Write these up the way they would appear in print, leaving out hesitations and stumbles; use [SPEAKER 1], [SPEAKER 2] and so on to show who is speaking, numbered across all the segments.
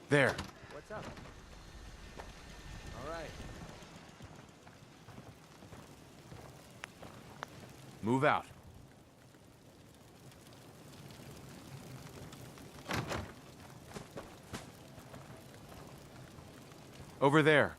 [SPEAKER 1] There.
[SPEAKER 2] What's up? All right.
[SPEAKER 1] Move out. Over there.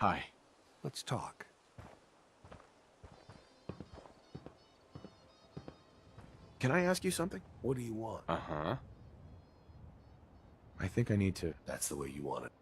[SPEAKER 1] Hi.
[SPEAKER 3] Let's talk.
[SPEAKER 1] Can I ask you something?
[SPEAKER 3] What do you want?
[SPEAKER 1] Uh-huh. I think I need to.
[SPEAKER 3] That's the way you want it.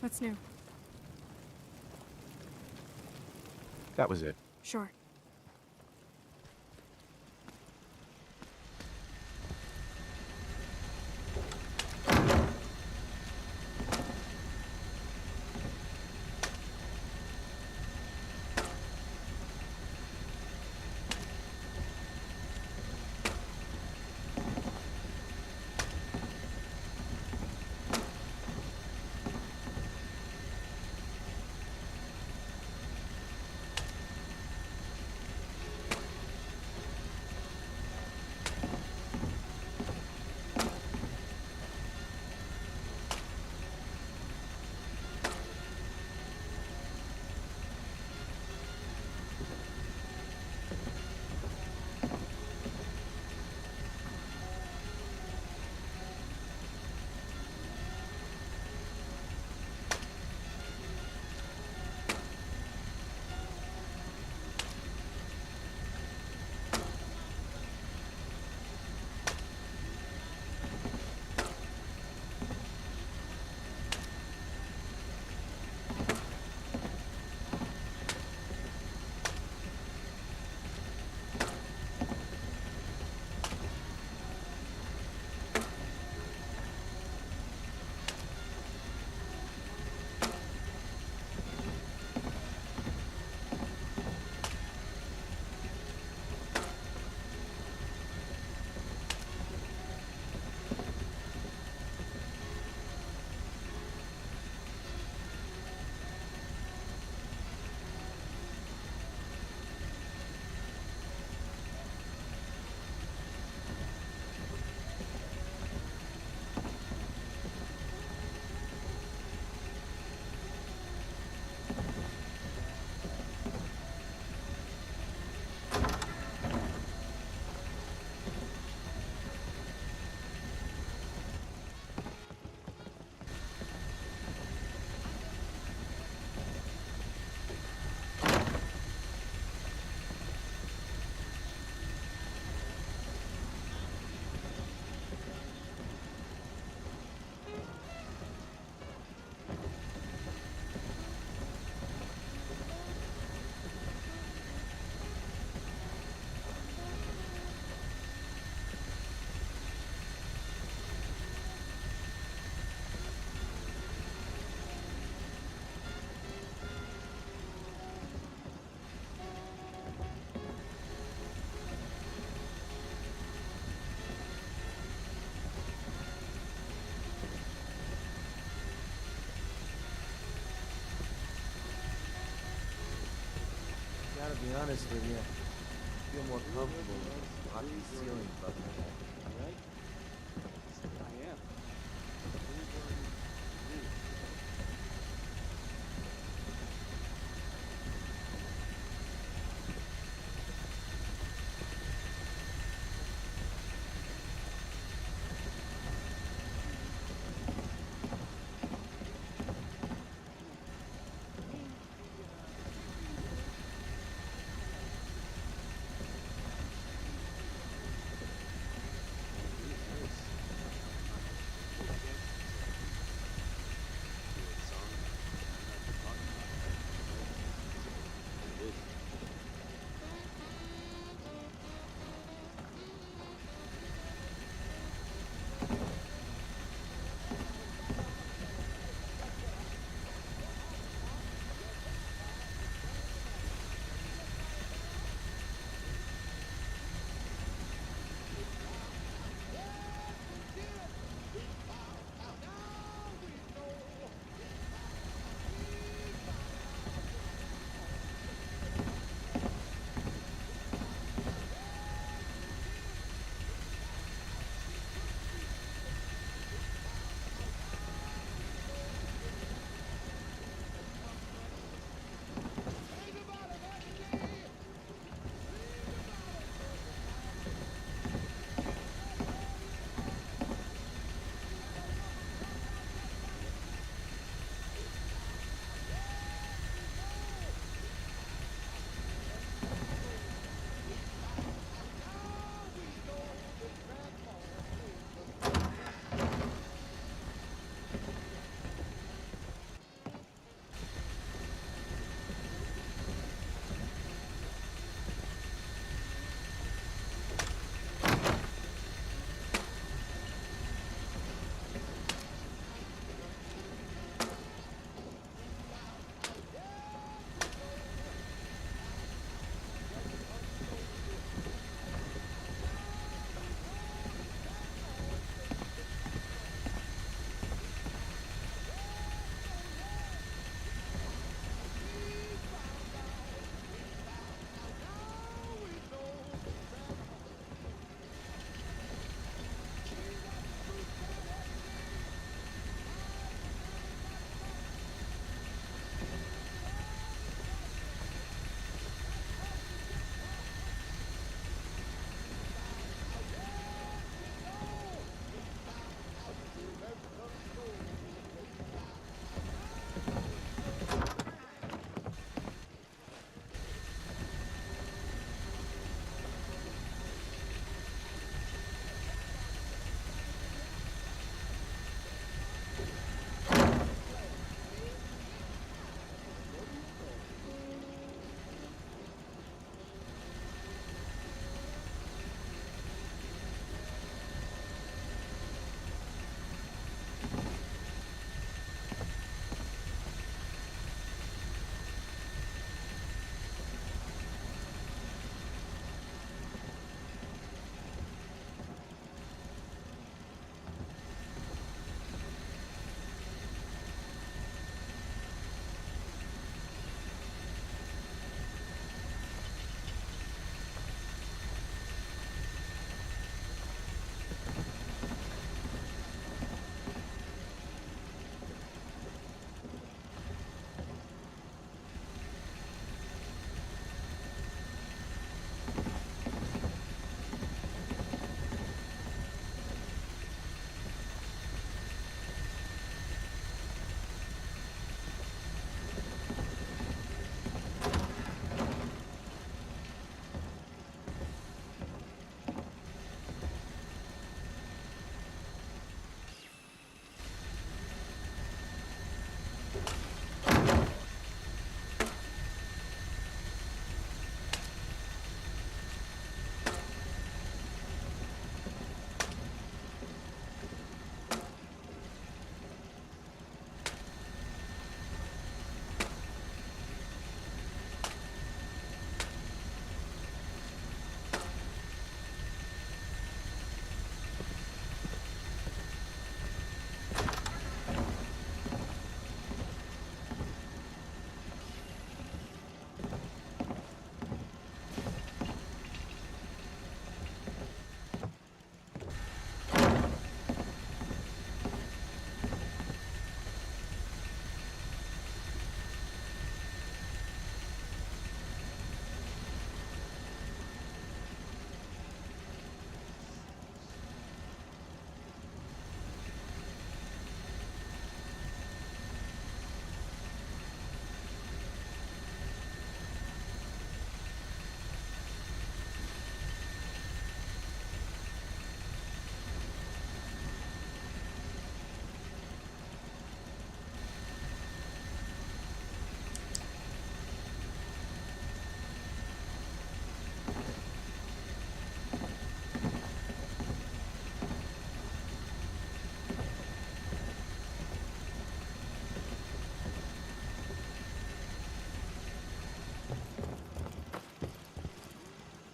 [SPEAKER 3] What's new?
[SPEAKER 1] That was it.
[SPEAKER 3] Sure.
[SPEAKER 2] Gotta be honest with you. I feel more comfortable with the hockey ceiling above my head.
[SPEAKER 4] Right? I am.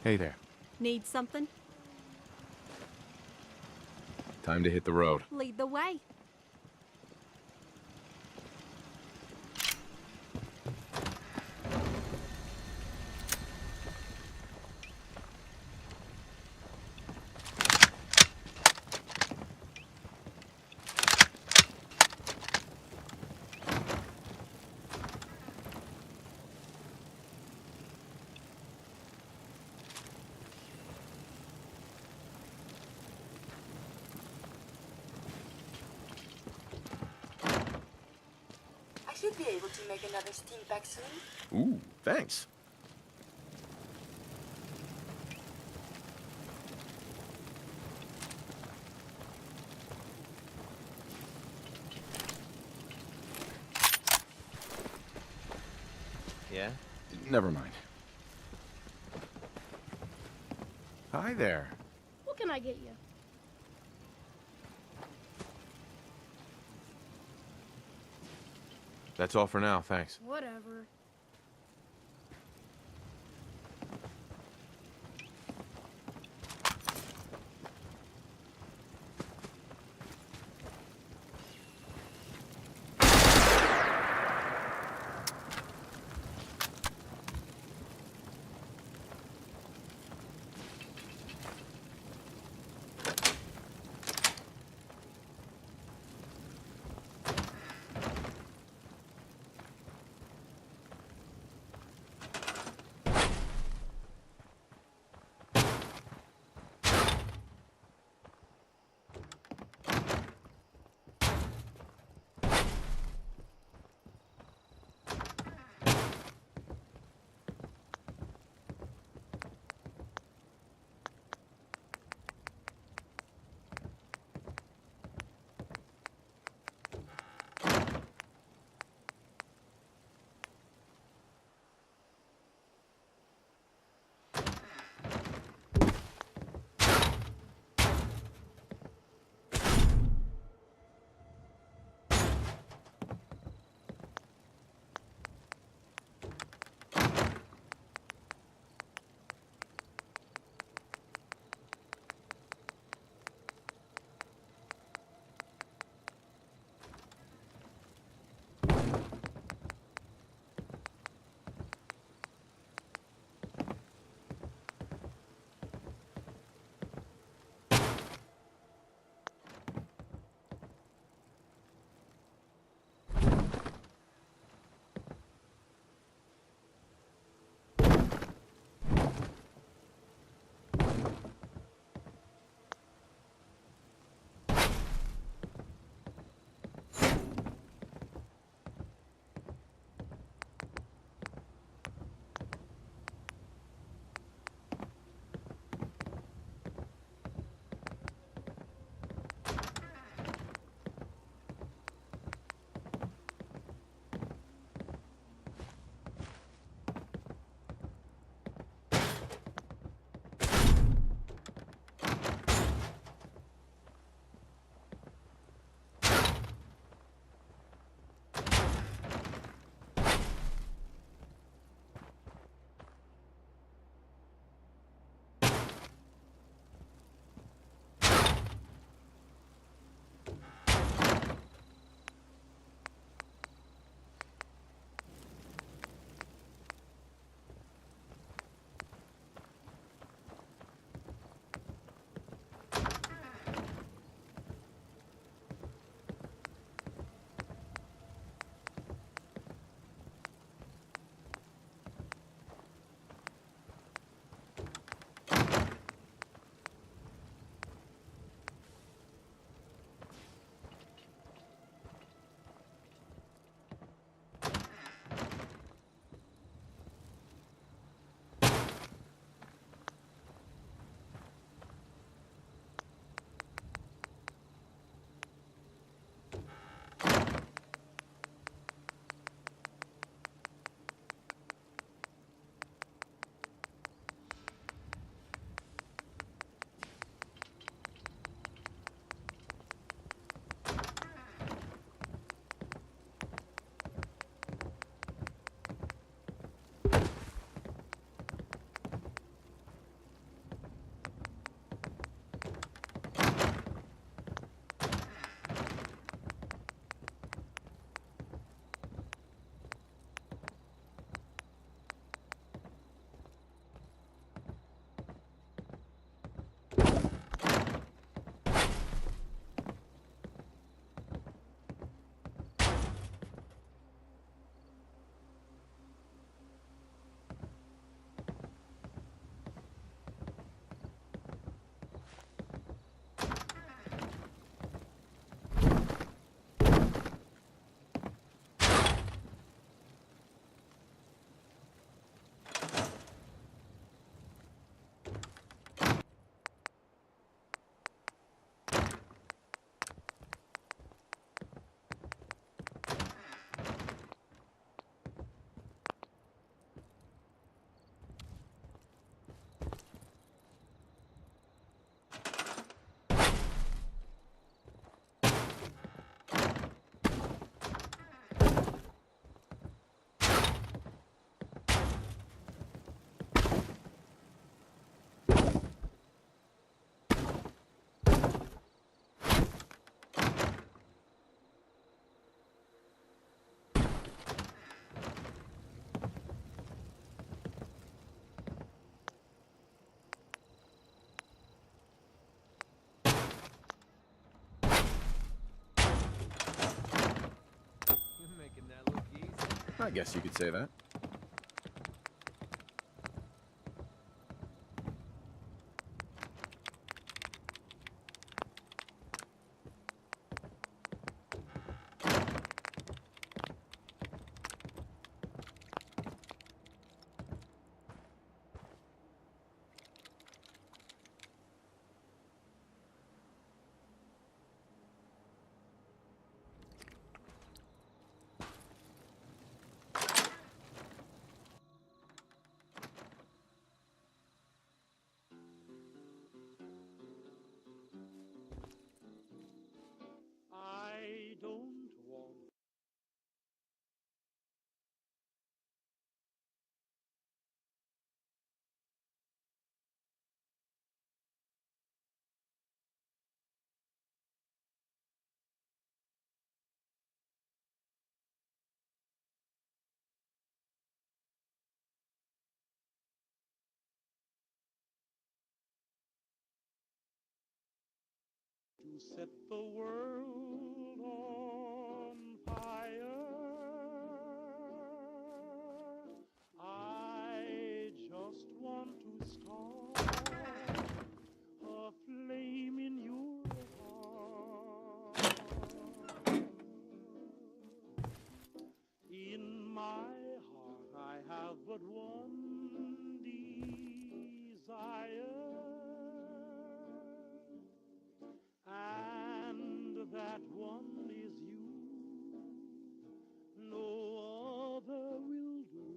[SPEAKER 1] Hey there.
[SPEAKER 3] Need something?
[SPEAKER 1] Time to hit the road.
[SPEAKER 3] Lead the way.
[SPEAKER 5] I should be able to make another steam pack soon.
[SPEAKER 1] Ooh, thanks.
[SPEAKER 2] Yeah?
[SPEAKER 1] Never mind. Hi there.
[SPEAKER 6] What can I get you?
[SPEAKER 1] That's all for now, thanks.
[SPEAKER 6] Whatever.
[SPEAKER 1] I guess you could say that.
[SPEAKER 4] I don't want to set the world on fire. I just want to start a flame in your heart. In my heart I have but one desire, and that one is you. No other will do.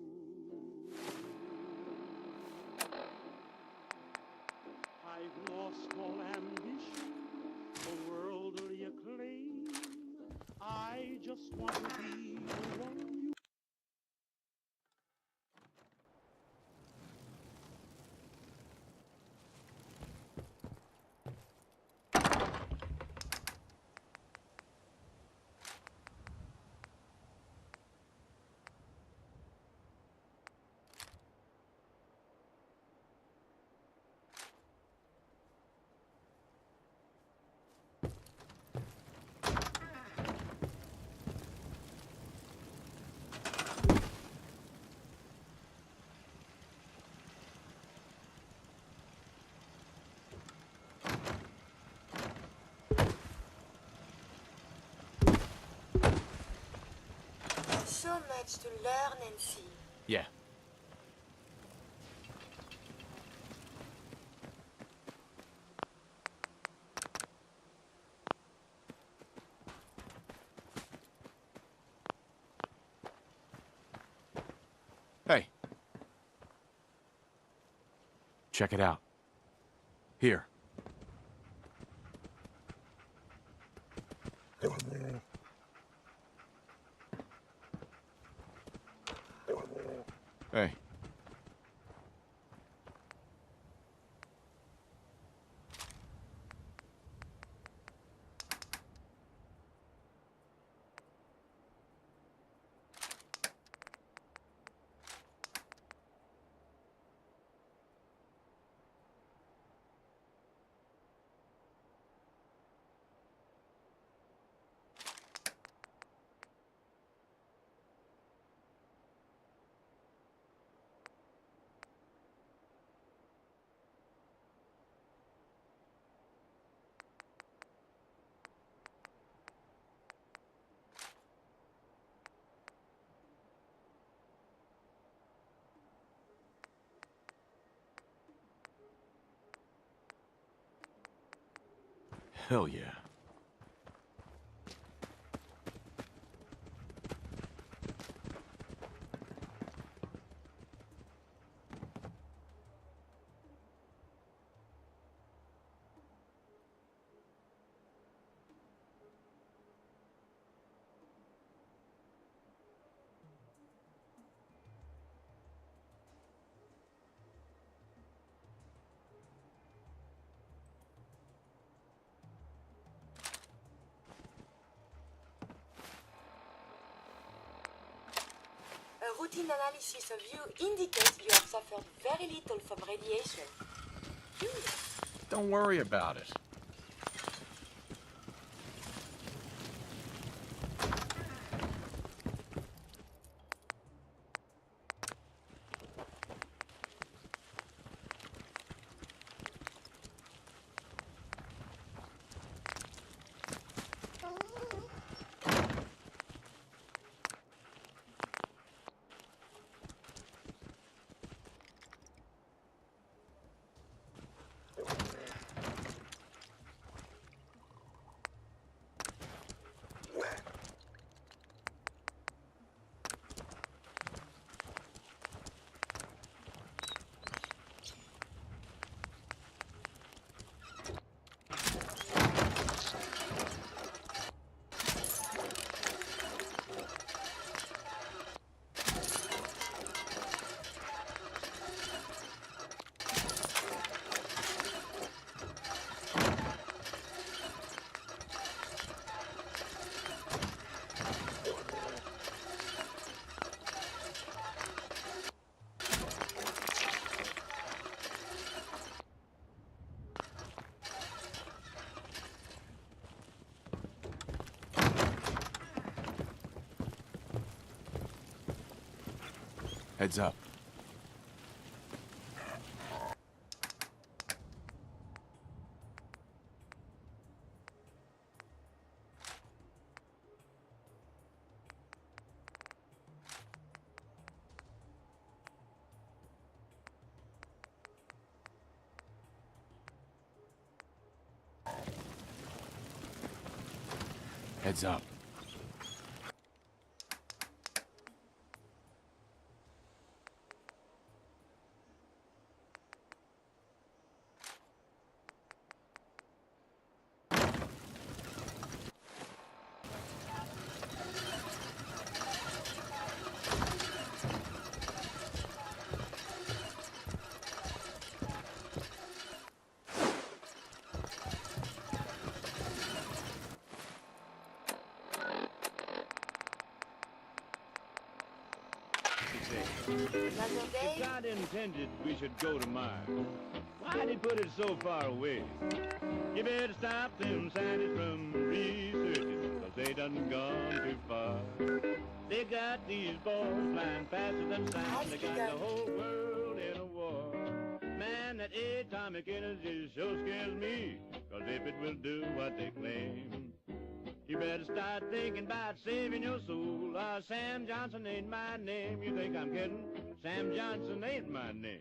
[SPEAKER 4] I've lost all ambition for worldly acclaim. I just want to be the one you.
[SPEAKER 5] So much to learn and see.
[SPEAKER 1] Yeah. Hey. Check it out. Here. Hey. Hell yeah.
[SPEAKER 5] A routine analysis of you indicates you have suffered very little from radiation.
[SPEAKER 1] Don't worry about it. Heads up. Heads up.
[SPEAKER 5] Another day?
[SPEAKER 4] If God intended we should go to Mars, why'd he put it so far away? You better stop them scientists from researching, 'cause they done gone too far. They got these boys flying faster than sound. They got the whole world in a war. Man, that atomic energy sure scares me, 'cause if it will do what they claim, you better start thinking about saving your soul. Sam Johnson ain't my name. You think I'm kidding? Sam Johnson ain't my name.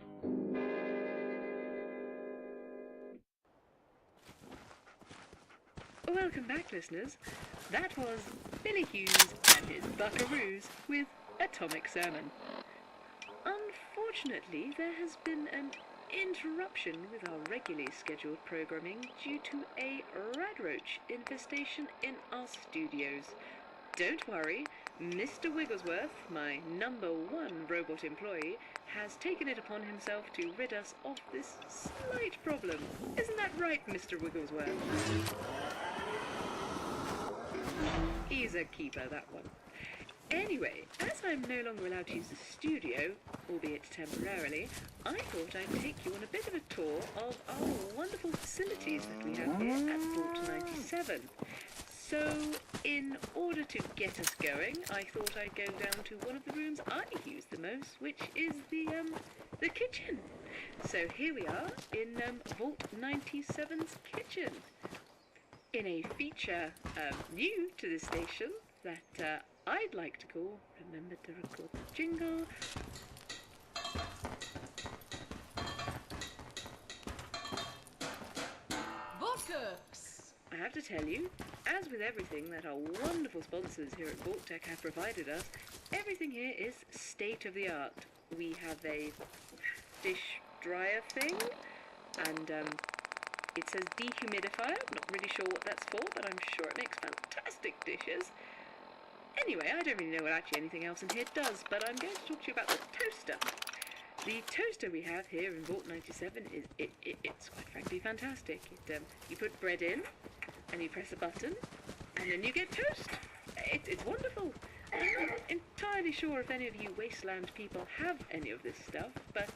[SPEAKER 3] Welcome back, listeners. That was Billy Hughes and his Buckaroos with Atomic Sermon. Unfortunately, there has been an interruption with our regularly scheduled programming due to a radroach infestation in our studios. Don't worry, Mr. Wigglesworth, my #1 robot employee, has taken it upon himself to rid us of this slight problem. Isn't that right, Mr. Wigglesworth? He's a keeper, that one. Anyway, as I'm no longer allowed to use the studio, albeit temporarily, I thought I'd take you on a bit of a tour of our wonderful facilities that we have here at Vault 97. So, in order to get us going, I thought I'd go down to one of the rooms I use the most, which is the kitchen. So here we are in Vault 97's kitchen, in a feature new to the station that I'd like to call, remember to record the jingle,
[SPEAKER 5] Bookscooks!
[SPEAKER 3] I have to tell you, as with everything that our wonderful sponsors here at Vault Tech have provided us, everything here is state of the art. We have a dish dryer thing, and it says dehumidifier. Not really sure what that's for, but I'm sure it makes fantastic dishes. Anyway, I don't really know what actually anything else in here does, but I'm going to talk to you about the toaster. The toaster we have here in Vault 97 is it's quite frankly fantastic. You put bread in, and you press a button, and then you get toast. It's wonderful. I'm not entirely sure if any of you wasteland people have any of this stuff, but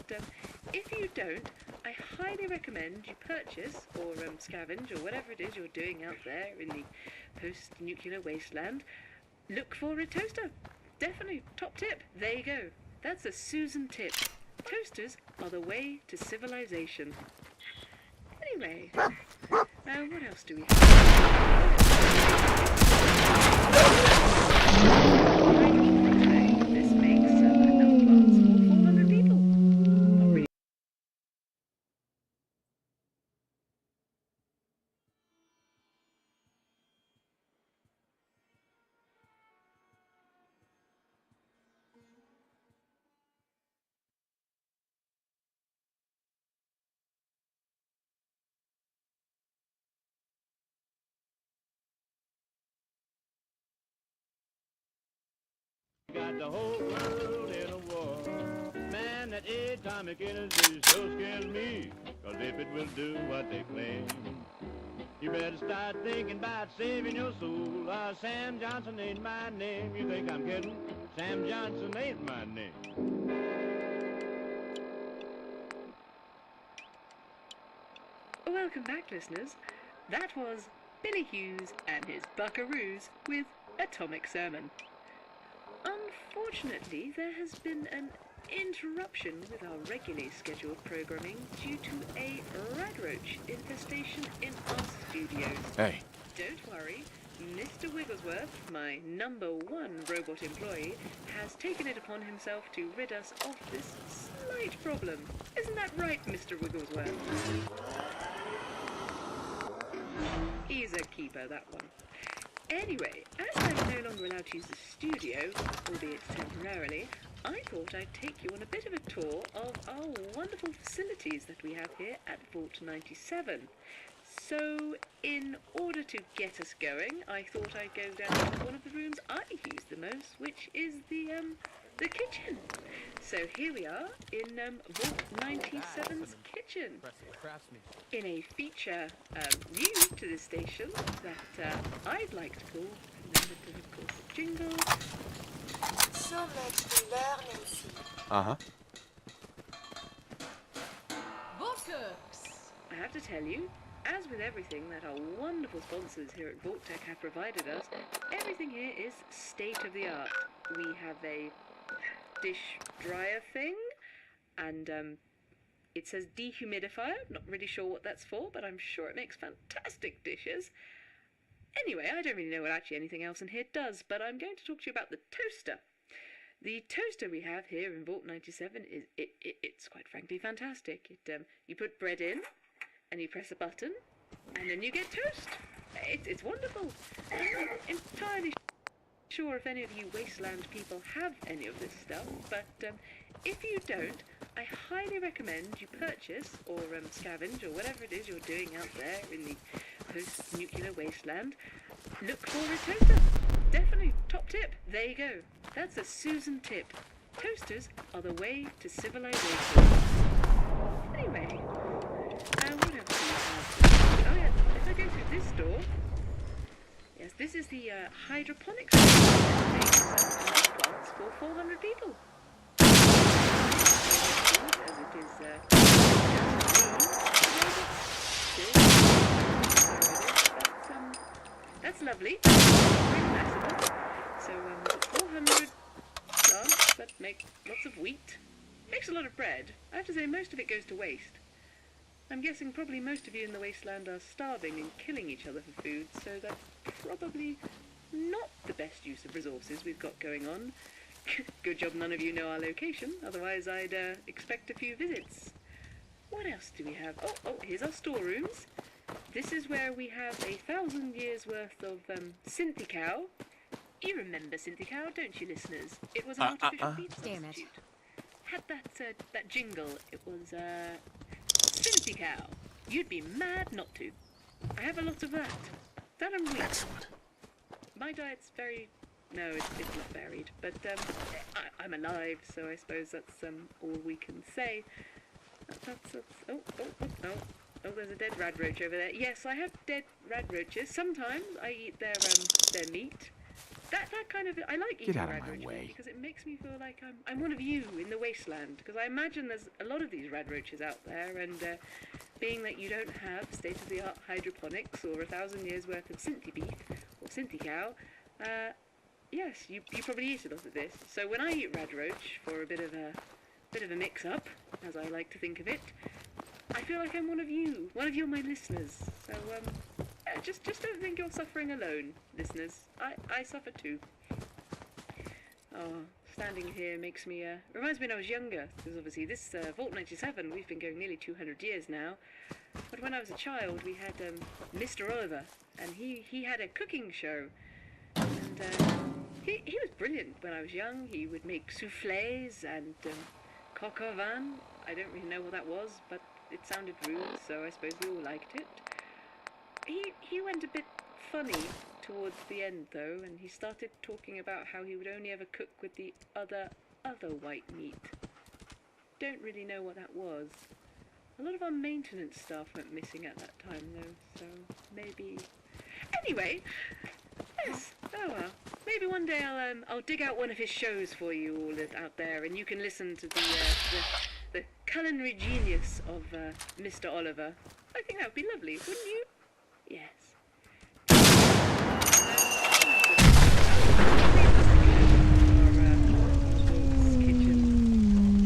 [SPEAKER 3] if you don't, I highly recommend you purchase or scavenge or whatever it is you're doing out there in the post-nuclear wasteland. Look for a toaster. Definitely. Top tip. There you go. That's a Susan tip. Toasters are the way to civilization. Anyway, what else do we have? This makes enough plants for 400 people. Not really.
[SPEAKER 4] Got the whole world in a war. Man, that atomic energy sure scares me, 'cause if it will do what they claim, you better start thinking about saving your soul. Sam Johnson ain't my name. You think I'm kidding? Sam Johnson ain't my name.
[SPEAKER 3] Welcome back, listeners. That was Billy Hughes and his Buckaroos with Atomic Sermon. Unfortunately, there has been an interruption with our regularly scheduled programming due to a radroach infestation in our studios.
[SPEAKER 1] Hey,
[SPEAKER 3] Don't worry, Mr. Wigglesworth, my #1 robot employee, has taken it upon himself to rid us of this slight problem. Isn't that right, Mr. Wigglesworth? He's a keeper, that one. Anyway, as I'm no longer allowed to use the studio, albeit temporarily, I thought I'd take you on a bit of a tour of our wonderful facilities that we have here at Vault 97. So, in order to get us going, I thought I'd go down to one of the rooms I use the most, which is the kitchen. So here we are in Vault 97's kitchen, in a feature new to this station that I'd like to call, and of course the jingle.
[SPEAKER 5] So much to learn and see.
[SPEAKER 1] uh-huh.
[SPEAKER 3] I have to tell you, as with everything that our wonderful sponsors here at VaultTech have provided us, everything here is state-of-the-art. We have a dish dryer thing, and it says dehumidifier. Not really sure what that's for, but I'm sure it makes fantastic dishes. Anyway, I don't really know what actually anything else in here does, but I'm going to talk to you about the toaster. The toaster we have here in Vault 97 is it's quite frankly fantastic. You put bread in, and you press a button, and then you get toast. It's wonderful. I'm not entirely sure if any of you wasteland people have any of this stuff, but if you don't, I highly recommend you purchase or scavenge or whatever it is you're doing out there in the post-nuclear wasteland. Look for a toaster. Definitely, top tip. There you go. That's a Susan tip. Toasters are the way to civilization. Anyway, what else do we have? Oh yeah, if I go through this door, yes, this is the hydroponics plants for 400 people. As it is, that's lovely. Really nice of them. So 400 plants that make lots of wheat. Makes a lot of bread. I have to say most of it goes to waste. I'm guessing probably most of you in the wasteland are starving and killing each other for food, so that's probably not the best use of resources we've got going on. Good job none of you know our location, otherwise I'd expect a few visits. What else do we have? Oh, here's our storerooms. This is where we have 1,000 years worth of Synthi-Cow. You remember Synthi-Cow, don't you, listeners? It was an artificial feed substitute. Had that jingle. It was Synthi-Cow. You'd be mad not to. I have a lot of that. That and wheat.
[SPEAKER 1] Excellent.
[SPEAKER 3] My diet's very... No, it's not varied, but I'm alive, so I suppose that's all we can say. Oh, there's a dead radroach over there. Yes, I have dead radroaches. Sometimes I eat their meat. That kind of... I like eating radroach meat because it makes me feel like I'm one of you in the wasteland, because I imagine there's a lot of these radroaches out there, and being that you don't have state-of-the-art hydroponics or 1,000 years worth of Synthi beef or Synthi-Cow, yes, you probably eat a lot of this. So when I eat radroach for a bit of a mix-up, as I like to think of it, I feel like I'm one of you, my listeners. So just don't think you're suffering alone, listeners. I suffer too. Oh, standing here makes me reminds me when I was younger, because obviously this Vault 97, we've been going nearly 200 years now. But when I was a child, we had Mr. Oliver, and he had a cooking show. And he was brilliant when I was young. He would make soufflés and coq au vin. I don't really know what that was, but it sounded rude, so I suppose we all liked it. He went a bit funny towards the end, though, and he started talking about how he would only ever cook with the other white meat. Don't really know what that was. A lot of our maintenance staff went missing at that time, though, so maybe... Anyway, yes, oh well. Maybe one day I'll dig out one of his shows for you all out there, and you can listen to the culinary genius of Mr. Oliver. I think that would be lovely, wouldn't you? Yes. Kitchen.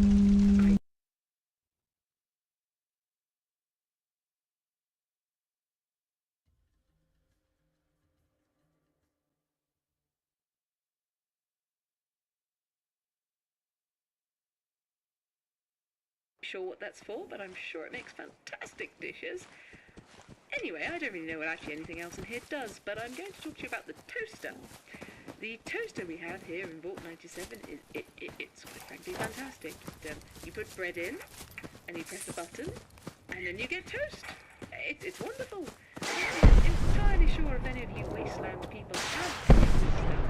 [SPEAKER 3] sure what that's for, but I'm sure it makes fantastic dishes. Anyway, I don't really know what actually anything else in here does, but I'm going to talk to you about the toaster. The toaster we have here in Vault 97 is it's quite frankly fantastic. You put bread in, and you press a button, and then you get toast. It's wonderful. I'm not entirely sure if any of you wasteland people have any of this stuff.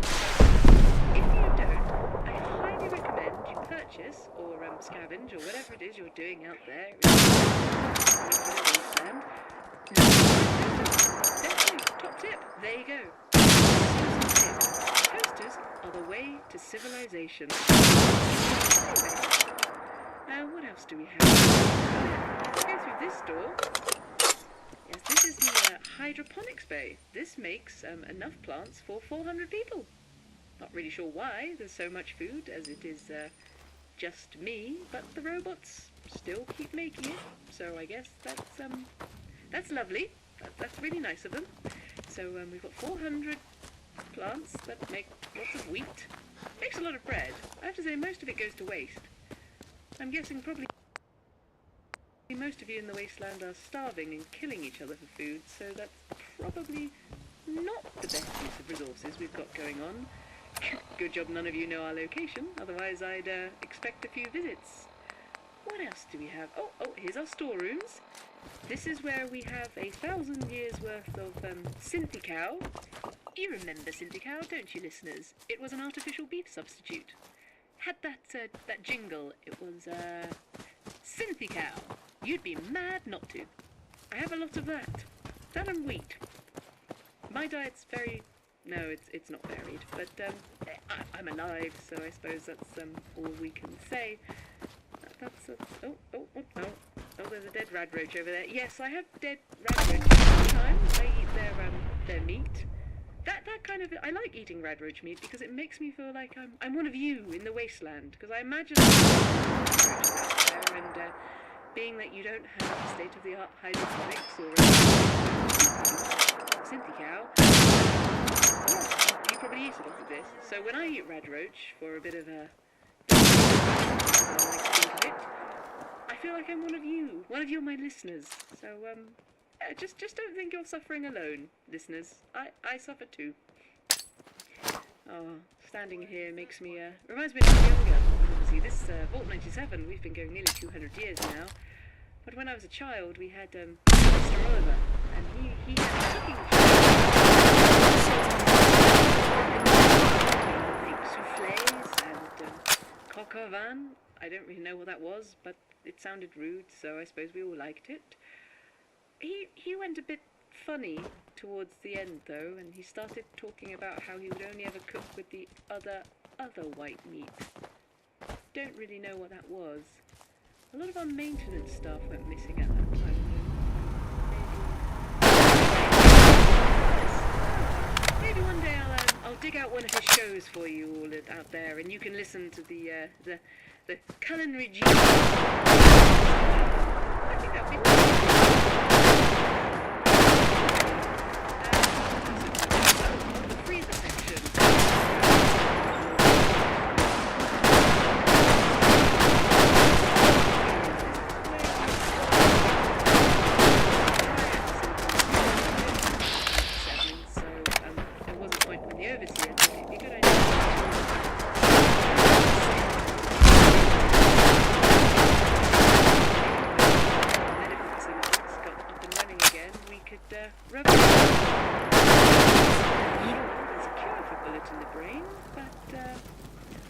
[SPEAKER 3] If you don't, I highly recommend you purchase or scavenge or whatever it is you're doing out there in the wasteland. Definitely, top tip. There you go. Toasters are the way to civilization. What else do we have? Let's go through this door. Yes, this is the hydroponics bay. This makes enough plants for 400 people. Not really sure why there's so much food, as it is just me, but the robots still keep making it. So I guess that's lovely. That's really nice of them. So we've got 400 plants that make lots of wheat. Makes a lot of bread. I have to say most of it goes to waste. I'm guessing probably most of you in the wasteland are starving and killing each other for food, so that's probably not the best use of resources we've got going on. Good job none of you know our location, otherwise I'd expect a few visits. What else do we have? Oh, here's our storerooms. This is where we have 1,000 years worth of Synthi-Cow. You remember Synthi-Cow, don't you, listeners? It was an artificial beef substitute. Had that jingle. It was Synthi-Cow. You'd be mad not to. I have a lot of that. That and wheat. My diet's very... No, it's not varied, but I'm alive, so I suppose that's all we can say. Oh, there's a dead radroach over there. Yes, I have dead radroach. Sometimes I eat their meat. That kind of... I like eating radroach meat because it makes me feel like I'm one of you in the wasteland, because I imagine radroaches out there, and being that you don't have state-of-the-art hydroponics or Synthi-Cow, you probably eat a lot of this. So when I eat radroach for a bit of a... I feel like I'm one of you my listeners. So just don't think you're suffering alone, listeners. I suffer too. Oh, standing here makes me reminds me of younger. Obviously, this Vault 97, we've been going nearly 200 years now. But when I was a child, we had Mr. Oliver, and he had a cooking souffles and coq au vin. I don't really know what that was, but it sounded rude, so I suppose we all liked it. He went a bit funny towards the end, though, and he started talking about how he would only ever cook with the other white meat. Don't really know what that was. A lot of our maintenance staff went missing at that time. Maybe one day I'll dig out one of his shows for you all out there, and you can listen to the culinary genius. I think that'd be the freezer section.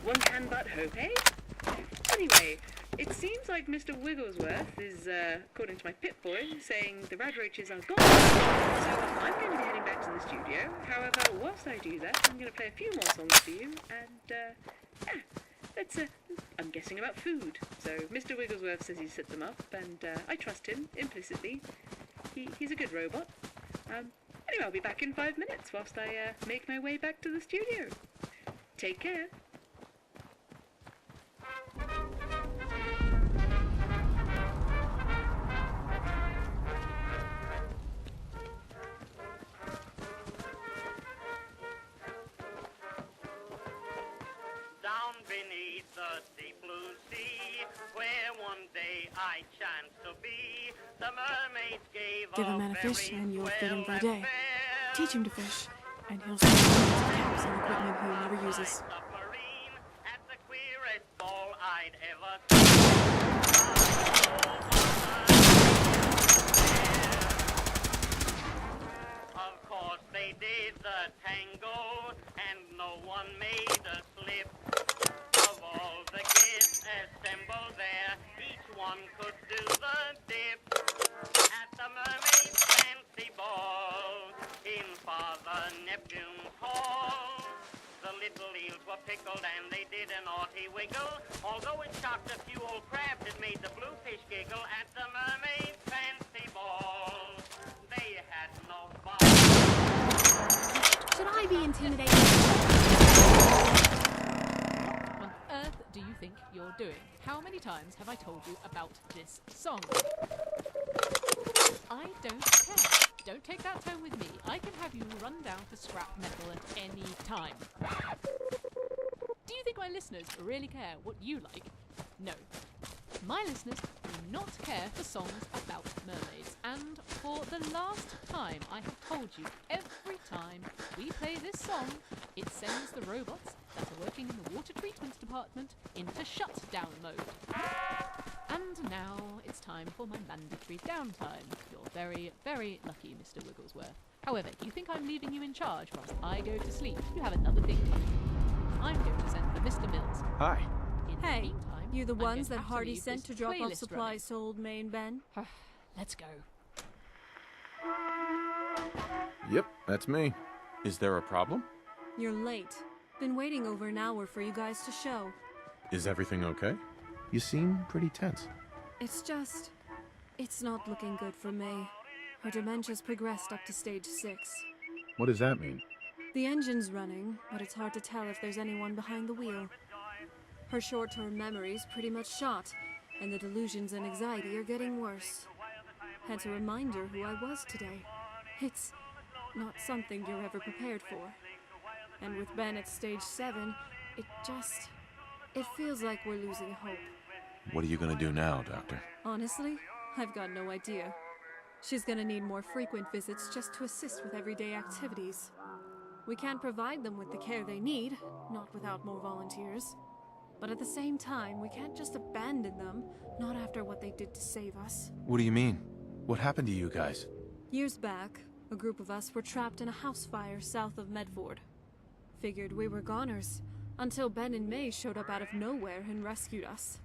[SPEAKER 3] One can but hope, eh? Anyway, it seems like Mr. Wigglesworth is, according to my Pip-Boy, saying the radroaches are gone. So I'm going to be heading back to the studio. However, whilst I do that, I'm going to play a few more songs for you, and, let's, I'm guessing about food. So Mr. Wigglesworth says he set them up, and I trust him, implicitly. He's a good robot. Anyway, I'll be back in 5 minutes whilst I make my way back to the studio. Take care.
[SPEAKER 6] Down beneath the deep blue sea, where one day
[SPEAKER 4] to be. The mermaids gave
[SPEAKER 6] Give a man a fish
[SPEAKER 4] very
[SPEAKER 6] and you'll feed him for a
[SPEAKER 4] swell
[SPEAKER 6] day.
[SPEAKER 4] affair.
[SPEAKER 6] Teach him to fish, and he'll sell caps and equipment he never uses.
[SPEAKER 4] Submarine at the queerest ball I'd ever Of course they did the tango, and no one made a slip. Of all the guests assembled there, each one could do the dip. At the mermaid's fancy ball, in Father Neptune's hall, the little eels were pickled and they did a naughty wiggle. Although it shocked a few old crabs, it made the bluefish giggle. At the mermaid's fancy ball, they had no ball.
[SPEAKER 6] Should I be intimidated?
[SPEAKER 7] On earth do you think you're doing? How many times have I told you about this song? I don't care. Don't take that tone with me. I can have you run down to scrap metal at any time. Do you think my listeners really care what you like? No. My listeners do not care for songs about mermaids. And for the last time, I have told you, every time we play this song, it sends the robots that are working in the water treatment department into shutdown mode. And now it's time for my mandatory downtime. You're very, very lucky, Mr. Wigglesworth. However, you think I'm leaving you in charge whilst I go to sleep? You have another thing coming. I'm going to send for Mr. Mills.
[SPEAKER 1] Hi.
[SPEAKER 7] In the
[SPEAKER 6] Hey,
[SPEAKER 7] meantime,
[SPEAKER 6] you the
[SPEAKER 7] I'm going
[SPEAKER 6] ones
[SPEAKER 7] to
[SPEAKER 6] that
[SPEAKER 7] have to
[SPEAKER 6] Hardy
[SPEAKER 7] leave
[SPEAKER 6] sent
[SPEAKER 7] this
[SPEAKER 6] to drop off
[SPEAKER 7] playlist
[SPEAKER 6] supplies to old main Ben?
[SPEAKER 7] running. Let's go.
[SPEAKER 1] Yep, that's me. Is there a problem?
[SPEAKER 6] You're late. Been waiting over an hour for you guys to show.
[SPEAKER 1] Is everything okay? You seem pretty tense.
[SPEAKER 6] It's not looking good for May. Her dementia's progressed up to stage 6.
[SPEAKER 1] What does that mean?
[SPEAKER 6] The engine's running, but it's hard to tell if there's anyone behind the wheel. Her short-term memory's pretty much shot, and the delusions and anxiety are getting worse. Had to remind her who I was today. It's not something you're ever prepared for. And with Ben at stage 7, it feels like we're losing hope.
[SPEAKER 1] What are you gonna do now, Doctor?
[SPEAKER 6] Honestly, I've got no idea. She's gonna need more frequent visits just to assist with everyday activities. We can't provide them with the care they need, not without more volunteers. But at the same time, we can't just abandon them, not after what they did to save us.
[SPEAKER 1] What do you mean? What happened to you guys?
[SPEAKER 6] Years back, a group of us were trapped in a house fire south of Medford. Figured we were goners, until Ben and May showed up out of nowhere and rescued us.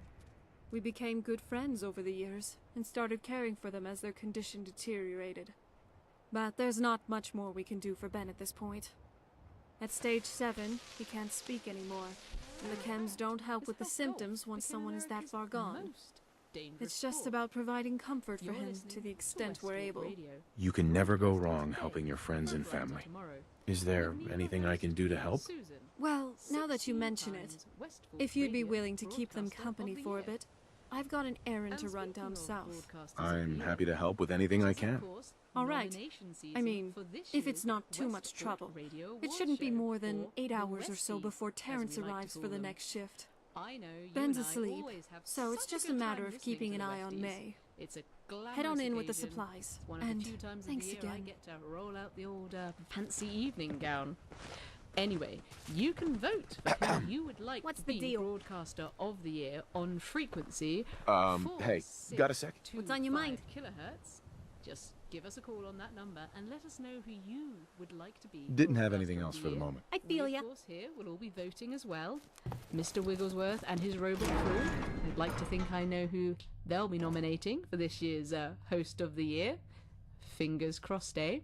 [SPEAKER 6] We became good friends over the years, and started caring for them as their condition deteriorated. But there's not much more we can do for Ben at this point. At stage 7, he can't speak anymore, and the chems don't help with the symptoms once someone is that far gone. It's just about providing comfort for him to the extent we're able.
[SPEAKER 1] You can never go wrong helping your friends and family. Is there anything I can do to help?
[SPEAKER 6] Well, now that you mention it, if you'd be willing to keep them company for a bit, I've got an errand to run down south.
[SPEAKER 1] I'm happy to help with anything I can.
[SPEAKER 6] All right. I mean, if it's not too much trouble. It shouldn't be more than 8 hours or so before Terrence arrives for the next shift. Ben's asleep, so it's just a matter of keeping an eye on May. Head on in with the supplies, and thanks again.
[SPEAKER 7] I get to roll out the old fancy evening gown. Anyway, you can vote for who you would like
[SPEAKER 6] What's
[SPEAKER 7] to
[SPEAKER 6] the
[SPEAKER 7] be
[SPEAKER 6] deal?
[SPEAKER 7] Broadcaster of the Year on frequency.
[SPEAKER 1] Hey, got a sec?
[SPEAKER 6] What's on your mind?
[SPEAKER 7] Kilohertz. Just give us a call on that number and let us know who you would like to be.
[SPEAKER 1] Didn't have
[SPEAKER 7] Broadcaster
[SPEAKER 1] anything
[SPEAKER 7] of
[SPEAKER 1] else
[SPEAKER 7] the
[SPEAKER 1] for the
[SPEAKER 7] Year.
[SPEAKER 1] moment.
[SPEAKER 6] I feel
[SPEAKER 7] We,
[SPEAKER 6] ya.
[SPEAKER 7] of course, here will all be voting as well. Mr. Wigglesworth and his robot crew. I'd like to think I know who they'll be nominating for this year's Host of the Year. Fingers crossed, eh?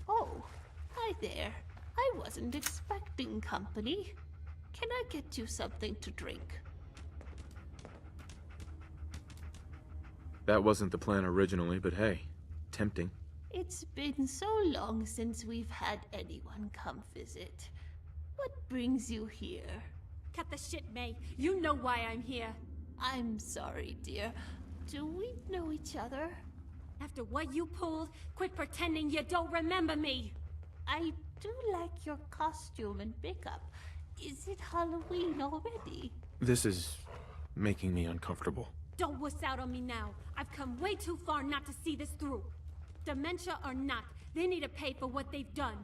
[SPEAKER 8] Oh, hi there. I wasn't expecting company. Can I get you something to drink?
[SPEAKER 1] That wasn't the plan originally, but hey, tempting.
[SPEAKER 8] It's been so long since we've had anyone come visit. What brings you here?
[SPEAKER 6] Cut the shit, May. You know why I'm here.
[SPEAKER 8] I'm sorry, dear. Do we know each other?
[SPEAKER 6] After what you pulled, quit pretending you don't remember me!
[SPEAKER 8] I do like your costume and makeup. Is it Halloween already?
[SPEAKER 1] This is making me uncomfortable.
[SPEAKER 6] Don't wuss out on me now. I've come way too far not to see this through. Dementia or not, they need to pay for what they've done.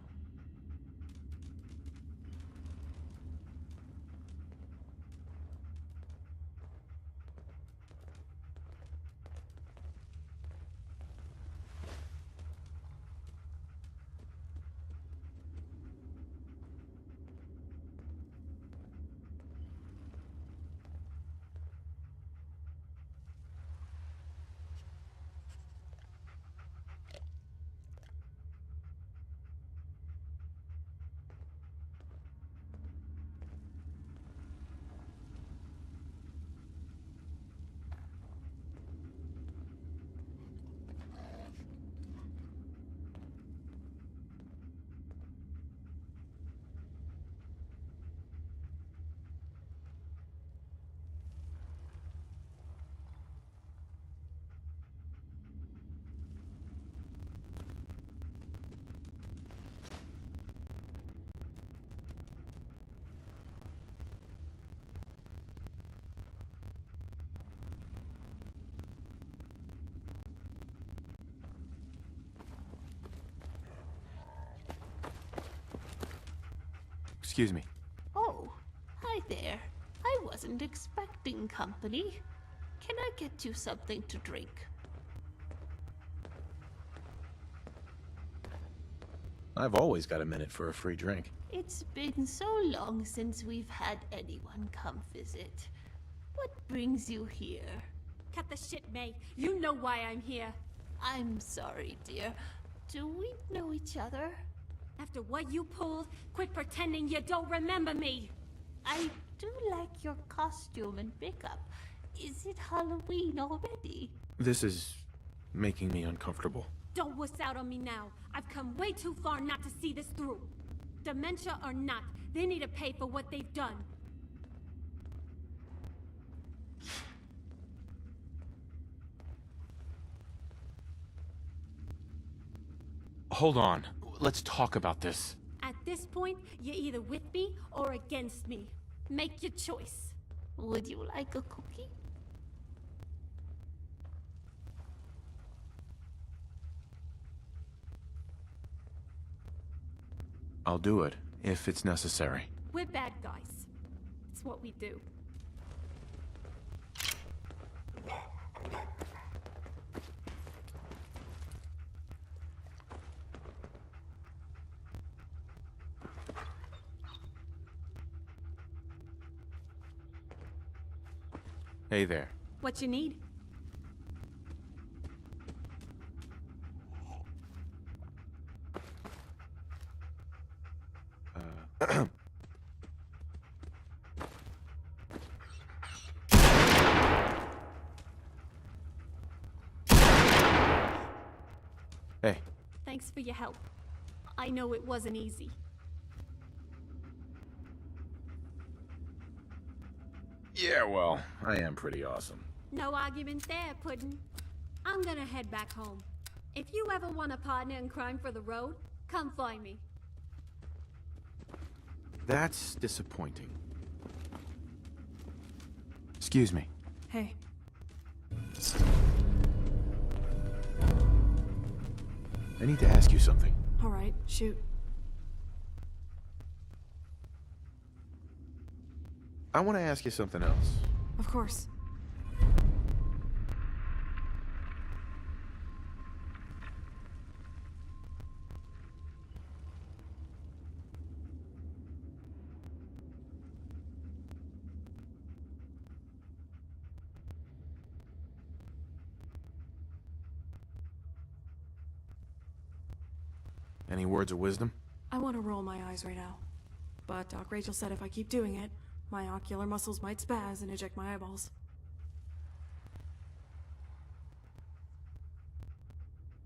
[SPEAKER 1] Excuse me.
[SPEAKER 8] Oh, hi there. I wasn't expecting company. Can I get you something to drink?
[SPEAKER 1] I've always got a minute for a free drink.
[SPEAKER 8] It's been so long since we've had anyone come visit. What brings you here?
[SPEAKER 6] Cut the shit, May. You know why I'm here.
[SPEAKER 8] I'm sorry, dear. Do we know each other?
[SPEAKER 6] After what you pulled, quit pretending you don't remember me.
[SPEAKER 8] I do like your costume and makeup. Is it Halloween already?
[SPEAKER 1] This is making me uncomfortable.
[SPEAKER 6] Don't wuss out on me now. I've come way too far not to see this through. Dementia or not, they need to pay for what they've done.
[SPEAKER 1] Hold on. Let's talk about this.
[SPEAKER 6] At this point, you're either with me or against me. Make your choice.
[SPEAKER 8] Would you like a cookie?
[SPEAKER 1] I'll do it, if it's necessary.
[SPEAKER 6] We're bad guys. It's what we do.
[SPEAKER 1] Hey there.
[SPEAKER 6] What you need?
[SPEAKER 1] Hey.
[SPEAKER 6] Thanks for your help. I know it wasn't easy.
[SPEAKER 1] Yeah, well, I am pretty awesome.
[SPEAKER 6] No argument there, Puddin'. I'm gonna head back home. If you ever want a partner in crime for the road, come find me.
[SPEAKER 1] That's disappointing. Excuse me.
[SPEAKER 6] Hey.
[SPEAKER 1] I need to ask you something.
[SPEAKER 6] All right, shoot.
[SPEAKER 1] I want to ask you something else.
[SPEAKER 6] Of course.
[SPEAKER 1] Any words of wisdom?
[SPEAKER 9] I want to roll my eyes right now. But Doc Rachel said if I keep doing it, my ocular muscles might spaz and eject my eyeballs.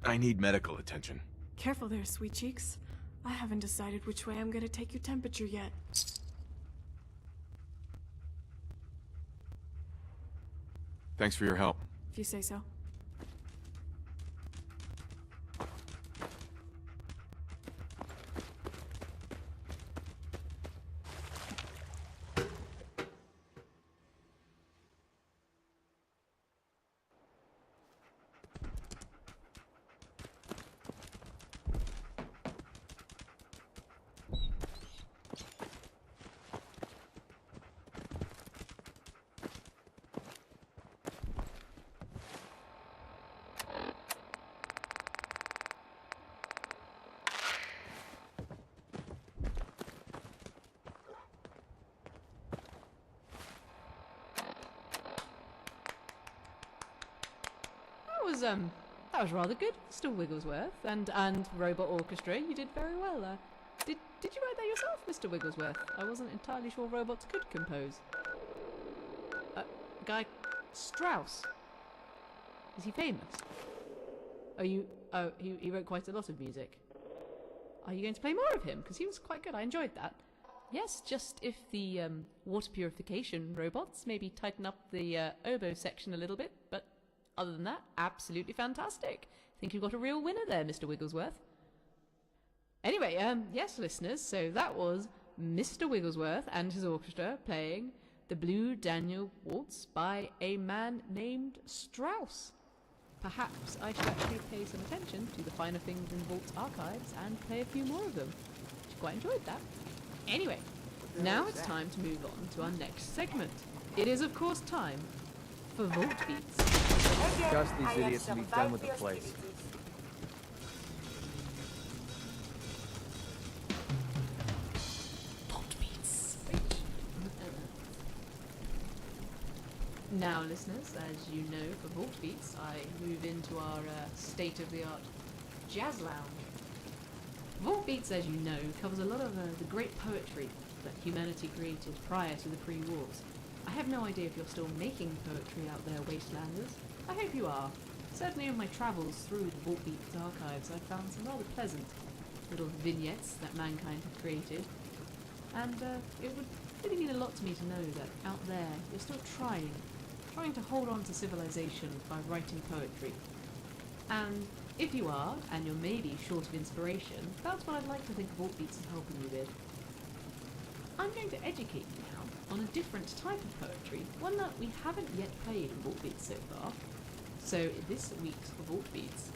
[SPEAKER 1] I need medical attention.
[SPEAKER 9] Careful there, sweet cheeks. I haven't decided which way I'm gonna take your temperature yet.
[SPEAKER 1] Thanks for your help.
[SPEAKER 9] If you say so.
[SPEAKER 7] was rather good, Mr. Wigglesworth. And Robot Orchestra, you did very well. Did you write that yourself, Mr. Wigglesworth? I wasn't entirely sure robots could compose. Guy Strauss. Is he famous? He wrote quite a lot of music. Are you going to play more of him? Because he was quite good. I enjoyed that. Yes, just if the water purification robots maybe tighten up the oboe section a little bit, but other than that, absolutely fantastic. Think you've got a real winner there, Mr. Wigglesworth. Anyway, yes, listeners, so that was Mr. Wigglesworth and his orchestra playing the Blue Daniel Waltz by a man named Strauss. Perhaps I should actually pay some attention to the finer things in Vault's archives and play a few more of them. I quite enjoyed that. Anyway, now it's time to move on to our next segment. It is, of course, time for Vault Beats.
[SPEAKER 2] Just these idiots and be done with the place.
[SPEAKER 7] Vault Beats. Now, listeners, as you know, for Vault Beats, I move into our state-of-the-art jazz lounge. Vault Beats, as you know, covers a lot of the great poetry that humanity created prior to the pre-wars. I have no idea if you're still making poetry out there, Wastelanders. I hope you are. Certainly on my travels through the Vault Beats archives, I've found some rather pleasant little vignettes that mankind had created. And it would really mean a lot to me to know that out there, you're still trying to hold on to civilization by writing poetry. And if you are, and you're maybe short of inspiration, that's what I'd like to think Vault Beats is helping you with. I'm going to educate you now on a different type of poetry, one that we haven't yet played in Vault Beats so far. So this week's Vault Beats,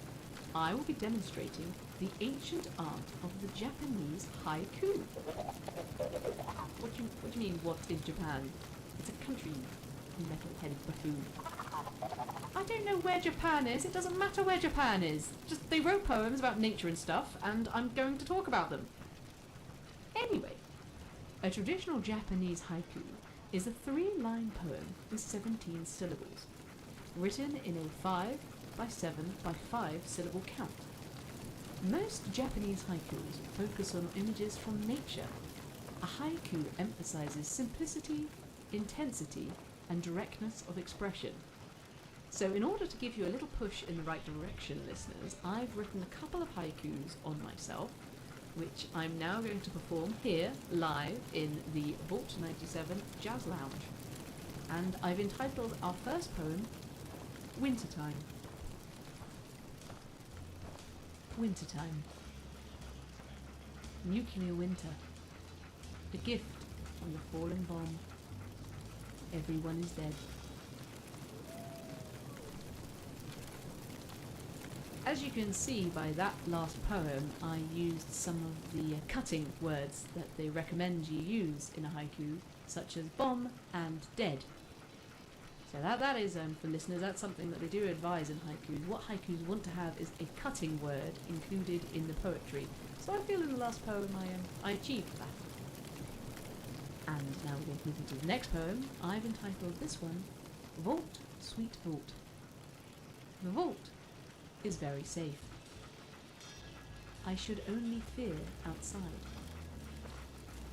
[SPEAKER 7] I will be demonstrating the ancient art of the Japanese haiku. What do you mean, what is Japan? It's a country, you metal-headed buffoon. I don't know where Japan is. It doesn't matter where Japan is. Just they wrote poems about nature and stuff, and I'm going to talk about them. Anyway, a traditional Japanese haiku is a 3-line poem with 17 syllables, written in a 5 by 7 by 5 syllable count. Most Japanese haikus focus on images from nature. A haiku emphasizes simplicity, intensity, and directness of expression. So in order to give you a little push in the right direction, listeners, I've written a couple of haikus on myself, which I'm now going to perform here, live, in the Vault 97 Jazz Lounge. And I've entitled our first poem, Wintertime. Wintertime. Nuclear winter. A gift from the fallen bomb. Everyone is dead. As you can see by that last poem, I used some of the cutting words that they recommend you use in a haiku, such as bomb and dead. So that is, for listeners, that's something that they do advise in haikus. What haikus want to have is a cutting word included in the poetry. So I feel in the last poem I achieved that. And now we're going to move into the next poem. I've entitled this one, Vault, Sweet Vault. The vault is very safe. I should only fear outside.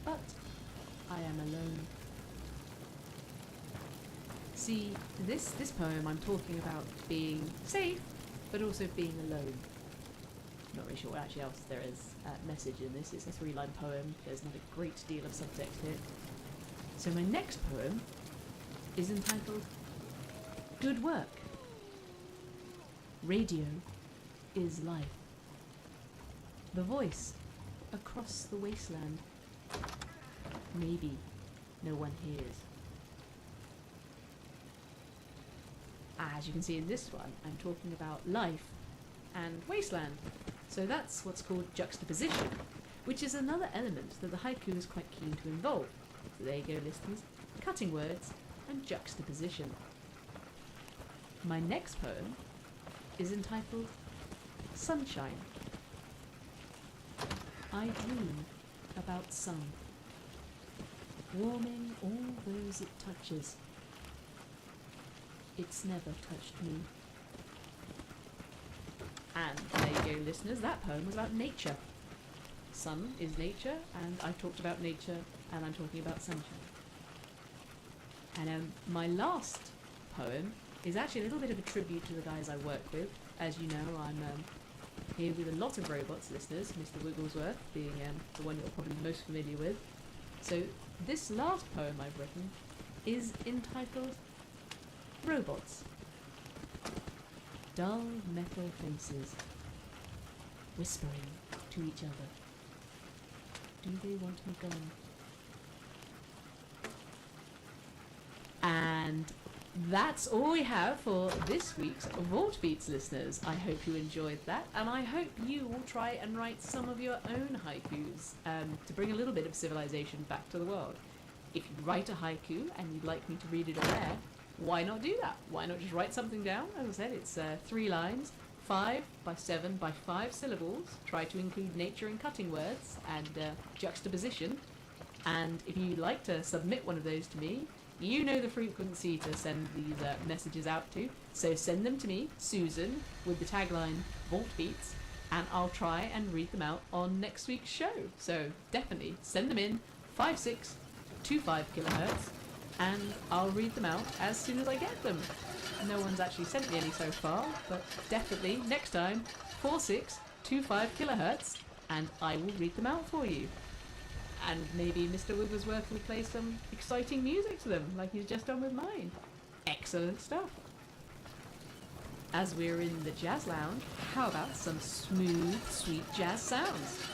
[SPEAKER 7] But I am alone. See, this poem I'm talking about being safe, but also being alone. Not really sure what actually else there is message in this. It's a 3-line poem. There's not a great deal of subtext here. So my next poem is entitled Good Work. Radio is life. The voice across the wasteland. Maybe no one hears. As you can see in this one, I'm talking about life and wasteland. So that's what's called juxtaposition, which is another element that the haiku is quite keen to involve. So there you go, listeners. Cutting words and juxtaposition. My next poem is entitled Sunshine. I dream about sun, warming all those it touches. It's never touched me. And there you go, listeners, that poem was about nature. Sun is nature, and I've talked about nature, and I'm talking about sunshine. And my last poem is actually a little bit of a tribute to the guys I work with. As you know, I'm here with a lot of robots, listeners, Mr. Wigglesworth being the one you're probably most familiar with. So this last poem I've written is entitled Robots. Dull metal faces, whispering to each other. Do they want me gone? And that's all we have for this week's Vault Beats, listeners. I hope you enjoyed that, and I hope you will try and write some of your own haikus to bring a little bit of civilization back to the world. If you write a haiku and you'd like me to read it on air, why not do that? Why not just write something down? As I said, it's 3 lines, 5 by 7 by 5 syllables. Try to include nature and cutting words and juxtaposition. And if you'd like to submit one of those to me, you know the frequency to send these messages out to. So send them to me, Susan, with the tagline Vault Beats, and I'll try and read them out on next week's show. So definitely send them in, 5625 kilohertz, and I'll read them out as soon as I get them. No one's actually sent me any so far, but definitely next time, 4625 kilohertz, and I will read them out for you. And maybe Mr. Wigglesworth will play some exciting music to them, like he's just done with mine. Excellent stuff. As we're in the jazz lounge, how about some smooth, sweet jazz sounds?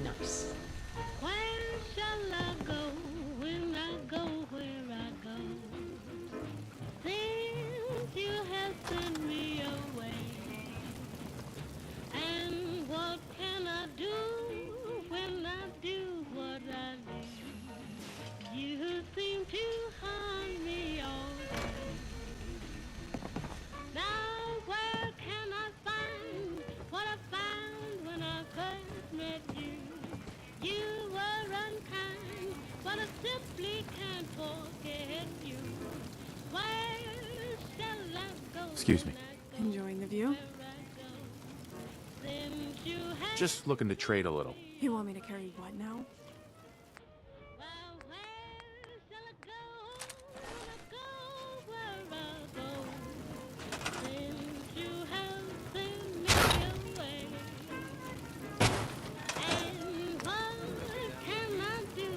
[SPEAKER 7] Nice.
[SPEAKER 10] Where shall I go when I go where I go? Since you have sent me away, and what can I do when I do what I do? You seem to haunt me all day. Now where can I find what I found when I first met you? You were unkind, but I simply can't forget you. Where shall I go?
[SPEAKER 1] Excuse me.
[SPEAKER 9] Enjoying the view?
[SPEAKER 1] Just looking to trade a little.
[SPEAKER 9] You want me to carry what now?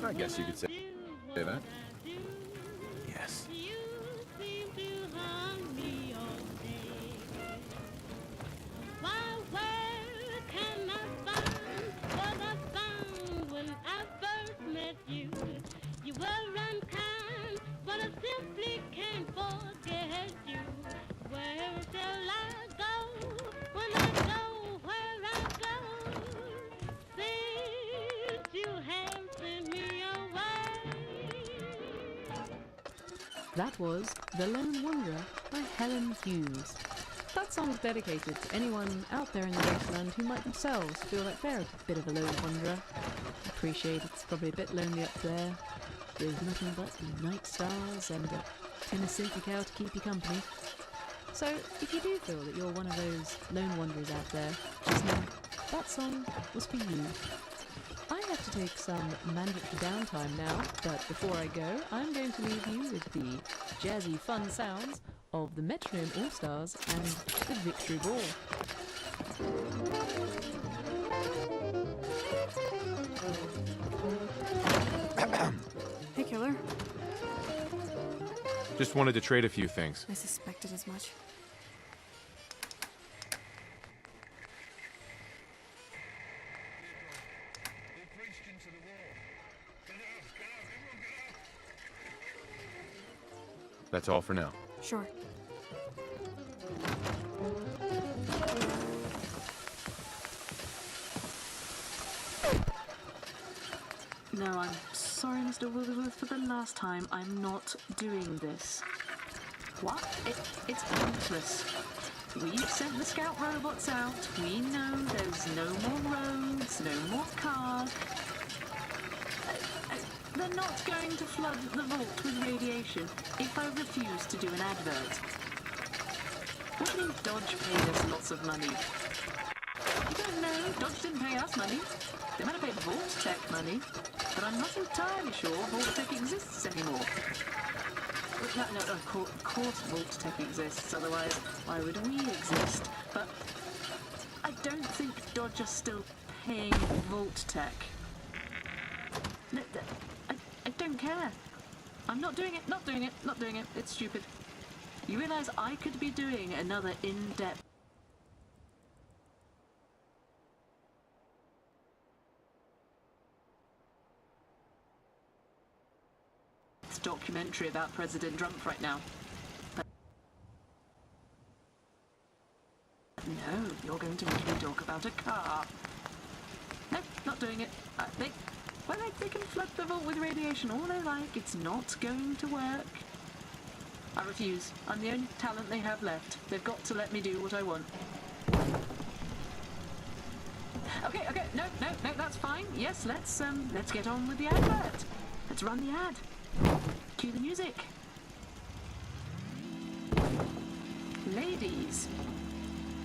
[SPEAKER 1] I guess you could say that. Yes.
[SPEAKER 10] You were unkind, but I simply can't forget you. Where shall I go when I go where I go? Since you have sent me away.
[SPEAKER 7] That was The Lone Wanderer by Helen Hughes. That song's dedicated to anyone out there in the wasteland who might themselves feel like they're a bit of a lone wanderer. I appreciate it's probably a bit lonely up there, with nothing but the night stars and a tin of simply cow to keep you company. So if you do feel that you're one of those lone wanderers out there, just know that song was for you. I have to take some mandatory downtime now, but before I go, I'm going to leave you with the jazzy fun sounds of the Metronome All-Stars and the Victory Ball.
[SPEAKER 9] Hey, killer.
[SPEAKER 1] Just wanted to trade a few things.
[SPEAKER 9] I suspected as much.
[SPEAKER 1] That's all for now.
[SPEAKER 9] Sure.
[SPEAKER 11] No, I'm sorry, Mr. Wigglesworth, for the last time. I'm not doing this. What? It's pointless. We've sent the scout robots out. We know there's no more roads, no more cars. they're not going to flood the vault with radiation if I refuse to do an advert. What do you think Dodge paid us lots of money? I don't know. Dodge didn't pay us money. They might have paid Vault Tech money, but I'm not entirely sure Vault Tech exists anymore. No, of course Vault Tech exists, otherwise why would we exist? But I don't think Dodge are still paying Vault Tech. No, I don't care. I'm not doing it, not doing it, not doing it. It's stupid. You realise I could be doing another in-depth documentary about President Trump right now. But no, you're going to make me talk about a car. No, not doing it. They can flood the vault with radiation all they like. It's not going to work. I refuse. I'm the only talent they have left. They've got to let me do what I want. Okay, no, that's fine. Yes, let's get on with the advert. Let's run the ad. Cue the music. Ladies,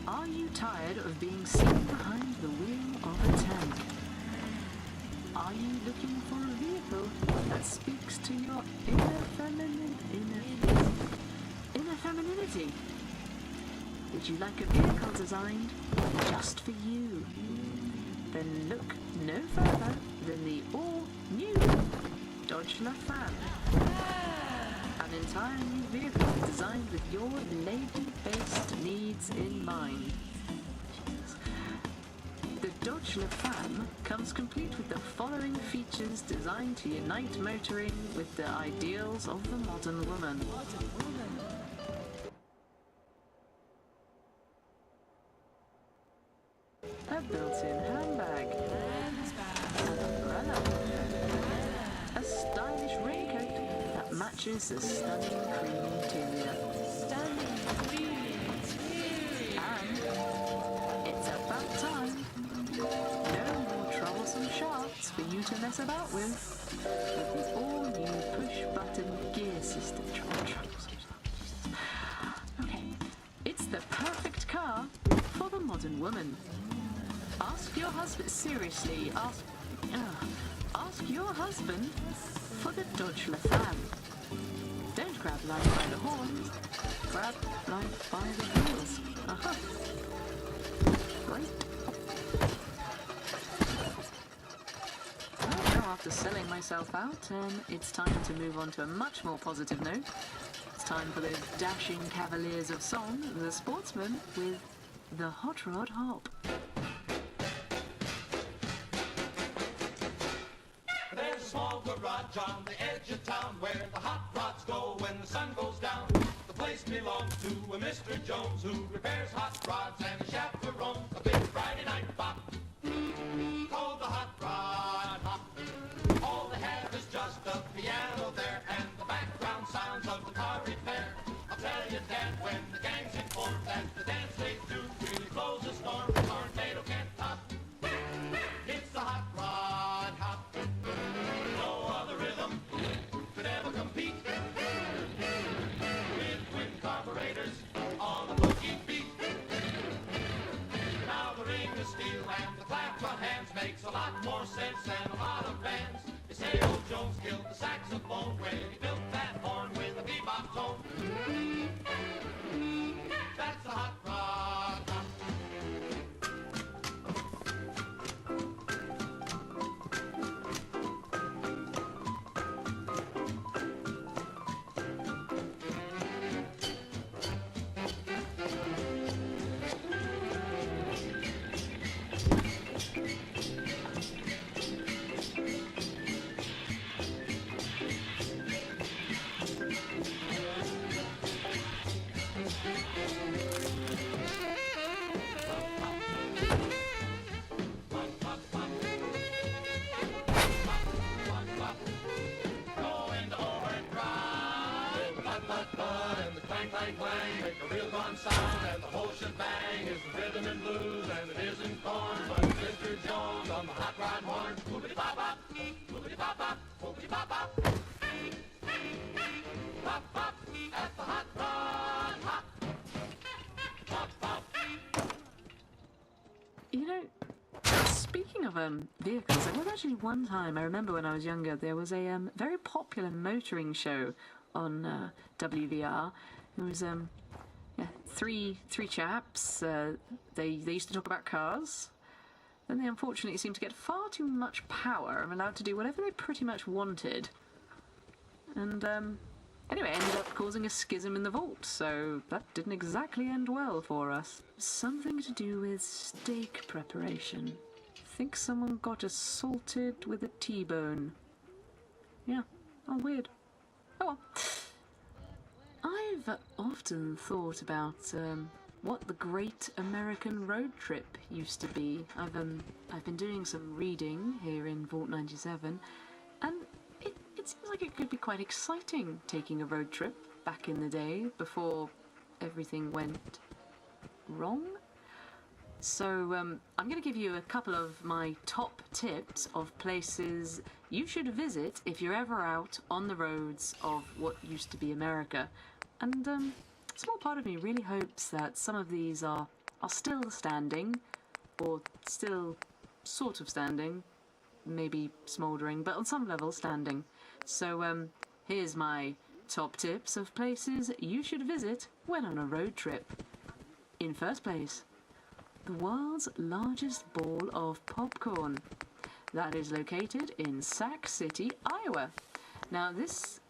[SPEAKER 11] are you tired of being seen behind the wheel of a tank? Are you looking for a vehicle that speaks to your inner femininity? Would you like a vehicle designed just for you? Then look no further than the all-new Dodge La Femme. An entire new vehicle designed with your lady-based needs in mind. The Dodge La Femme comes complete with the following features designed to unite motoring with the ideals of the modern woman. A built-in handbag, an umbrella, a stylish raincoat that matches the stunning cream interior. And it's about time. No more troublesome shafts for you to mess about with the all-new push-button gear system. Okay, it's the perfect car for the modern woman. Ask your husband, seriously, ask your husband for the Dodge La Femme. Don't grab life by the horns, grab life by the heels. Right. Well, now after selling myself out, it's time to move on to a much more positive note. It's time for those dashing cavaliers of song, the sportsmen, with the Hot Rod Hop.
[SPEAKER 12] There's a small garage on the edge of town where the hot rods go when the sun goes down. The place belongs to a Mr. Jones who repairs hot rods and a chaperone. A big Friday night bop called the Hot Rod Hop. All they have is just a piano there and the background sounds of the car repair. I'll tell you, Dad, when the gang's informed that the dance they do really blows a storm, the tornado can't top. It's the Hot Rod Hop. No other rhythm could ever compete with twin carburetors on a boogie beat. Now the ring is steel and the clap on hands makes a lot more sense than a lot of bands. They say old Jones killed the saxophone when he built that horn with a bebop tone. That's the Hot Rod Hop. Make a real gone sound and the whole shebang is the rhythm and blues and it isn't corn but Mr. Jones on the hot rod horn. Whoopity pop pop, whoopity pop pop, whoopity bop bop. Bop bop at the hot rod hop. Bop bop.
[SPEAKER 11] You know, speaking of vehicles, there was actually one time, I remember when I was younger, there was a very popular motoring show on WVR. It was yeah, three chaps. They used to talk about cars. Then they unfortunately seemed to get far too much power and were allowed to do whatever they pretty much wanted. And anyway, ended up causing a schism in the vault, so that didn't exactly end well for us. Something to do with steak preparation. Think someone got assaulted with a T-bone. Yeah, oh weird. Oh well. I've often thought about what the Great American Road Trip used to be. I've been doing some reading here in Vault 97, and it seems like it could be quite exciting taking a road trip back in the day before everything went wrong. So I'm going to give you a couple of my top tips of places you should visit if you're ever out on the roads of what used to be America. And a small part of me really hopes that some of these are still standing, or still sort of standing, maybe smouldering, but on some level standing. So here's my top tips of places you should visit when on a road trip. In first place, the world's largest ball of popcorn. That is located in Sac City, Iowa. Now this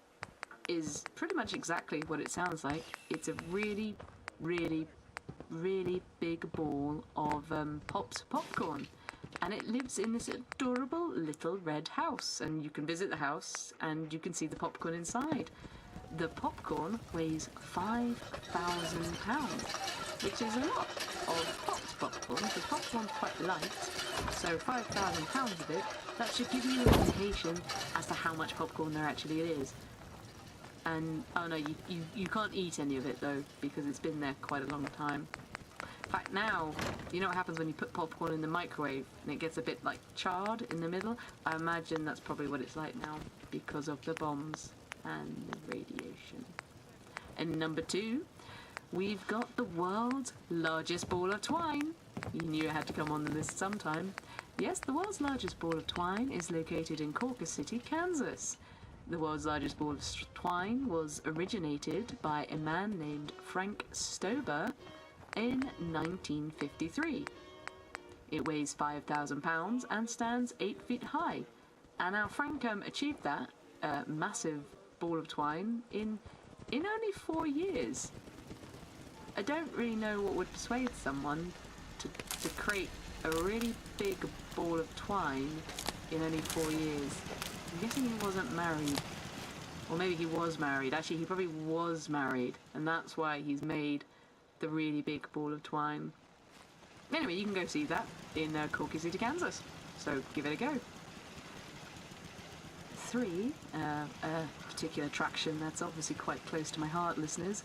[SPEAKER 11] is pretty much exactly what it sounds like. It's a really, really, really big ball of popped popcorn. And it lives in this adorable little red house. And you can visit the house and you can see the popcorn inside. The popcorn weighs 5,000 pounds, which is a lot of popped popcorn. The popcorn's quite light, so 5,000 pounds of it, that should give you an indication as to how much popcorn there actually is. And, oh no, you can't eat any of it though, because it's been there quite a long time. In fact, now, you know what happens when you put popcorn in the microwave and it gets a bit like charred in the middle? I imagine that's probably what it's like now, because of the bombs and the radiation. And number 2, we've got the world's largest ball of twine. You knew it had to come on the list sometime. Yes, the world's largest ball of twine is located in Caucus City, Kansas. The world's largest ball of twine was originated by a man named Frank Stober in 1953. It weighs 5,000 pounds and stands 8 feet high. And now Frank achieved that massive ball of twine in only 4 years. I don't really know what would persuade someone to create a really big ball of twine in only 4 years. I'm guessing he wasn't married. Or maybe he was married. Actually, he probably was married, and that's why he's made the really big ball of twine. Anyway, you can go see that in Caucus City, Kansas. So give it a go. 3, a particular attraction that's obviously quite close to my heart, listeners.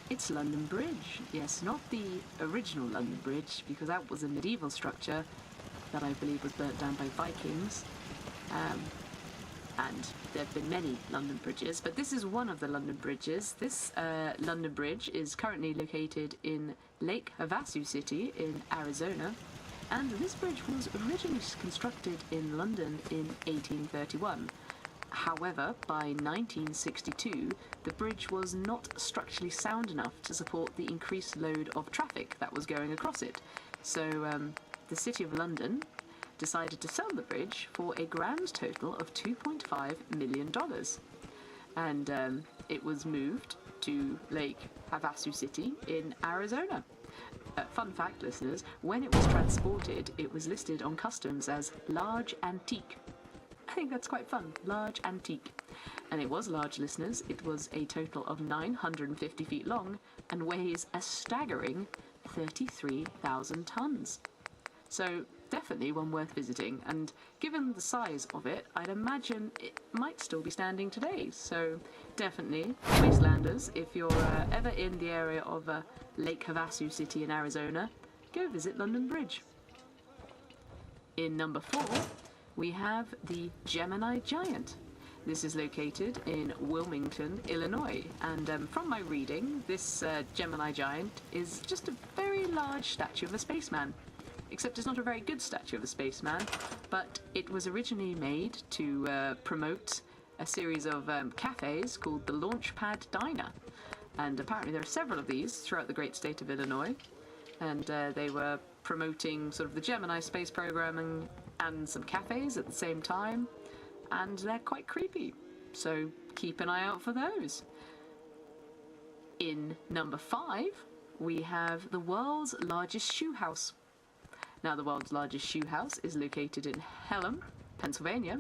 [SPEAKER 11] It's London Bridge. Yes, not the original London Bridge, because that was a medieval structure that I believe was burnt down by Vikings. And there have been many London bridges, but this is one of the London bridges. This London Bridge is currently located in Lake Havasu City in Arizona, and this bridge was originally constructed in London in 1831. However, by 1962, the bridge was not structurally sound enough to support the increased load of traffic that was going across it. So the City of London decided to sell the bridge for a grand total of $2.5 million. And it was moved to Lake Havasu City in Arizona. Fun fact, listeners, when it was transported, it was listed on customs as large antique. I think that's quite fun, large antique. And it was large, listeners. It was a total of 950 feet long and weighs a staggering 33,000 tons. So definitely one worth visiting, and given the size of it, I'd imagine it might still be standing today. So definitely, Wastelanders, if you're ever in the area of Lake Havasu City in Arizona, go visit London Bridge. In number 4, we have the Gemini Giant. This is located in Wilmington, Illinois, and from my reading, this Gemini giant is just a very large statue of a spaceman. Except it's not a very good statue of a spaceman, but it was originally made to promote a series of cafes called the Launchpad Diner. And apparently there are several of these throughout the great state of Illinois, and they were promoting sort of the Gemini space programming and some cafes at the same time, and they're quite creepy, so keep an eye out for those. In number 5, we have the world's largest shoe house. Now, the world's largest shoe house is located in Pelham, Pennsylvania,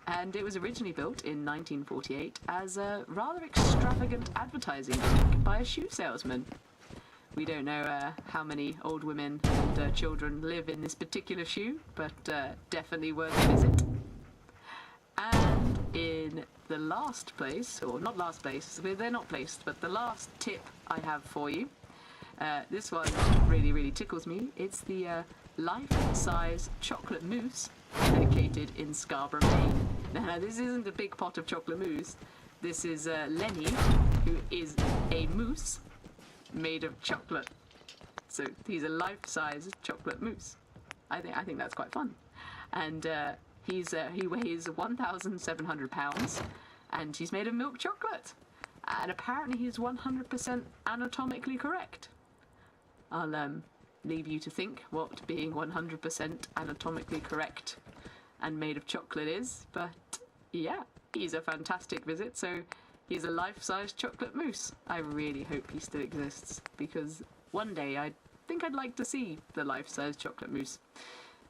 [SPEAKER 11] and it was originally built in 1948 as a rather extravagant advertising gimmick by a shoe salesman. We don't know how many old women and children live in this particular shoe, but definitely worth a visit. And in the last place, or not last place, they're not placed, but the last tip I have for you, this one really, really tickles me. It's the life-size chocolate mousse located in Scarborough, Maine. Now, this isn't a big pot of chocolate mousse. This is Lenny, who is a mousse made of chocolate. So he's a life-size chocolate mousse. I think that's quite fun. And he weighs 1,700 pounds, and he's made of milk chocolate. And apparently he's 100% anatomically correct. I'll leave you to think what being 100% anatomically correct and made of chocolate is, but yeah, he's a fantastic visit. So he's a life-size chocolate mousse. I really hope he still exists, because one day I think I'd like to see the life-size chocolate mousse.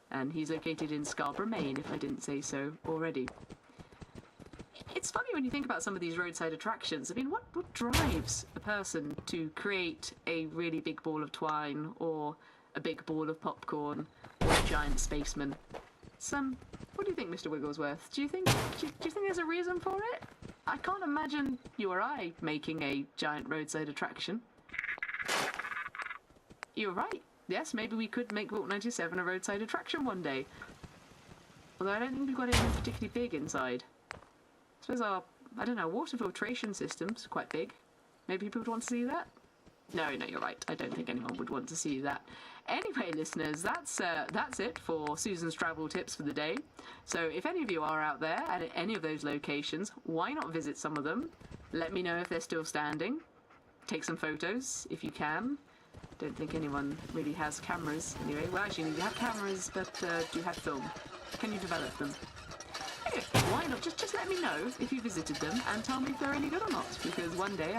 [SPEAKER 11] And he's located in Scarborough, Maine, if I didn't say so already. It's funny when you think about some of these roadside attractions. I mean, what drives a person to create a really big ball of twine, or a big ball of popcorn, or a giant spaceman? What do you think, Mr. Wigglesworth? Do you think there's a reason for it? I can't imagine you or I making a giant roadside attraction. You're right. Yes, maybe we could make Vault 97 a roadside attraction one day. Although I don't think we've got anything particularly big inside. I suppose our, water filtration system's quite big. Maybe people would want to see that? No, you're right. I don't think anyone would want to see that. Anyway, listeners, that's it for Susan's travel tips for the day. So if any of you are out there at any of those locations, why not visit some of them? Let me know if they're still standing. Take some photos if you can. Don't think anyone really has cameras anyway. Well, actually, you have cameras, but do you have film? Can you develop them? Anyway, why not? Just let me know if you visited them and tell me if they're any good or not, because one day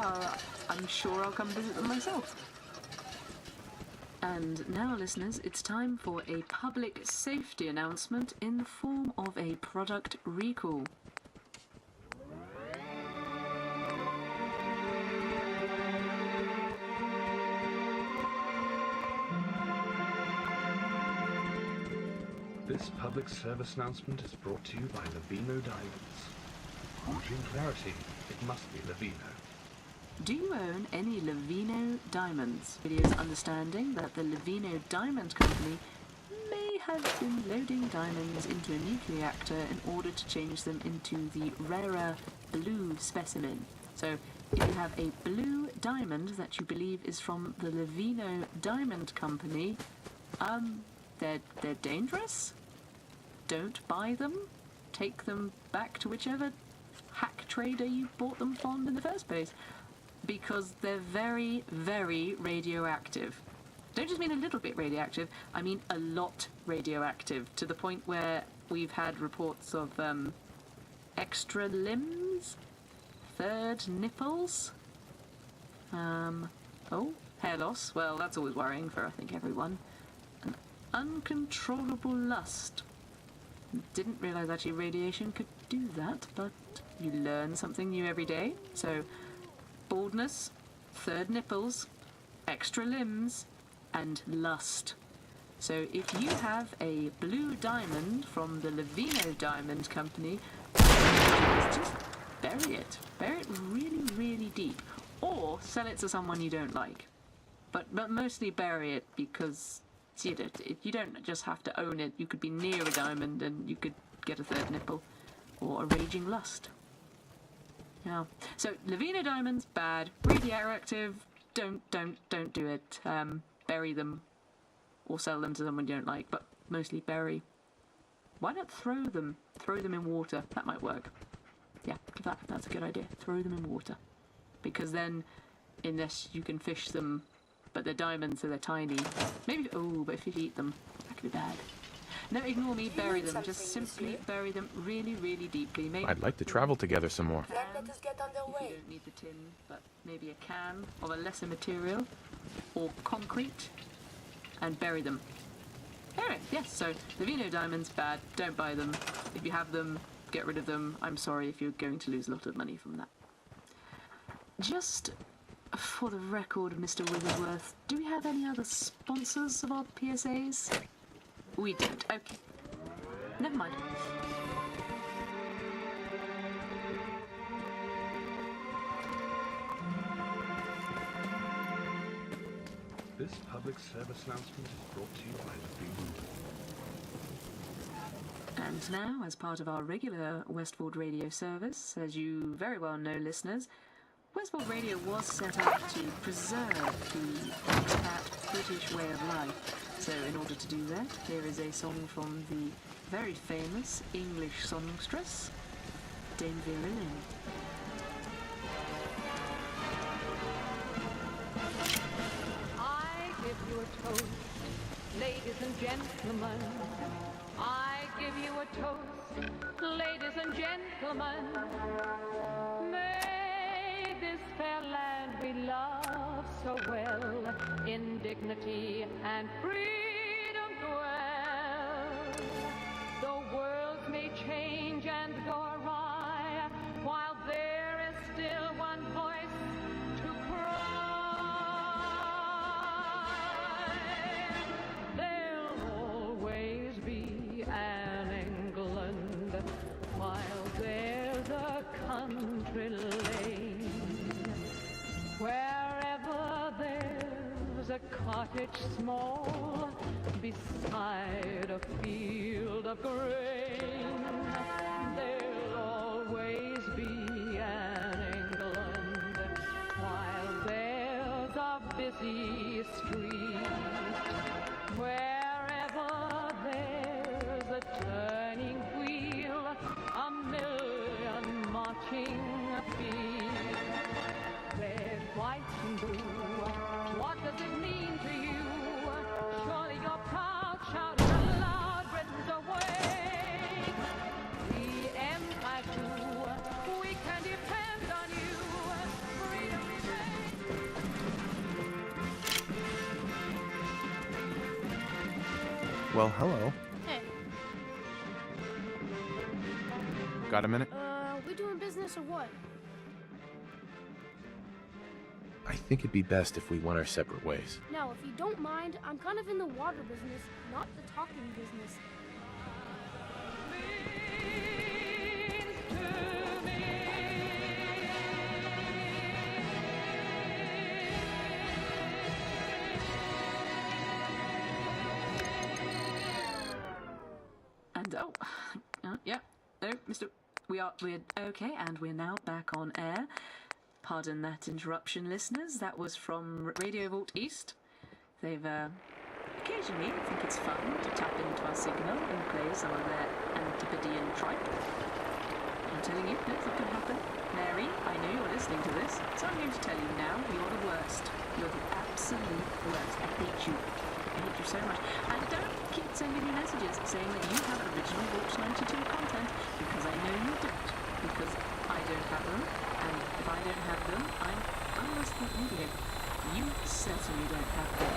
[SPEAKER 11] I'm sure I'll come visit them myself. And now, listeners, it's time for a public safety announcement in the form of a product recall.
[SPEAKER 13] This public service announcement is brought to you by Levino Diamonds. Wanting clarity, it must be Levino.
[SPEAKER 11] Do you own any Levino diamonds? It is understanding that the Levino Diamond Company may have been loading diamonds into a nuclear reactor in order to change them into the rarer blue specimen. So if you have a blue diamond that you believe is from the Levino Diamond Company, they're dangerous. Don't buy them. Take them back to whichever hack trader you bought them from in the first place, because they're very, very radioactive. Don't just mean a little bit radioactive, I mean a lot radioactive, to the point where we've had reports of extra limbs, third nipples, hair loss. Well, that's always worrying for, I think, everyone. An uncontrollable lust. Didn't realise actually radiation could do that, but you learn something new every day. So, baldness, third nipples, extra limbs, and lust. So if you have a blue diamond from the Levino Diamond Company, just bury it. Bury it really, really deep. Or sell it to someone you don't like. But mostly bury it, because you don't just have to own it. You could be near a diamond and you could get a third nipple. or a raging lust. Yeah. So Lavino diamonds, bad. Radioactive, don't do it. Bury them, or sell them to someone you don't like, but mostly bury. Why not throw them? Throw them in water. That might work. Yeah, that's a good idea. Throw them in water, because then, unless you can fish them, but they're diamonds, so they're tiny. Maybe. Oh, but if you eat them, that could be bad. No, ignore me. Bury them. Just simply bury them really, really deeply. Maybe.
[SPEAKER 1] I'd like to travel together some more.
[SPEAKER 5] Then let us get underway.
[SPEAKER 11] You don't need the tin, but maybe a can of a lesser material, or concrete, and bury them. Anyway, yes, so Lavino diamonds, bad. Don't buy them. If you have them, get rid of them. I'm sorry if you're going to lose a lot of money from that. Just for the record, Mr. Wigglesworth, do we have any other sponsors of our PSAs? We don't. Okay. Never mind.
[SPEAKER 13] This public service announcement is brought to you by the
[SPEAKER 11] And now, as part of our regular Westford radio service, as you very well know, listeners, Westford Radio was set up to preserve the expat British way of life. So in order to do that, here is a song from the very famous English songstress, Dame Vera Lynn.
[SPEAKER 14] I give you a toast, ladies and gentlemen. I give you a toast, ladies and gentlemen. May this fair land we love so well in dignity and freedom dwell. The world may change and go awry, while there is still one voice to cry. There'll always be an England, while there's a country lane. Wherever there's a cottage small, beside a field of grain, there'll always be an England, while there's a busy street. Wherever there's a turning wheel, a million marching feet. Red, white, and blue, what does it mean to you? Surely you're proud, shouting aloud, Britain's away. The Empire too, we can depend on you. Freedom remains.
[SPEAKER 1] Well, hello.
[SPEAKER 15] Hey.
[SPEAKER 1] Got a minute?
[SPEAKER 15] We doing business or what?
[SPEAKER 1] I think it'd be best if we went our separate ways.
[SPEAKER 15] Now, if you don't mind, I'm kind of in the water business, not the talking business.
[SPEAKER 11] And yeah, no, we're okay, and we're now back on air. Pardon that interruption, listeners. That was from Radio Vault East. They've occasionally think it's fun to tap into our signal and play some of their Antipodean tripe. I'm telling you, no, that could happen. Mary, I know you're listening to this, so I'm going to tell you now, you're the worst. You're the absolute worst. I hate you. I hate you so much. And don't keep sending me messages saying that you have original Vault 92 content, because I know you don't. Because I don't have them, and if I don't have them, I'm a listening idiot. You certainly don't have them.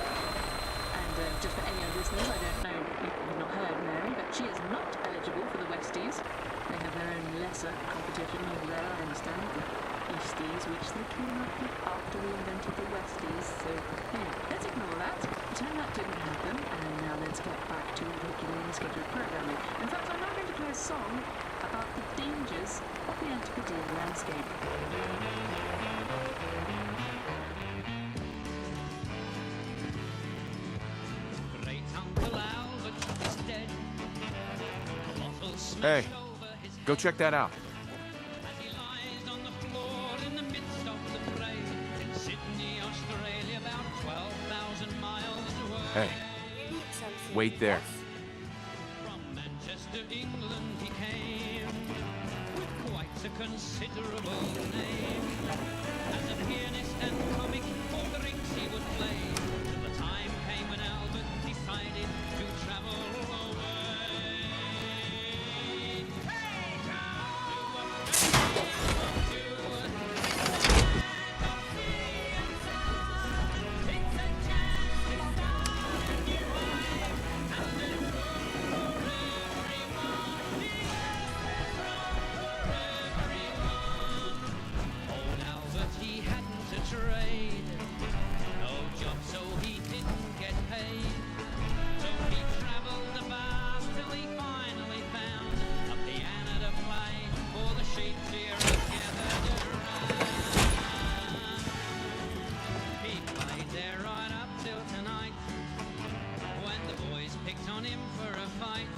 [SPEAKER 11] And just for any other listeners, I don't know, you've not heard Mary, but she is not eligible for the Westies. They have their own lesser competition over there, I understand, the Easties, which they came up with after we invented the Westies. So, anyway, let's ignore that. Pretend that didn't happen, and now let's get back to regularly scheduled programming. In fact, I'm now going to play a song about the dangers of the Antipodean landscape.
[SPEAKER 1] Hey, Go check that out.
[SPEAKER 12] As he lies on the floor in the midst of the fray, in Sydney, Australia, about 12,000 miles away.
[SPEAKER 1] Hey, wait there.
[SPEAKER 12] From Manchester, England, he came with quite a considerable name. As a pianist and comic, all the rings he would play. Till the time came when Albert decided to travel away. Old Albert, he hadn't a trade, no job, so he didn't get paid. So he travelled about till he finally found a piano to play for the sheep shearers gathered around. He played there right up till tonight, when the boys picked on him for a fight.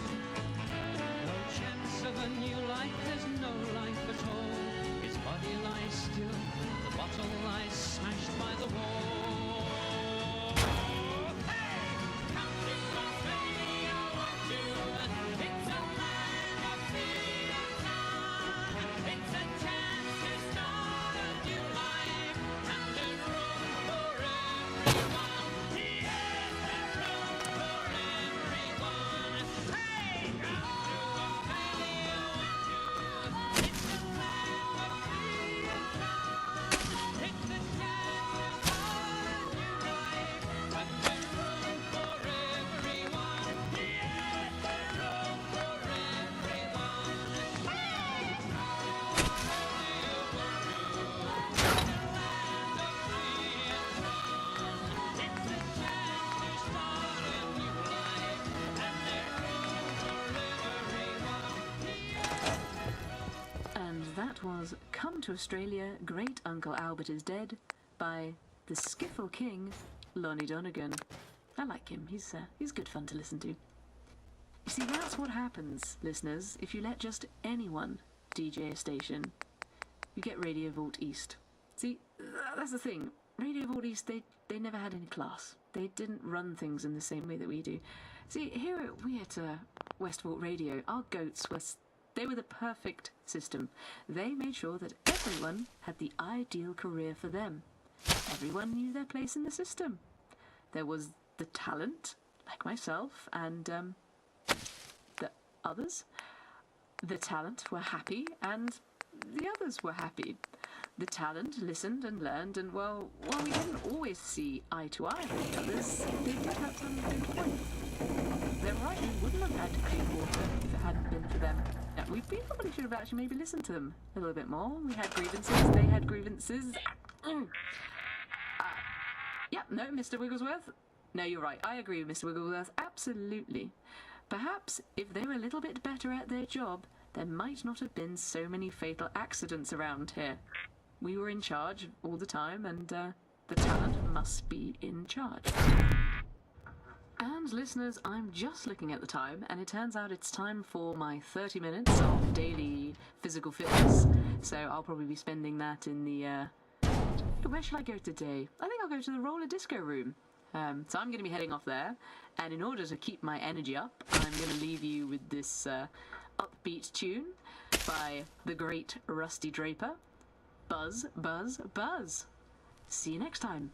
[SPEAKER 12] No chance of a new life, there's no life at all. His body lies still, the bottle lies smashed by the wall. Hey, come to Australia, won't you? It's a land of freedom. It's a chance to start a new life, and there's room for everyone. Yes, there's room for everyone. Hey, come to Australia, won't you? It's a land of freedom. It's a chance to start a new life, and there's room for everyone. Yes, there's room for everyone. Hey, come to Australia, won't you? It's a land of freedom. It's a chance to start a new life, and there's room for everyone.
[SPEAKER 11] And that was Come to Australia, Great Uncle Albert is Dead by the Skiffle King, Lonnie Donegan. I like him, he's good fun to listen to. You see, that's what happens, listeners, if you let just anyone DJ a station. You get Radio Vault East. See, that's the thing. Radio Vault East, they never had any class. They didn't run things in the same way that we do. See, here at West Vault Radio, our goats they were the perfect system. They made sure that everyone had the ideal career for them. Everyone knew their place in the system. There was the talent, like myself, and the others. The talent were happy, and the others were happy. The talent listened and learned, and while we didn't always see eye to eye with the others, they did have some good points. They're right, we wouldn't have had clean water if it hadn't been for them. Now, we probably should have actually maybe listened to them a little bit more. We had grievances, they had grievances. Yep, no, Mr. Wigglesworth. No, you're right, I agree with Mr. Wigglesworth, absolutely. Perhaps if they were a little bit better at their job, there might not have been so many fatal accidents around here. We were in charge all the time, and the talent must be in charge. And listeners, I'm just looking at the time, and it turns out it's time for my 30 minutes of daily physical fitness. So I'll probably be spending that in the, where shall I go today? I think I'll go to the roller disco room. So I'm going to be heading off there, and in order to keep my energy up, I'm going to leave you with this upbeat tune by the great Rusty Draper. Buzz, buzz, buzz. See you next time.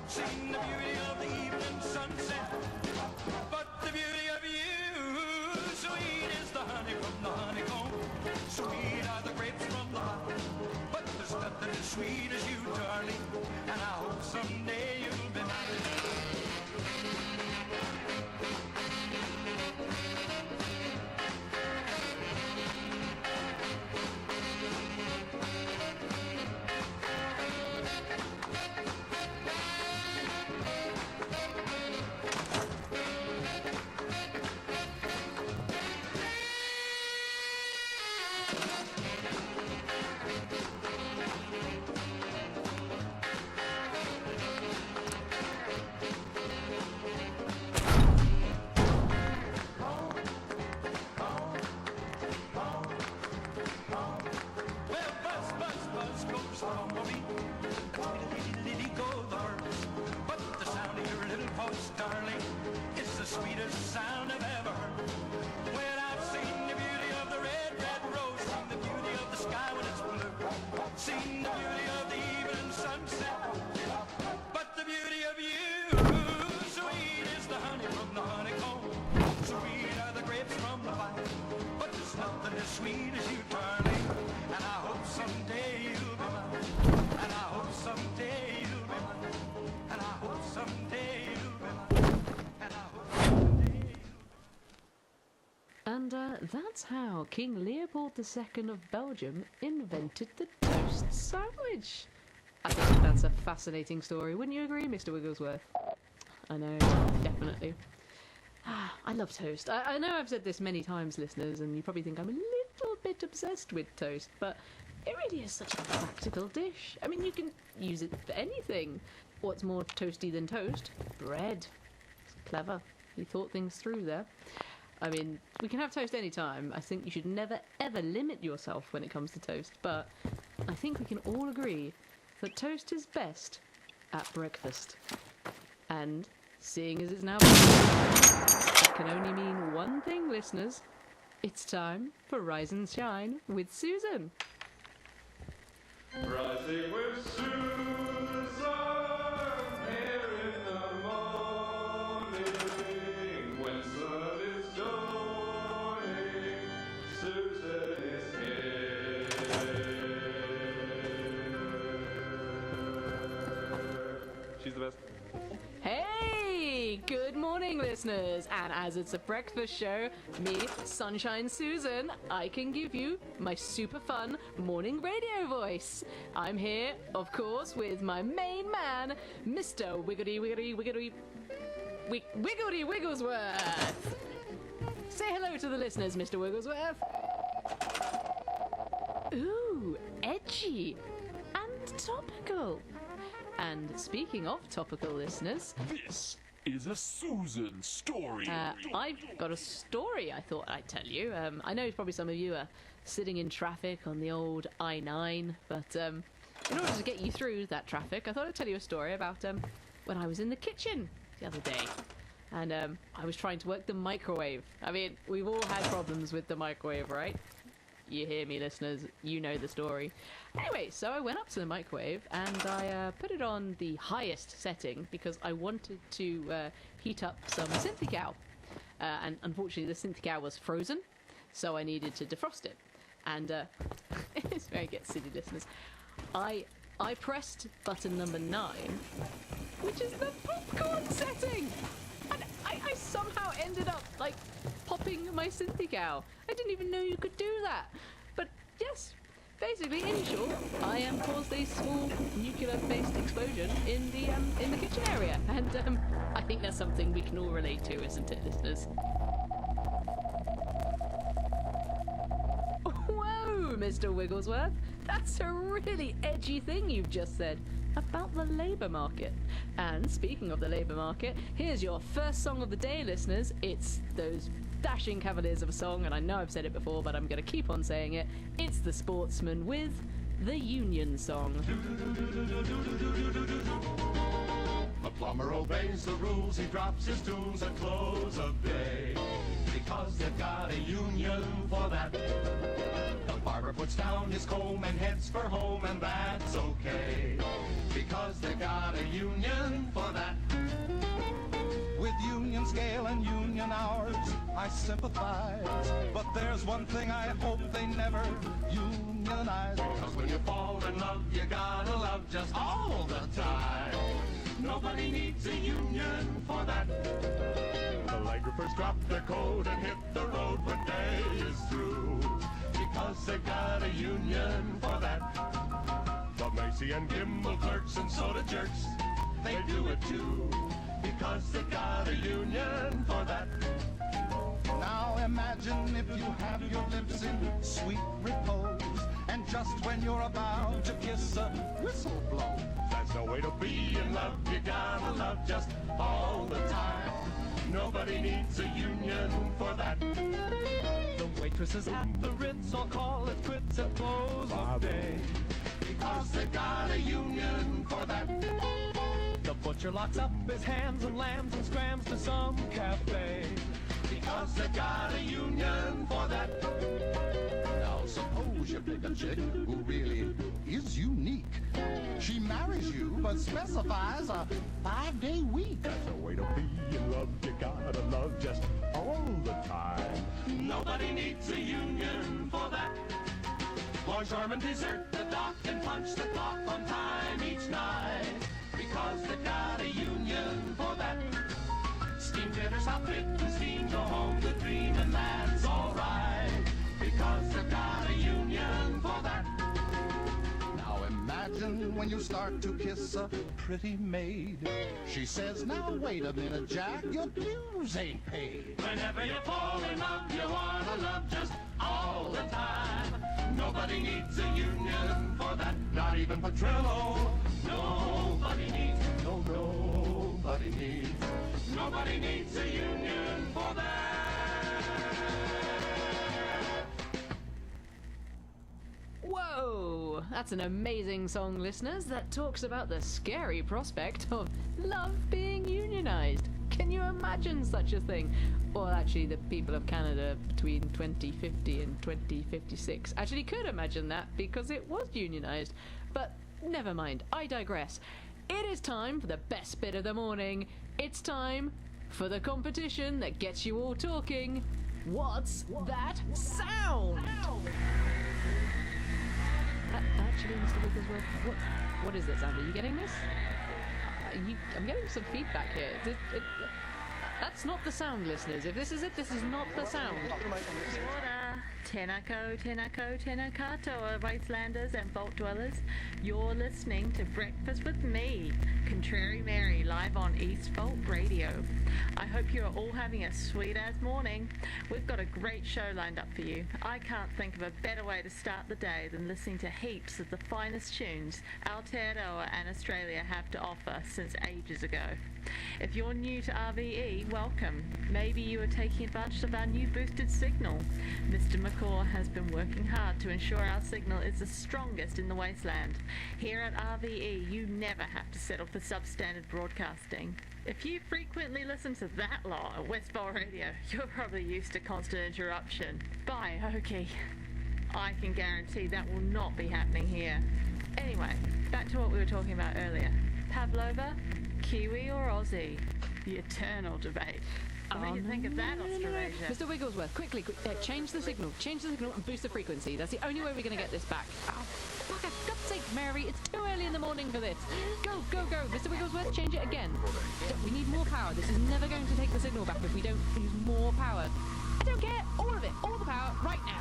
[SPEAKER 12] Seen the beauty of the evening sunset, but the beauty of you, sweet is the honey from the honeycomb, sweet are the grapes from the vine, but there's nothing as sweet as you, darling, and I hope someday you'll be mine. go the birds. But the sound of your little voice, darling, is the sweetest sound I've ever heard. When I've seen the beauty of the red, red rose, seen the beauty of the sky when it's blue, seen the beauty of the evening sunset, but the beauty of you, sweet is the honey from the honeycomb, sweet are the grapes from the vine, but there's nothing as sweet as you, darling, and I hope someday you'll be mine, and I hope someday you'll be mine, and I hope someday you'll be mine, and I hope someday you'll be mine.
[SPEAKER 11] And that's how King Leopold II of Belgium invented the toast sandwich. I think that's a fascinating story, wouldn't you agree, Mr. Wigglesworth? I know, definitely. I love toast. I know I've said this many times, listeners, and you probably think I'm a little bit obsessed with toast, but it really is such a practical dish. I mean, you can use it for anything. What's more toasty than toast? Bread. It's clever. You thought things through there. I mean, we can have toast any time. I think you should never, ever limit yourself when it comes to toast, but I think we can all agree that toast is best at breakfast. And seeing as it's now that can only mean one thing, listeners. It's time for Rise and Shine with Susan.
[SPEAKER 16] Rising with Susan, here in the morning, when sun is dawning, Susan is here. She's the best.
[SPEAKER 11] Hey, good morning, listeners. And as it's a breakfast show, me, Sunshine Susan, I can give you my super fun morning radio voice. I'm here, of course, with my main man, Mr. Wiggledy Wigglesworth. Say hello to the listeners, Mr. Wigglesworth. Ooh, edgy and topical. And speaking of topical, listeners,
[SPEAKER 17] this is a Susan story.
[SPEAKER 11] I've got a story I thought I'd tell you. I know probably some of you are sitting in traffic on the old I-9, but in order to get you through that traffic, I thought I'd tell you a story about when I was in the kitchen the other day. And I was trying to work the microwave. I mean, we've all had problems with the microwave, right? You hear me, listeners, you know the story. Anyway, so I went up to the microwave and I put it on the highest setting because I wanted to heat up some Synthicao. And unfortunately the Synthicao was frozen, so I needed to defrost it. And it's where it gets silly, listeners. I pressed button number 9, which is the popcorn setting! And I somehow ended up, like, popping my Synthicao. I didn't even know you could do that. But yes, basically, in short, I caused a small nuclear-based explosion in the kitchen area. And I think that's something we can all relate to, isn't it, listeners? Whoa, Mr. Wigglesworth. That's a really edgy thing you've just said about the labour market. And speaking of the labour market, here's your first song of the day, listeners. It's those dashing cavaliers of a song, and I know I've said it before, but I'm going to keep on saying it. It's the Sportsman with the Union Song.
[SPEAKER 12] The plumber obeys the rules, he drops his tools at close of day, because they've got a union for that. The barber puts down his comb and heads for home, and that's okay, because they've got a union for that. With union scale and union hours, I sympathize, but there's one thing I hope they never unionize. Because when you fall in love, you gotta love just all the time. Nobody needs a union for that. The telegraphers drop their coat and hit the road when day is through, because they've got a union for that. The Macy and Gimbal clerks and soda jerks, they do it too, because they've got a union for that. Now imagine if you have your lips in sweet repose, and just when you're about to kiss a whistle blows. That's no way to be in love, you gotta love just all the time. Nobody needs a union for that. The waitresses at the Ritz all call it quits at close of day, because they've got
[SPEAKER 18] butcher locks up his hands and lambs and scrams to some cafe.
[SPEAKER 12] Because they've got a union for that.
[SPEAKER 19] Now suppose you pick a chick who really is unique. She marries you but specifies a 5-day week.
[SPEAKER 18] That's a way to be in love. You gotta love just all the time.
[SPEAKER 12] Nobody needs a union for that. Longshoremen desert the dock and punch the clock on time each night. Because they've got a union for that. Steamfitters hop it and steam go home to dream and that's alright. Because they've got a union for that.
[SPEAKER 19] Now imagine when you start to kiss a pretty maid. She says, now wait a minute, Jack, your dues ain't paid.
[SPEAKER 12] Whenever you fall in love, you wanna love just all the time. Nobody needs a union for that. Not even Petrillo. Nobody needs. Nobody needs. Nobody needs a union for that.
[SPEAKER 7] Whoa! That's an amazing song, listeners, that talks about the scary prospect of love being unionized. Can you imagine such a thing? Well, actually, the people of Canada between 2050 and 2056 actually could imagine that because it was unionized. But never mind, I digress. It is time for the best bit of the morning. It's time for the competition that gets you all talking. What's that sound? Actually, Mr. Wigglesworth, what is this sound? Are you getting this? I'm getting some feedback here. That's not the sound, listeners. If this is it, this is not the sound.
[SPEAKER 20] Kia ora. Tenako, tenako, tenakato, wastelanders and vault dwellers. You're listening to Breakfast with me, Contrary Mary, live on East Vault Radio. I hope you're all having a sweet-ass morning. We've got a great show lined up for you. I can't think of a better way to start the day than listening to heaps of the finest tunes Aotearoa and Australia have to offer since ages ago. If you're new to RVE, welcome. Maybe you are taking advantage of our new boosted signal. Mr. McCaw has been working hard to ensure our signal is the strongest in the wasteland. Here at RVE, you never have to settle for substandard broadcasting. If you frequently listen to that lot at West Vault Radio, you're probably used to constant interruption. Bye, Okie. I can guarantee that will not be happening here. Anyway, back to what we were talking about earlier. Pavlova, Kiwi or Aussie? The eternal debate. What do you think of that, Australasia?
[SPEAKER 7] Mr. Wigglesworth, quickly, change the signal and boost the frequency. That's the only way we're going to get this back. Oh, fuck, for God's sake, Mary, it's too early in the morning for this. Go, go, go. Mr. Wigglesworth, change it again. We need more power. This is never going to take the signal back if we don't use more power. I don't care. All of it. All the power right now.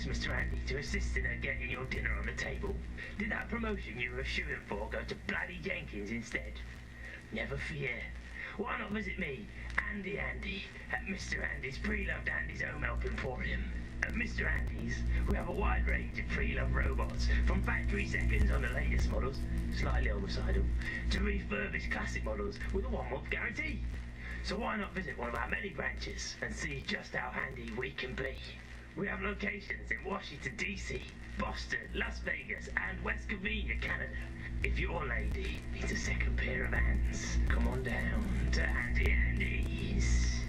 [SPEAKER 21] Mr. Andy, to assist in her getting your dinner on the table. Did that promotion you were shooting for go to bloody Jenkins instead? Never fear. Why not visit me, Andy, at Mr. Andy's pre-loved Andy's Home Help Emporium. At Mr. Andy's, we have a wide range of pre-loved robots, from factory seconds on the latest models, slightly homicidal, to refurbished classic models with a 1-month guarantee. So why not visit one of our many branches and see just how handy we can be? We have locations in Washington, D.C., Boston, Las Vegas, and West Covina, Canada. If your lady needs a second pair of hands, come on down to Handy Andy's.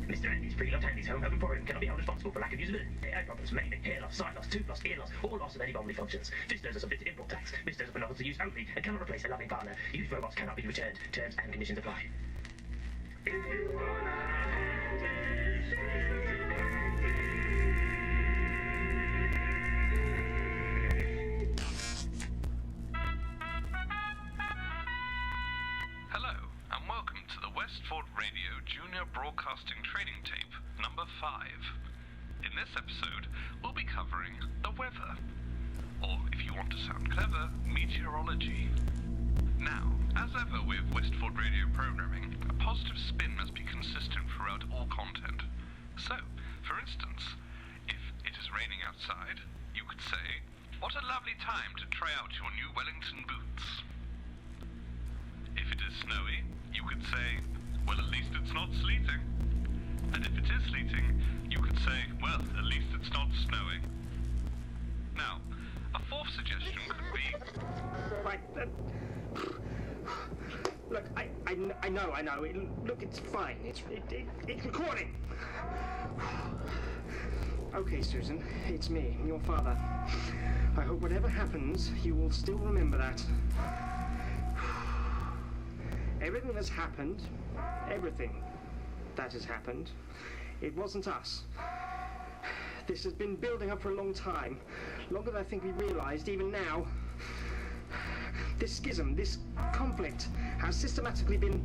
[SPEAKER 21] Mr. Andy's pre-loved Handy's home emporium cannot be held responsible for lack of usability, eye problems, maiming, hair loss, sight loss, tooth loss, ear loss, or loss of any bodily functions. Visitors are subject to import tax. Visitors are for novelty use only and cannot replace a loving partner. Used robots cannot be returned. Terms and conditions apply. If you
[SPEAKER 3] Hello, and welcome to the Westford Radio Junior Broadcasting Training Tape number 5. In this episode, we'll be covering the weather, or if you want to sound clever, meteorology. Now, as ever with Westford Radio programming, a positive spin must be consistent throughout all content. So, for instance, if it is raining outside, you could say, "What a lovely time to try out your new Wellington boots." If it is snowy, you could say, "Well, at least it's not sleeting." And if it is sleeting, you could say, "Well, at least it's not snowing." Now, a fourth suggestion could be...
[SPEAKER 22] Right, look, I know. Look, it's fine. It's recording. Okay, Susan, it's me, your father. I hope whatever happens, you will still remember that. Everything that's happened, everything that has happened, it wasn't us. This has been building up for a long time, longer than I think we realized even now. This schism, this conflict, has systematically been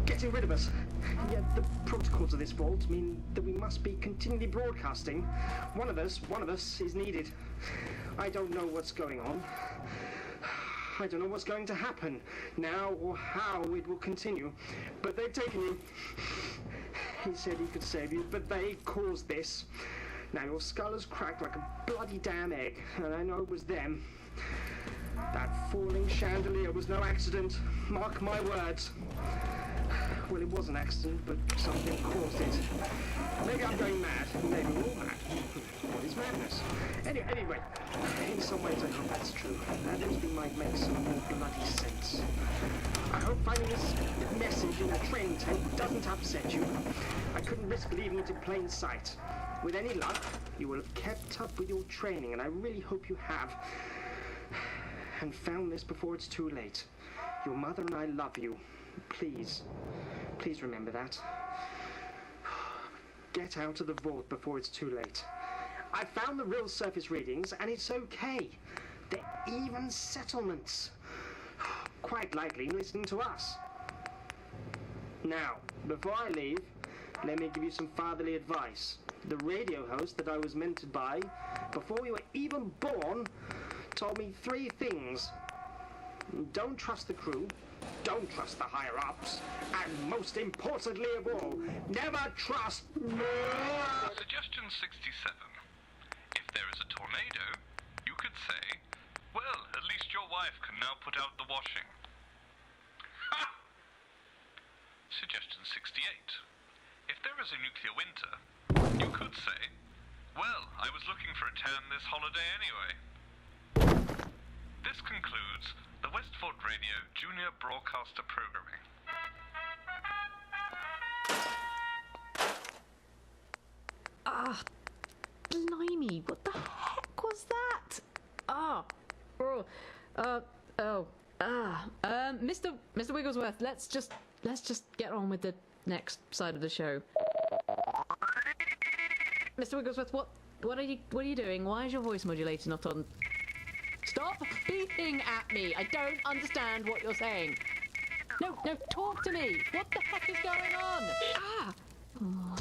[SPEAKER 22] getting rid of us. And yet the protocols of this vault mean that we must be continually broadcasting. One of us is needed. I don't know what's going on. I don't know what's going to happen now or how it will continue. But they've taken you. He said he could save you, but they caused this. Now your skull has cracked like a bloody damn egg, and I know it was them. That falling chandelier was no accident. Mark my words. Well, it was an accident, but something caused it. Maybe I'm going mad. Maybe we're all mad. What is madness? Anyway, in some ways I hope that's true. At least we might make some more bloody sense. I hope finding this message in a training tape doesn't upset you. I couldn't risk leaving it in plain sight. With any luck, you will have kept up with your training, and I really hope you have. And found this before it's too late. Your mother and I love you. Please remember that. Get out of the vault before it's too late. I found the real surface readings, and it's okay. They're even settlements. Quite likely listening to us. Now, before I leave, let me give you some fatherly advice. The radio host that I was mentored by, before we were even born, told me 3 things. Don't trust the crew, don't trust the higher-ups, and most importantly of all, never trust...
[SPEAKER 3] Suggestion 67. If there is a tornado, you could say, "Well, at least your wife can now put out the washing." Ha! Suggestion 68. If there is a nuclear winter, you could say, "Well, I was looking for a tan this holiday anyway." This concludes the Westford Radio Junior Broadcaster Programming.
[SPEAKER 11] Ah, blimey, what the heck was that? Mr. Wigglesworth, let's just get on with the next side of the show. Mr. Wigglesworth, what are you doing? Why is your voice modulator not on? Stop beeping at me! I don't understand what you're saying. No, talk to me! What the heck is going on? Ah! Oh.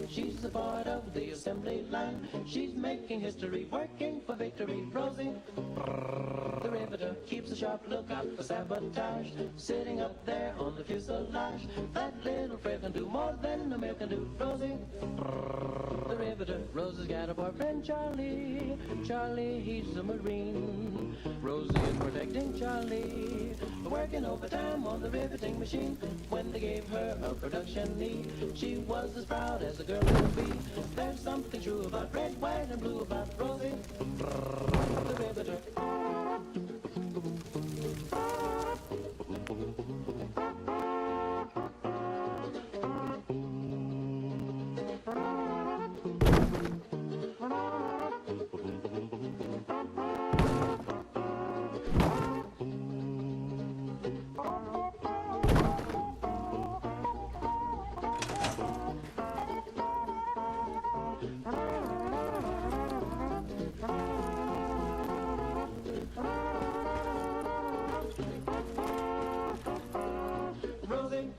[SPEAKER 23] She's a part of the assembly line. She's making history, working for victory. Rosie, the riveter, keeps a sharp lookout for sabotage. Sitting up there on the fuselage, that little Fred can do more than a male can do. Rosie, the riveter. Rosie's got a boyfriend, Charlie. Charlie, he's a Marine. Rosie is protecting Charlie, working overtime on the riveting machine. When they gave her a production lead, she was as proud as a girl could be. There's something true about red, white, and blue about Rosie, the riveter. Rosie,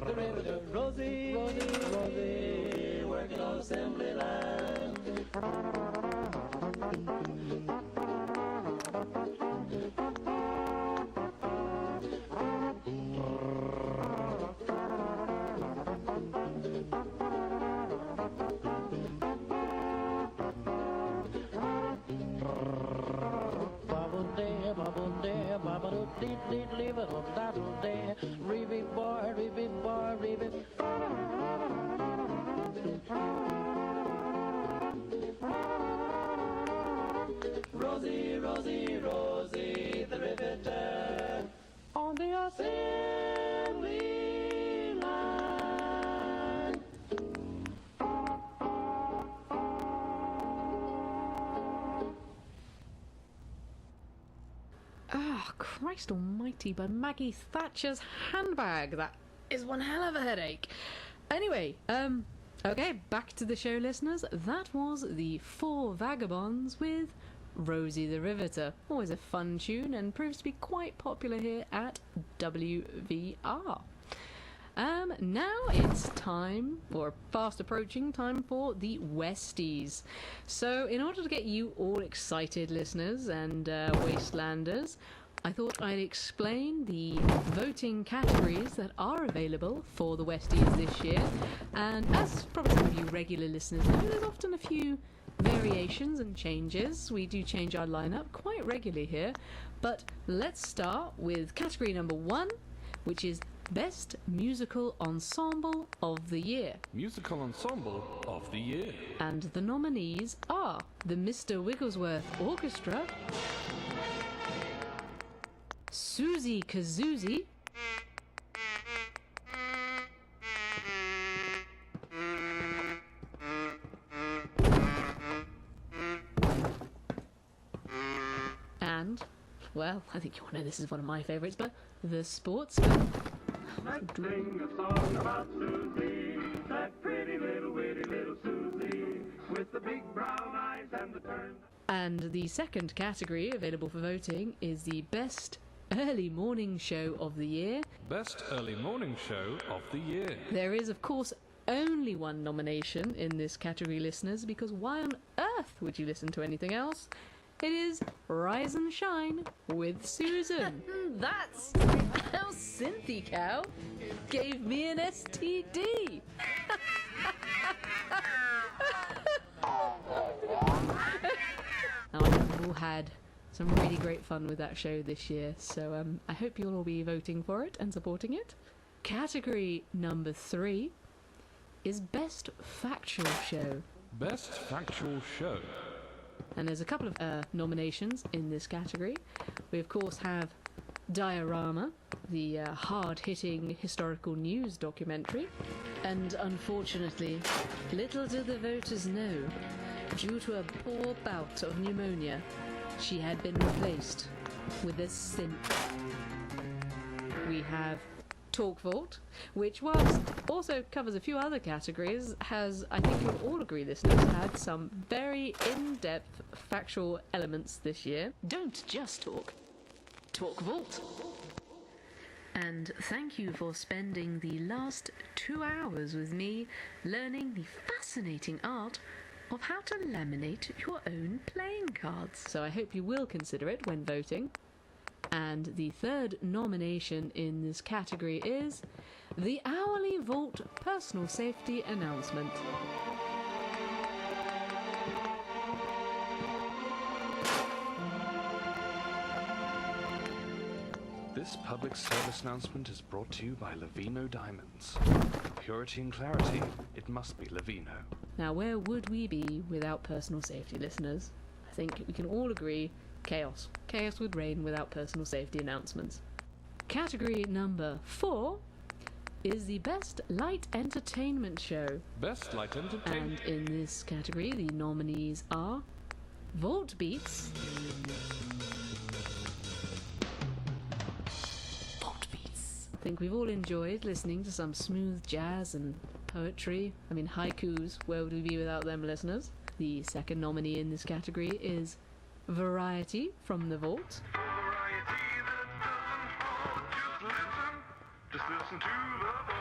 [SPEAKER 23] the riveter. Rosie, Rosie, working on assembly line. Rosie, Rosie, Rosie, the riveter, on the assembly line.
[SPEAKER 7] Ah, Christ almighty, but Maggie Thatcher's handbag. That is one hell of a headache. Anyway, okay, back to the show, listeners. That was the Four Vagabonds with Rosie the Riveter. Always a fun tune and proves to be quite popular here at WVR. Now it's time, or fast approaching time, for the Westies. So in order to get you all excited, listeners and Wastelanders, I thought I'd explain the voting categories that are available for the Westies this year. And as probably some of you regular listeners know, there's often a few variations and changes. We do change our lineup quite regularly here. But let's start with category number 1, which is Best Musical Ensemble of the Year.
[SPEAKER 17] Musical Ensemble of the Year.
[SPEAKER 7] And the nominees are the Mr. Wigglesworth Orchestra, Susie Kazoozie, and, well, I think you all know this is one of my favourites, but the Sportsman.
[SPEAKER 12] Let's sing a song about Susie, that pretty little witty little Susie, with the big brown eyes and the turn.
[SPEAKER 7] And the second category available for voting is the Best Early Morning Show of the Year.
[SPEAKER 17] Best Early Morning Show of the Year.
[SPEAKER 7] There is, of course, only one nomination in this category, listeners, because why on earth would you listen to anything else? It is Rise and Shine with Susan. That's how Cynthia Cow gave me an STD. Now, I know we've all had some really great fun with that show this year, so I hope you'll all be voting for it and supporting it. Category number 3 is Best Factual Show.
[SPEAKER 17] Best Factual Show.
[SPEAKER 7] And there's a couple of nominations in this category. We, of course, have Diorama, the hard-hitting historical news documentary. And unfortunately, little do the voters know, due to a poor bout of pneumonia, she had been replaced with a synth. We have Talk Vault, which, whilst also covers a few other categories, has, I think you'll all agree, listeners, had some very in-depth factual elements this year. Don't just talk. Talk Vault. And thank you for spending the last 2 hours with me learning the fascinating art of how to laminate your own playing cards. So I hope you will consider it when voting.
[SPEAKER 4] And the third nomination in this category is the Hourly Vault Personal Safety Announcement.
[SPEAKER 13] This public service announcement is brought to you by Lavino Diamonds. Purity and clarity, it must be Lavino.
[SPEAKER 4] Now, where would we be without personal safety, listeners? I think we can all agree, chaos. Chaos would reign without personal safety announcements. Category number 4 is the Best Light Entertainment Show.
[SPEAKER 17] Best Light Entertainment.
[SPEAKER 4] And in this category, the nominees are Vault Beats, I think we've all enjoyed listening to some smooth jazz and poetry. I mean, haikus, where would we be without them, listeners? The second nominee in this category is Variety from the Vault.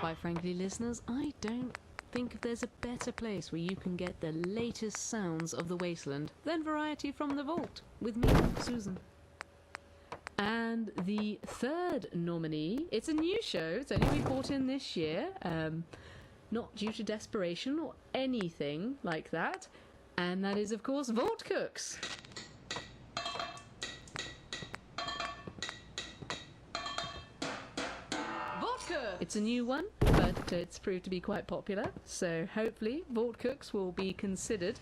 [SPEAKER 4] Quite frankly, listeners, I don't think there's a better place where you can get the latest sounds of the wasteland than Variety from the Vault, with me, Susan. And the third nominee, it's a new show, it's only been brought in this year, not due to desperation or anything like that, and that is, of course, Vault Cooks. It's a new one, but it's proved to be quite popular, so hopefully Vault Cooks will be considered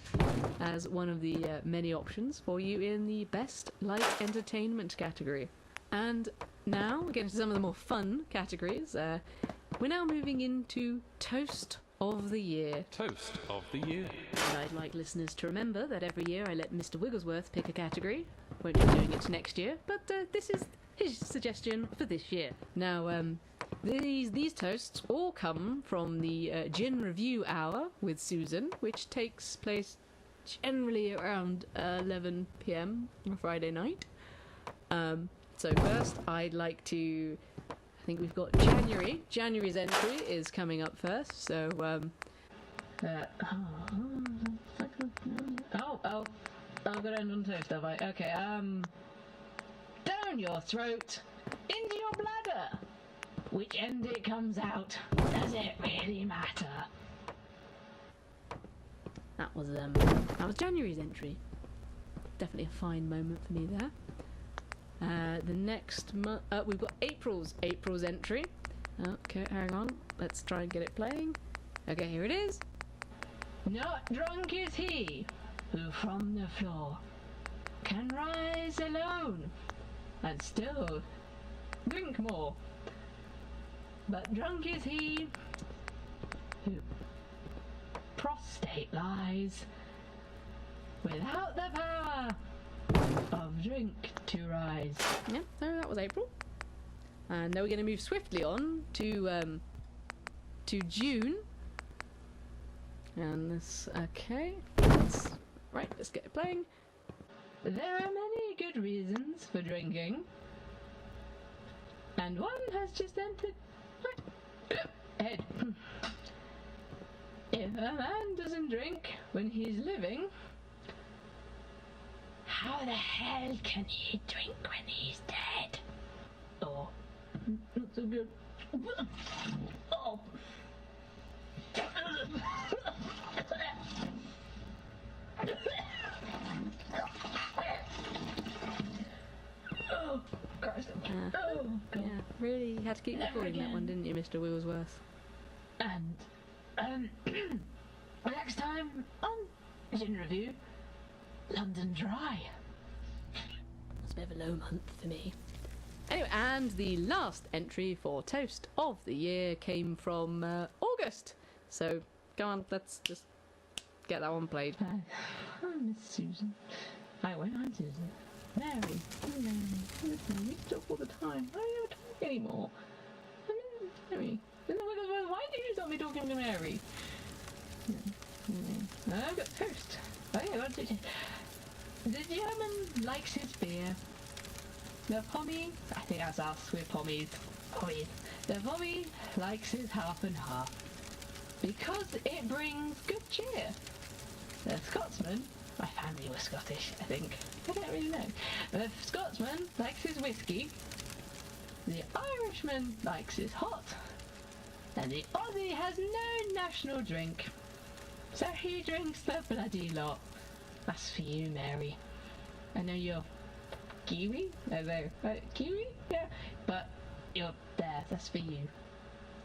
[SPEAKER 4] as one of the many options for you in the Best Light Entertainment category. And now we're getting to some of the more fun categories. We're now moving into Toast of the Year.
[SPEAKER 17] Toast of the Year.
[SPEAKER 4] And I'd like listeners to remember that every year I let Mr. Wigglesworth pick a category. Won't be doing it next year, but this is his suggestion for this year. Now, these toasts all come from the Gin Review Hour with Susan, which takes place generally around 11 p.m. on a Friday night. So first, I'd like to... I think we've got January. January's entry is coming up first, so... I've got to end on toast, have I? Okay, down your throat, into your bladder. Which end it comes out, does it really matter? That was January's entry. Definitely a fine moment for me there. The next month, we've got April's entry. Okay, hang on. Let's try and get it playing. Okay, here it is. Not drunk is he who from the floor can rise alone and still drink more. But drunk is he who prostate lies without the power of drink to rise. Yeah, so that was April. And now we're going to move swiftly on to June. And this, okay, let's get it playing. There are many good reasons for drinking, and one has just entered my head. If a man doesn't drink when he's living, how the hell can he drink when he's dead? Oh, not so good. Oh. Oh, Christ. Oh, God. Yeah, really, you had to keep recording that one, didn't you, Mr. Wigglesworth? And, next time on Gin Review, London Dry. That's a bit of a low month for me. Anyway, and the last entry for Toast of the Year came from August. So, go on, let's just get that one played. Hi, I'm Miss Susan. Hi, I'm Susan. Mary. Listen, you talk all the time. I don't talk anymore. Mary. Why did you stop me talking to Mary? I've got toast. The German likes his beer. The Pommy, I think that's us, we're Pommies. The Pommy likes his half and half, because it brings good cheer. The Scotsman My family was Scottish, I think. I don't really know. The Scotsman likes his whiskey. The Irishman likes his hot. And the Aussie has no national drink. So he drinks the bloody lot. That's for you, Mary. I know you're Kiwi? I know. Kiwi? Yeah. But you're there. That's for you.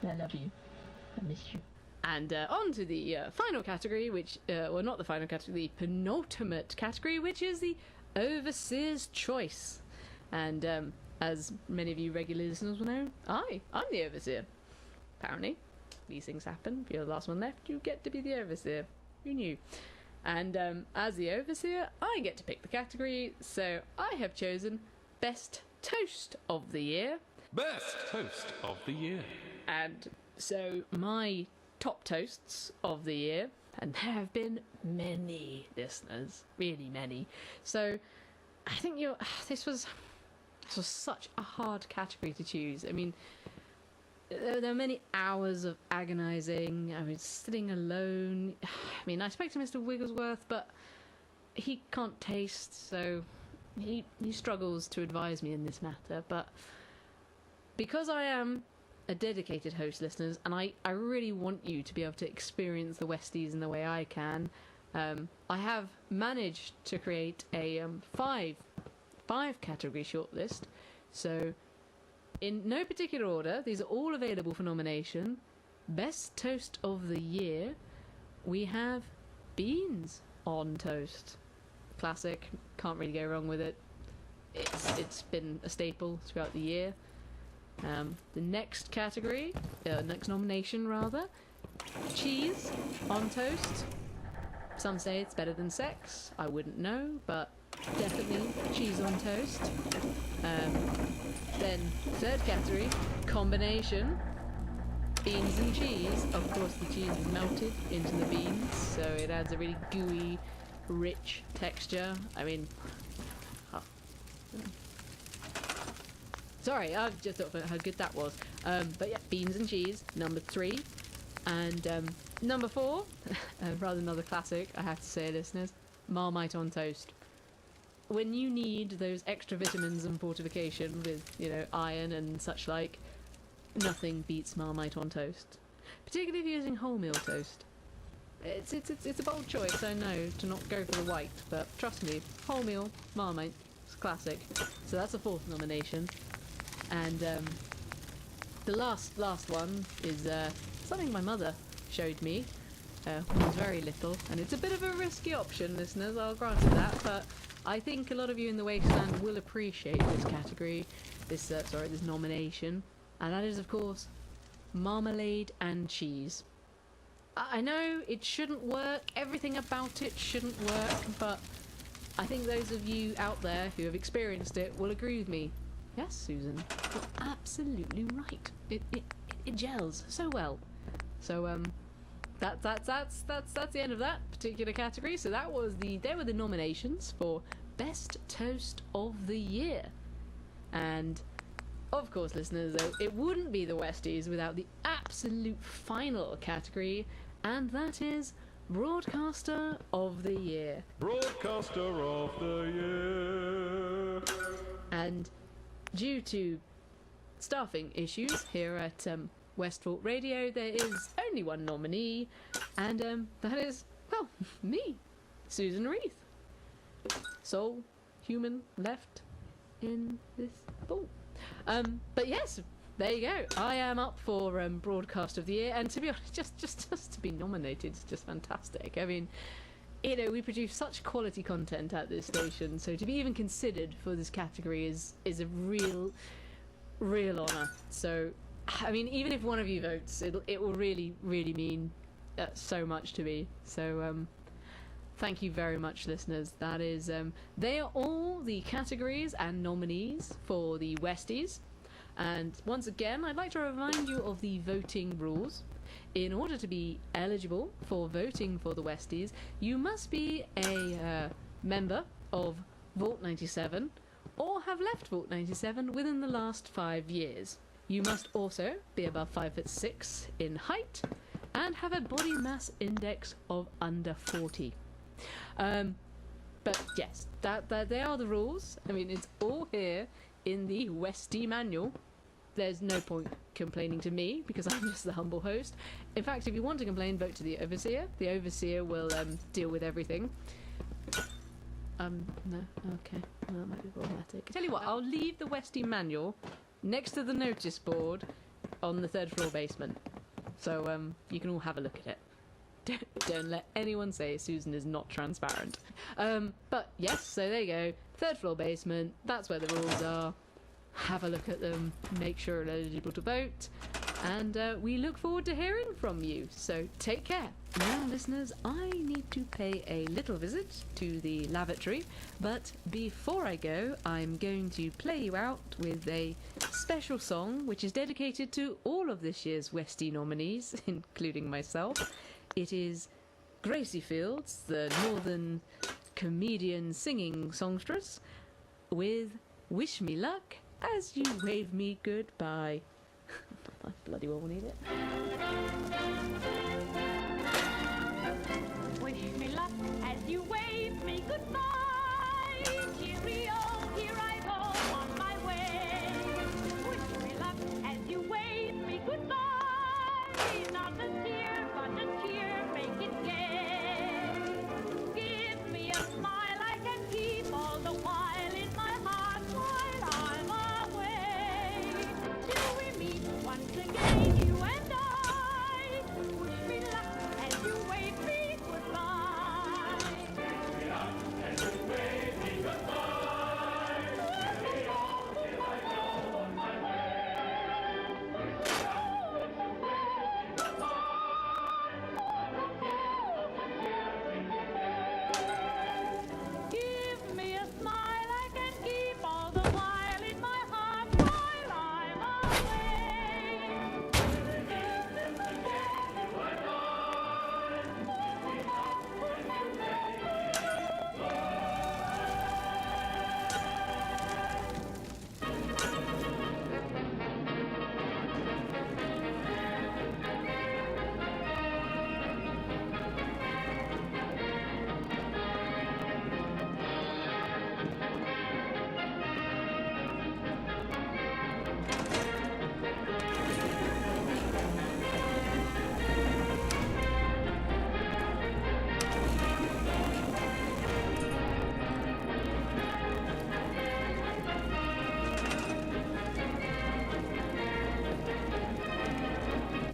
[SPEAKER 4] I love you. I miss you. And on to the final category, which, well, not the final category, the penultimate category, which is the Overseer's Choice. And as many of you regular listeners will know, I'm the Overseer. Apparently. These things happen. If you're the last one left, you get to be the Overseer. Who knew? And as the Overseer, I get to pick the category, so I have chosen Best Toast of the Year.
[SPEAKER 13] Best Toast of the Year.
[SPEAKER 4] And so my top toasts of the year, and there have been many listeners, really many. So I think this was such a hard category to choose. I mean, there were many hours of agonising. I was sitting alone. I mean, I spoke to Mr. Wigglesworth, but he can't taste, so he struggles to advise me in this matter. But because I am a dedicated host, listeners, and I really want you to be able to experience the Westies in the way I can, I have managed to create a five category shortlist. So in no particular order, these are all available for nomination. Best Toast of the Year, we have beans on toast. Classic, can't really go wrong with it. It's been a staple throughout the year. The next category, next nomination rather, cheese on toast. Some say it's better than sex. I wouldn't know, but definitely cheese on toast. Then third category, combination, beans and cheese. Of course, the cheese is melted into the beans, so it adds a really gooey, rich texture. I mean, sorry, I just thought about how good that was. But yeah, beans and cheese, number 3. And number 4, rather another classic, I have to say, listeners, Marmite on toast. When you need those extra vitamins and fortification with, iron and such like, nothing beats Marmite on toast. Particularly if you're using wholemeal toast. It's a bold choice, I know, to not go for the white, but trust me, wholemeal, Marmite, it's classic. So that's the 4th nomination. And the last one is something my mother showed me when I was very little, and it's a bit of a risky option, listeners, I'll grant you that, but I think a lot of you in the Wasteland will appreciate this category, this nomination, and that is, of course, marmalade and cheese. I know it shouldn't work, everything about it shouldn't work, but I think those of you out there who have experienced it will agree with me. Yes, Susan, you're absolutely right. It gels so well. So that's the end of that particular category. So they were the nominations for Best Toast of the Year. And of course, listeners, though, it wouldn't be the Westies without the absolute final category, and that is Broadcaster of the Year.
[SPEAKER 16] Broadcaster of the Year.
[SPEAKER 4] And due to staffing issues here at Westfort Radio, there is only one nominee, and that is, well, me, Susan Reith. Sole human left in this ball. But yes, there you go. I am up for Broadcast of the Year, and to be honest, just to be nominated is just fantastic. I mean, we produce such quality content at this station, so to be even considered for this category is a real honour. So, I mean, even if one of you votes, it will really mean so much to me. So, thank you very much, listeners. That is, they are all the categories and nominees for the Westies. And once again, I'd like to remind you of the voting rules. In order to be eligible for voting for the Westies, you must be a member of Vault 97 or have left Vault 97 within the last 5 years. You must also be above 5'6" in height and have a body mass index of under 40. But yes, that they are the rules. I mean, it's all here in the Westy manual. There's no point complaining to me because I'm just the humble host. In fact, if you want to complain, vote to the Overseer. The Overseer will deal with everything. No, okay. Well, that might be problematic. Tell you what, I'll leave the Westy manual next to the notice board on the 3rd floor basement. So you can all have a look at it. Don't let anyone say Susan is not transparent. But yes, so there you go. 3rd floor basement, that's where the rules are. Have a look at them, make sure you're eligible to vote, and we look forward to hearing from you. So take care. Now, listeners, I need to pay a little visit to the lavatory, but before I go, I'm going to play you out with a special song which is dedicated to all of this year's Westy nominees, including myself. It is Gracie Fields, the northern comedian singing songstress, with Wish Me Luck as You Wave Me Goodbye. I bloody well need it.
[SPEAKER 14] Wish me luck as you wave me goodbye. Cheerio, here I go on my way. Wish me luck as you wave me goodbye. Not a tear, but a cheer, make it gay. Give me a smile I can keep all the while in my heart while I'm away. Till we meet once again, you and I. Wish me luck as you wave me goodbye. Wish me luck as you wave me goodbye. If I go on my way. Wish me luck as you wave me goodbye. Give me a smile I can keep all the while in my heart while I'm away.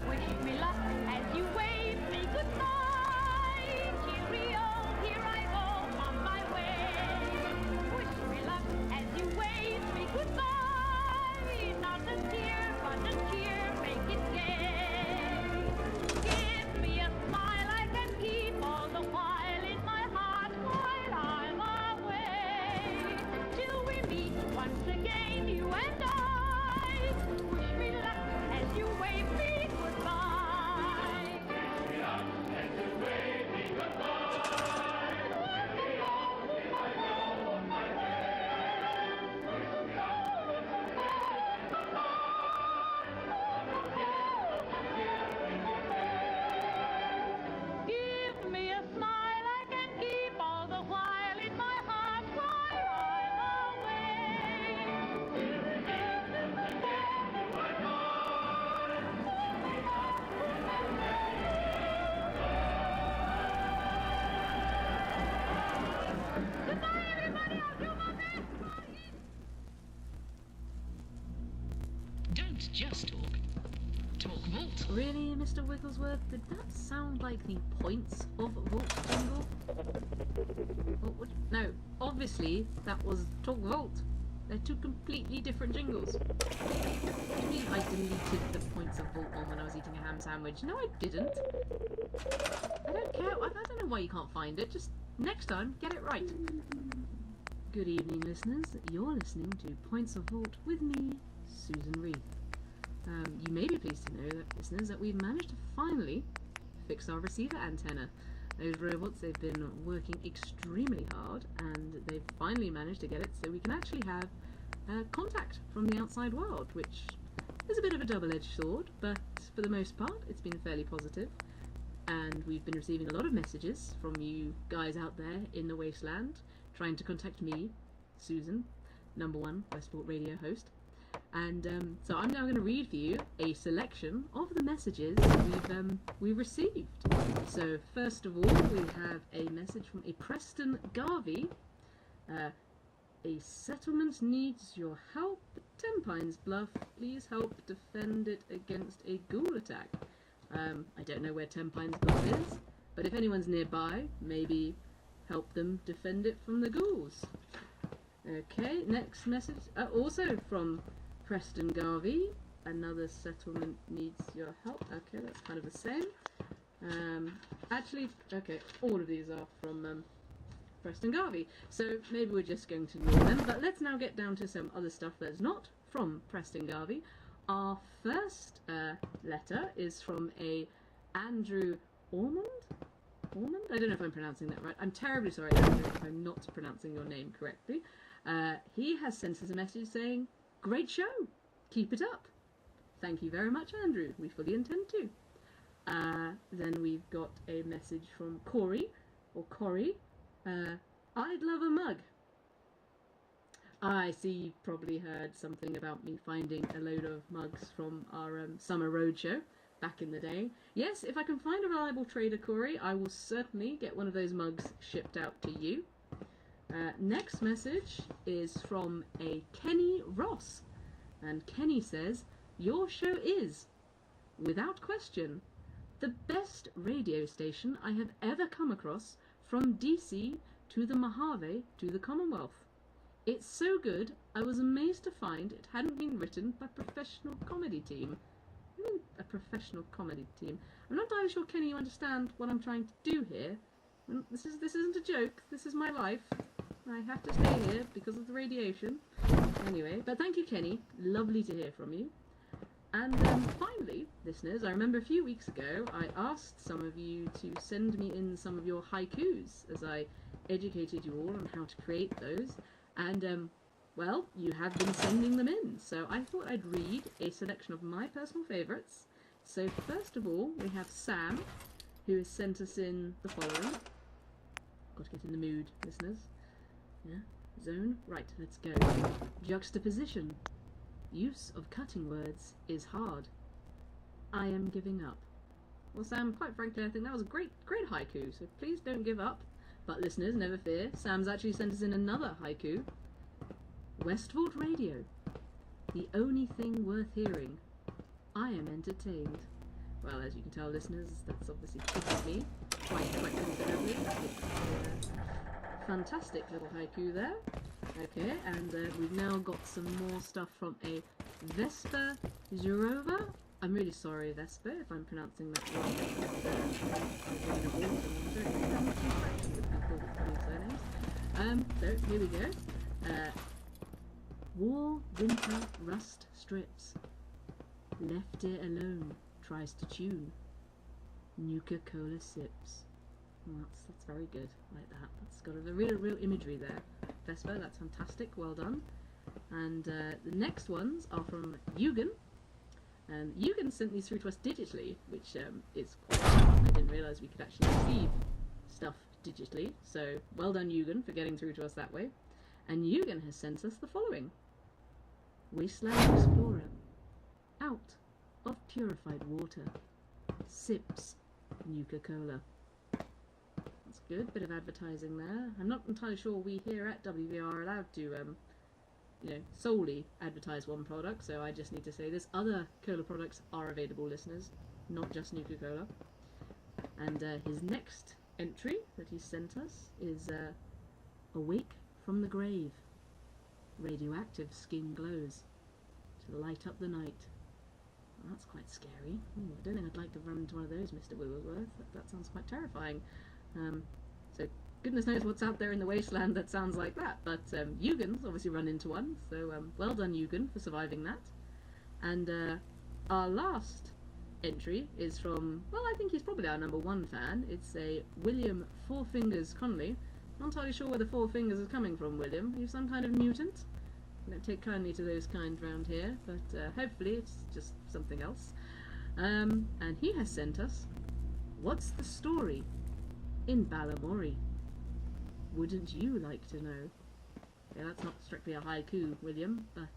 [SPEAKER 14] Wish me luck as you wave me goodbye. Cheerio, here I go on my way. Wish me luck as you wave me goodbye. Not a tear, but a cheer, make it gay. Give me a smile I can keep all the while in my heart while I'm away. Till we meet once again, you and I. Wish me luck as you wave me goodbye. Wish me luck as you wave me goodbye. If I go on my way. Wish me luck Give me a smile I can keep all the while in my heart while I'm
[SPEAKER 11] Don't just talk. Talk Vault. Really, Mr. Wigglesworth? Did that sound like the points of Vault jingle? No, obviously that was Talk Vault. They're two completely different jingles. What do you mean I deleted the points of Vault one when I was eating a ham sandwich? No, I didn't. I don't care. I don't know why you can't find it. Just next time, get it right. Good evening, listeners. You're listening to Points of Vault with me, Susan Reed. You may be pleased to know, listeners, that we've managed to finally fix our receiver antenna. Those robots, they've been working extremely hard, and they've finally managed to get it so we can actually have contact from the outside world, which is a bit of a double-edged sword, but for the most part, it's been fairly positive. And we've been receiving a lot of messages from you guys out there in the wasteland,
[SPEAKER 4] trying to contact me, Susan, #1 Westport Radio host. And so I'm now going to read for you a selection of the messages we've received. So first of all, we have a message from a Preston Garvey. A settlement needs your help. 10 Pines Bluff, please help defend it against a ghoul attack. I don't know where 10 Pines Bluff is, but if anyone's nearby, maybe help them defend it from the ghouls. Okay, next message, also from Preston Garvey. Another settlement needs your help. Okay, that's kind of the same. Actually, okay, all of these are from Preston Garvey, so maybe we're just going to ignore them. But let's now get down to some other stuff that's not from Preston Garvey. Our first letter is from a Andrew Ormond? Ormond? I don't know if I'm pronouncing that right. I'm terribly sorry, Andrew, if I'm not pronouncing your name correctly. He has sent us a message saying, "Great show! Keep it up!" Thank you very much, Andrew. We fully intend to. Then we've got a message from Corey, or Corey. I'd love a mug. I see you've probably heard something about me finding a load of mugs from our summer roadshow back in the day. Yes, if I can find a reliable trader, Corey, I will certainly get one of those mugs shipped out to you. Next message is from a Kenny Ross. And Kenny says, "Your show is, without question, the best radio station I have ever come across, from DC to the Mojave to the Commonwealth. It's so good, I was amazed to find it hadn't been written by a professional comedy team." I mean, a professional comedy team. I'm not entirely sure, Kenny, you understand what I'm trying to do here. This isn't a joke. This is my life. I have to stay here because of the radiation. Anyway, but thank you, Kenny. Lovely to hear from you. And finally, listeners, I remember a few weeks ago I asked some of you to send me in some of your haikus as I educated you all on how to create those. And, well, you have been sending them in, so I thought I'd read a selection of my personal favourites. So first of all, we have Sam, who has sent us in the following. Got to get in the mood, listeners. Yeah, zone. Right, let's go. Juxtaposition. Use of cutting words is hard. I am giving up. Well, Sam, quite frankly, I think that was a great haiku, so please don't give up. But listeners, never fear, Sam's actually sent us in another haiku. Westport Radio. The only thing worth hearing. I am entertained. Well, as you can tell, listeners, that's obviously kicking me quite considerably. Fantastic little haiku there. Okay, and we've now got some more stuff from a Vespa Zurova. I'm really sorry, Vespa, if I'm pronouncing that wrong. So here we go. War, winter, rust strips. Left it alone, tries to tune. Nuka-Cola sips. Well, that's very good, like that. That's got a real imagery there. Vespa, that's fantastic, well done. And the next ones are from Eugen. And Eugen sent these through to us digitally, which is quite fun. I didn't realise we could actually receive stuff digitally. So well done, Eugen, for getting through to us that way. And Eugen has sent us the following. Wasteland Explorer. Out of purified water. Sips Nuka-Cola. That's good, bit of advertising there. I'm not entirely sure we here at WVR are allowed to solely advertise one product, so I just need to say this. Other cola products are available, listeners, not just Nuka-Cola. And his next entry that he sent us is Awake from the Grave. Radioactive skin glows to light up the night. Well, that's quite scary. Ooh, I don't think I'd like to run into one of those, Mr. Wigglesworth. That sounds quite terrifying. So goodness knows what's out there in the wasteland that sounds like that. But Eugen's obviously run into one, so well done, Eugen, for surviving that. And our last entry is from, well, I think he's probably our #1 fan. It's a William Four Fingers Connolly. Not entirely sure where the Four Fingers is coming from, William. Are you some kind of mutant? I don't take kindly to those kind round here, but hopefully it's just something else. And he has sent us, What's the Story in Balamory? wouldn't you like to know? Yeah, that's not strictly a haiku, William, but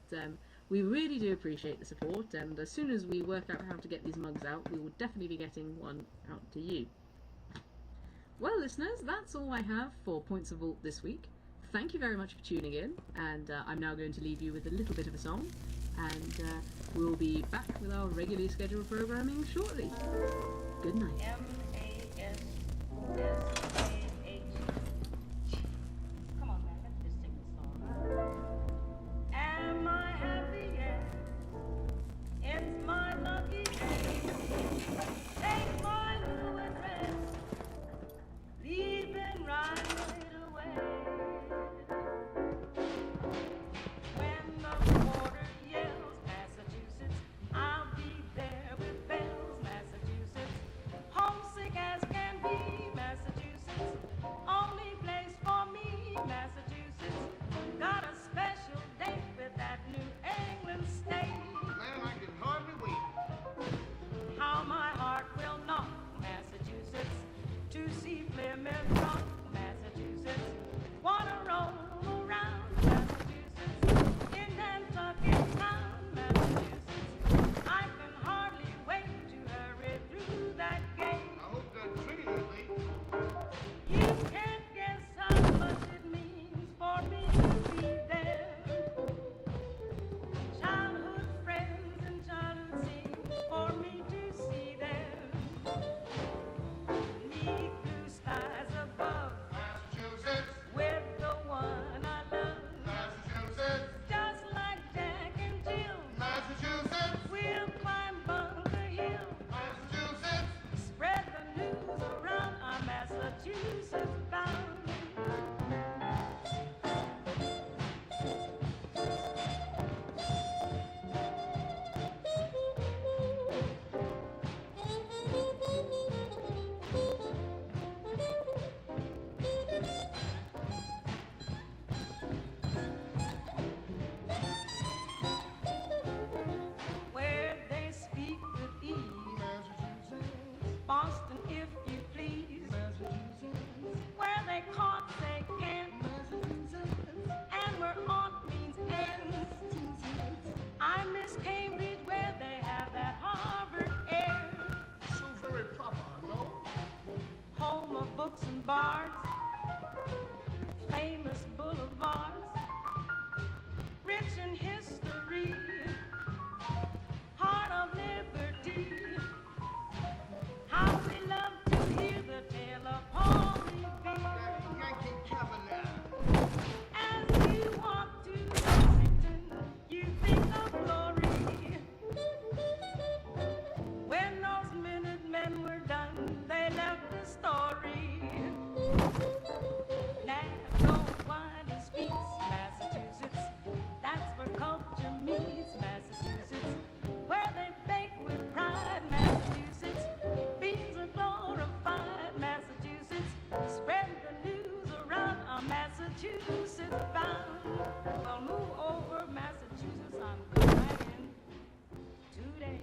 [SPEAKER 4] we really do appreciate the support, and as soon as we work out how to get these mugs out, we will definitely be getting one out to you. Well, listeners, that's all I have for Points of Vault this week. Thank you very much for tuning in, and I'm now going to leave you with a little bit of a song, and we'll be back with our regularly scheduled programming shortly. Good night.
[SPEAKER 10] Come on, man, let's just sing the song. Am I happy yet? It's my lucky day. Take my new address, leaving right away. When the border yells Massachusetts, I'll be there with bells, Massachusetts. Homesick as can be, Massachusetts. Only place for me, Massachusetts. Got a special date with that New England state. Man, I can hardly wait. How my heart will knock, Massachusetts, to see Plymouth Rock, Massachusetts. Wanna roll around, Massachusetts, in Nantucket town, Massachusetts. I can hardly wait to hurry through that gate. I hope that train is late. You can't guess how much it means for me to be there. Childhood friends and childhood scenes for me to see them. Neath blue skies above, Massachusetts, with the one I love, Massachusetts, just like Jack and Jill, Massachusetts, we'll climb Bunker Hill, Massachusetts, spread the news around our Massachusetts bound. Where they speak with ease, Massachusetts. Boston, if you please, Massachusetts. Where they can't say can't, Massachusetts. And where aunt means aunt. I miss Cambridge, where they have that Harvard air. So very proper, no? Home of books and bars, famous boulevards, rich in history, heart of liberty. How we love to hear the tale of Holy Yankee Cavalier. As you walk to Lexington, you think of glory. When those Minutemen were done, they left the story. Now don't wind and speaks, Massachusetts. That's where culture meets, Massachusetts. Where they bake with pride, Massachusetts. Beans are glorified, Massachusetts. Spread the news around our Massachusetts bound. Well, move over, Massachusetts. I'm going right in today.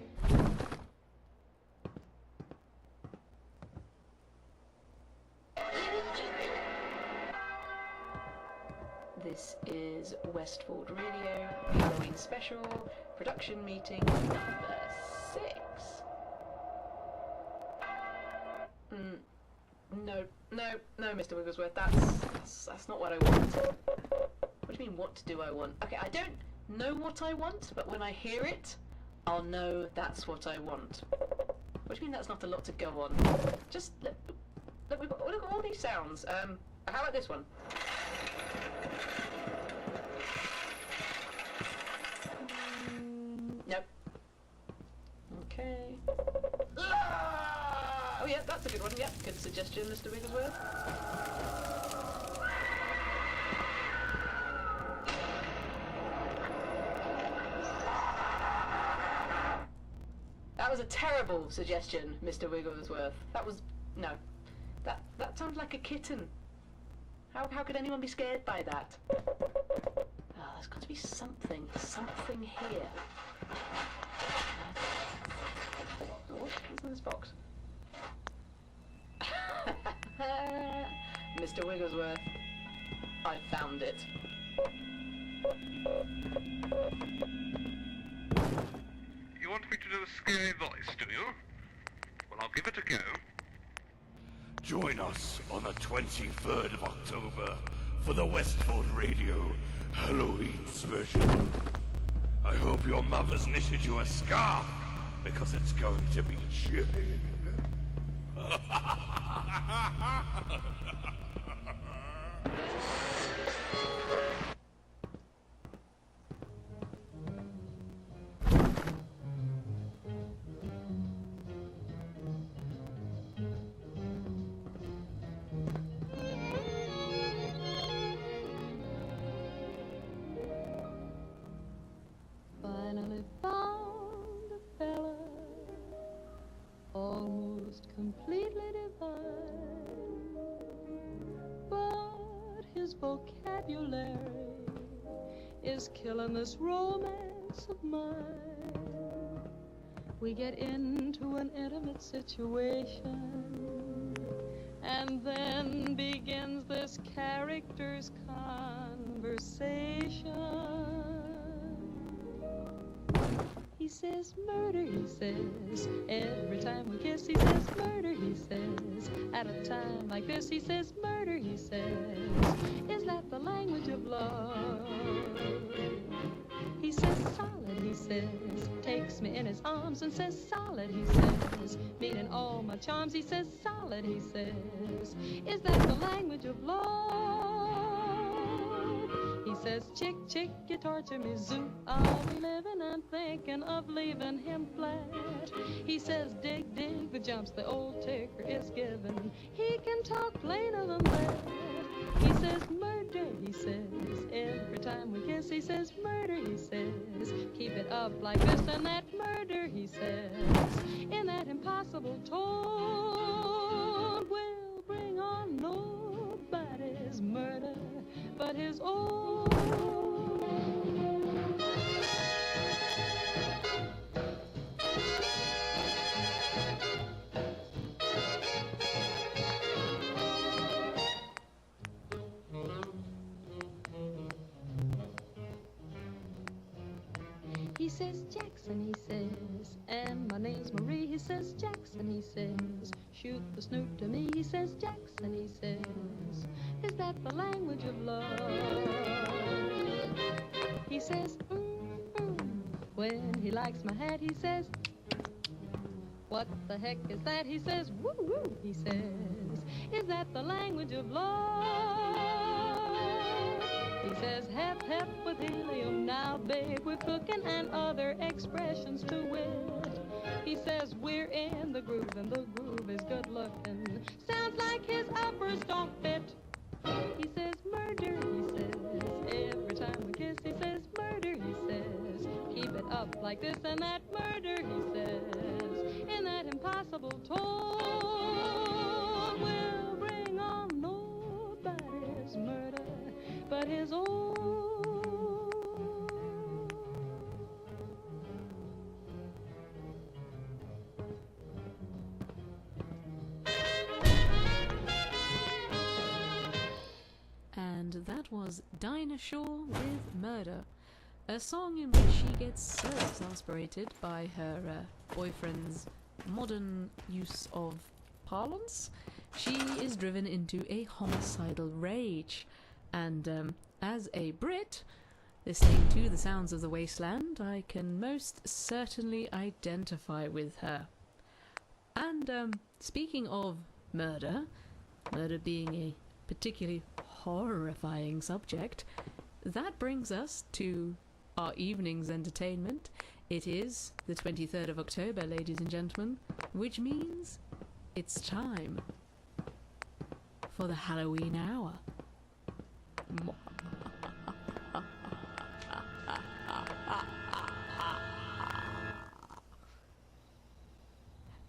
[SPEAKER 4] This is Westford Radio Halloween Special Production Meeting number 6. No, Mr. Wigglesworth, that's not what I want. What do you mean, what do I want? Okay, I don't know what I want, but when I hear it, I'll know that's what I want. What do you mean that's not a lot to go on? Just, look, look at all these sounds. How about this one? Nope. Okay. Oh yeah, that's a good one. Yeah, good suggestion, Mr. Wigglesworth. That was a terrible suggestion, Mr. Wigglesworth. That was no. That sounds like a kitten. How could anyone be scared by that? Oh, there's got to be something here. What's in this box? Mr. Wigglesworth,
[SPEAKER 11] I found it.
[SPEAKER 3] You want me to do a scary voice, do you? Well, I'll give it a go.
[SPEAKER 18] Join us on the 23rd of October for the Westford Radio Halloween special. I hope your mother's knitted you a scarf, because it's going to be chilling.
[SPEAKER 10] Finally found a fella, almost completely divine, but his vocabulary is killing this romance of mine. We get into an intimate situation, and then begins this character's conversation. He says murder, he says, every time we kiss, he says murder, he says, at a time like this, he says murder, he says, is that the language of love? He says solid, he says, takes me in his arms and says solid, he says, meaning all my charms, he says solid, he says, is that the language of love? He says, chick, chick, you torture me, zoo, I'll be living and thinking of leaving him flat. He says, dig, dig, the jumps the old ticker is giving. He can talk plainer than that. He says, murder, he says, every time we kiss, he says, murder, he says, keep it up like this and that, murder, he says, in that impossible tone, will bring on nobody's murder but his own. He says Jackson, he says, and my name's Marie. He says Jackson, he says, shoot the snoot to me. He says Jackson, he says, is that the language of love? He says when he likes my hat. He says, what the heck is that? He says woo woo. He says, is that the language of love? He says, hep, hep with helium, now babe, we're cooking, and other expressions to wit. He says, we're in the groove, and the groove is good looking. Sounds like his uppers don't fit. He says, murder, he says, every time we kiss, he says, murder, he says, keep it up like this and that, murder, he says, in that impossible tone, will bring on nobody's murder but his own.
[SPEAKER 7] And that was Dinah Shaw with Murder, a song in which she gets so exasperated by her boyfriend's modern use of parlance, she is driven into a homicidal rage. And as a Brit, listening to the sounds of the wasteland, I can most certainly identify with her. And speaking of murder, murder being a particularly horrifying subject, that brings us to our evening's entertainment. It is the 23rd of October, ladies and gentlemen, which means it's time for the Halloween hour.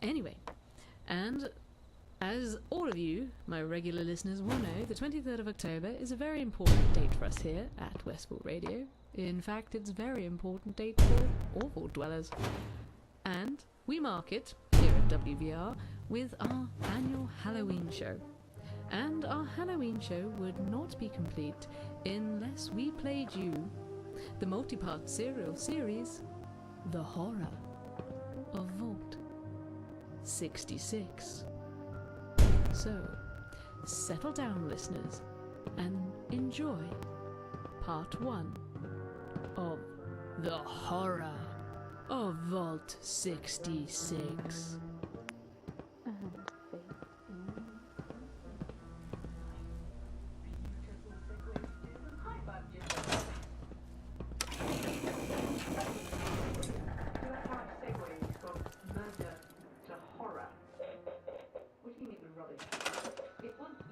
[SPEAKER 7] Anyway, and as all of you, my regular listeners, will know, the 23rd of October is a very important date for us here at Westport Radio. In fact, it's a very important date for all Vault dwellers. And we mark it, here at WVR, with our annual Halloween show.
[SPEAKER 4] And our Halloween show would not be complete unless we played you the multi-part serial series, The Horror of Vault 66. So, settle down, listeners, and enjoy part 1 of The Horror of Vault 66.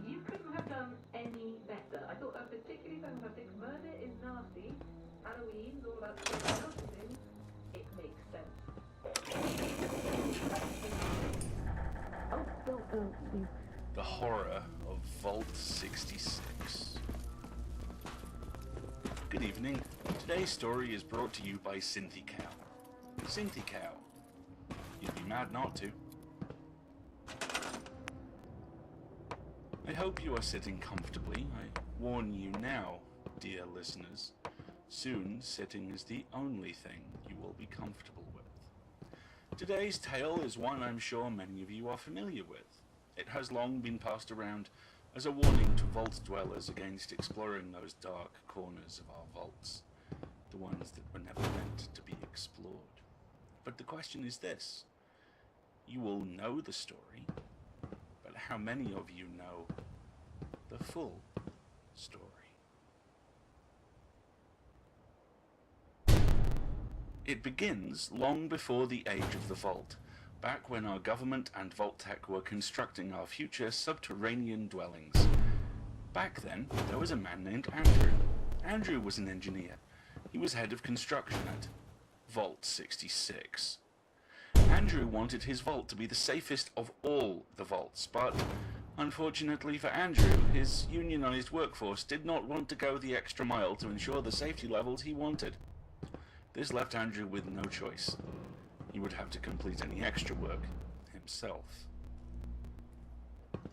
[SPEAKER 11] You couldn't have done any better. I thought that was particularly fantastic. Murder is nasty. Halloween's all about nasty things. It makes sense.
[SPEAKER 13] The Horror of Vault 66. Good evening. Today's story is brought to you by Cynthia Cow. Cynthia Cow. You'd be mad not to. I hope you are sitting comfortably. I warn you now, dear listeners, soon sitting is the only thing you will be comfortable with. Today's tale is one I'm sure many of you are familiar with. It has long been passed around as a warning to vault dwellers against exploring those dark corners of our vaults, the ones that were never meant to be explored. But the question is this: you all know the story, but how many of you know the full story? It begins long before the age of the vault, back when our government and Vault-Tec were constructing our future subterranean dwellings. Back then, there was a man named Andrew. Andrew was an engineer. He was head of construction at Vault 66. Andrew wanted his vault to be the safest of all the vaults, but unfortunately for Andrew, his unionized workforce did not want to go the extra mile to ensure the safety levels he wanted. This left Andrew with no choice. He would have to complete any extra work himself.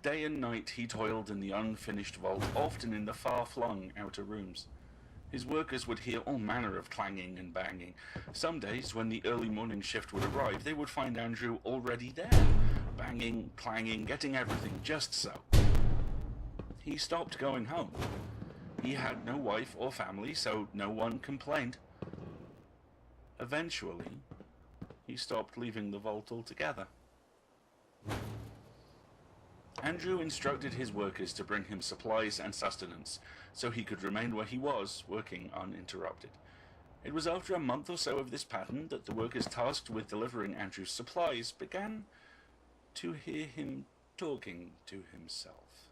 [SPEAKER 13] Day and night he toiled in the unfinished vault, often in the far-flung outer rooms. His workers would hear all manner of clanging and banging. Some days, when the early morning shift would arrive, they would find Andrew already there, banging, clanging, getting everything just so. He stopped going home. He had no wife or family, so no one complained. Eventually, he stopped leaving the vault altogether. Andrew instructed his workers to bring him supplies and sustenance, so he could remain where he was, working uninterrupted. It was after a month or so of this pattern that the workers tasked with delivering Andrew's supplies began to hear him talking to himself.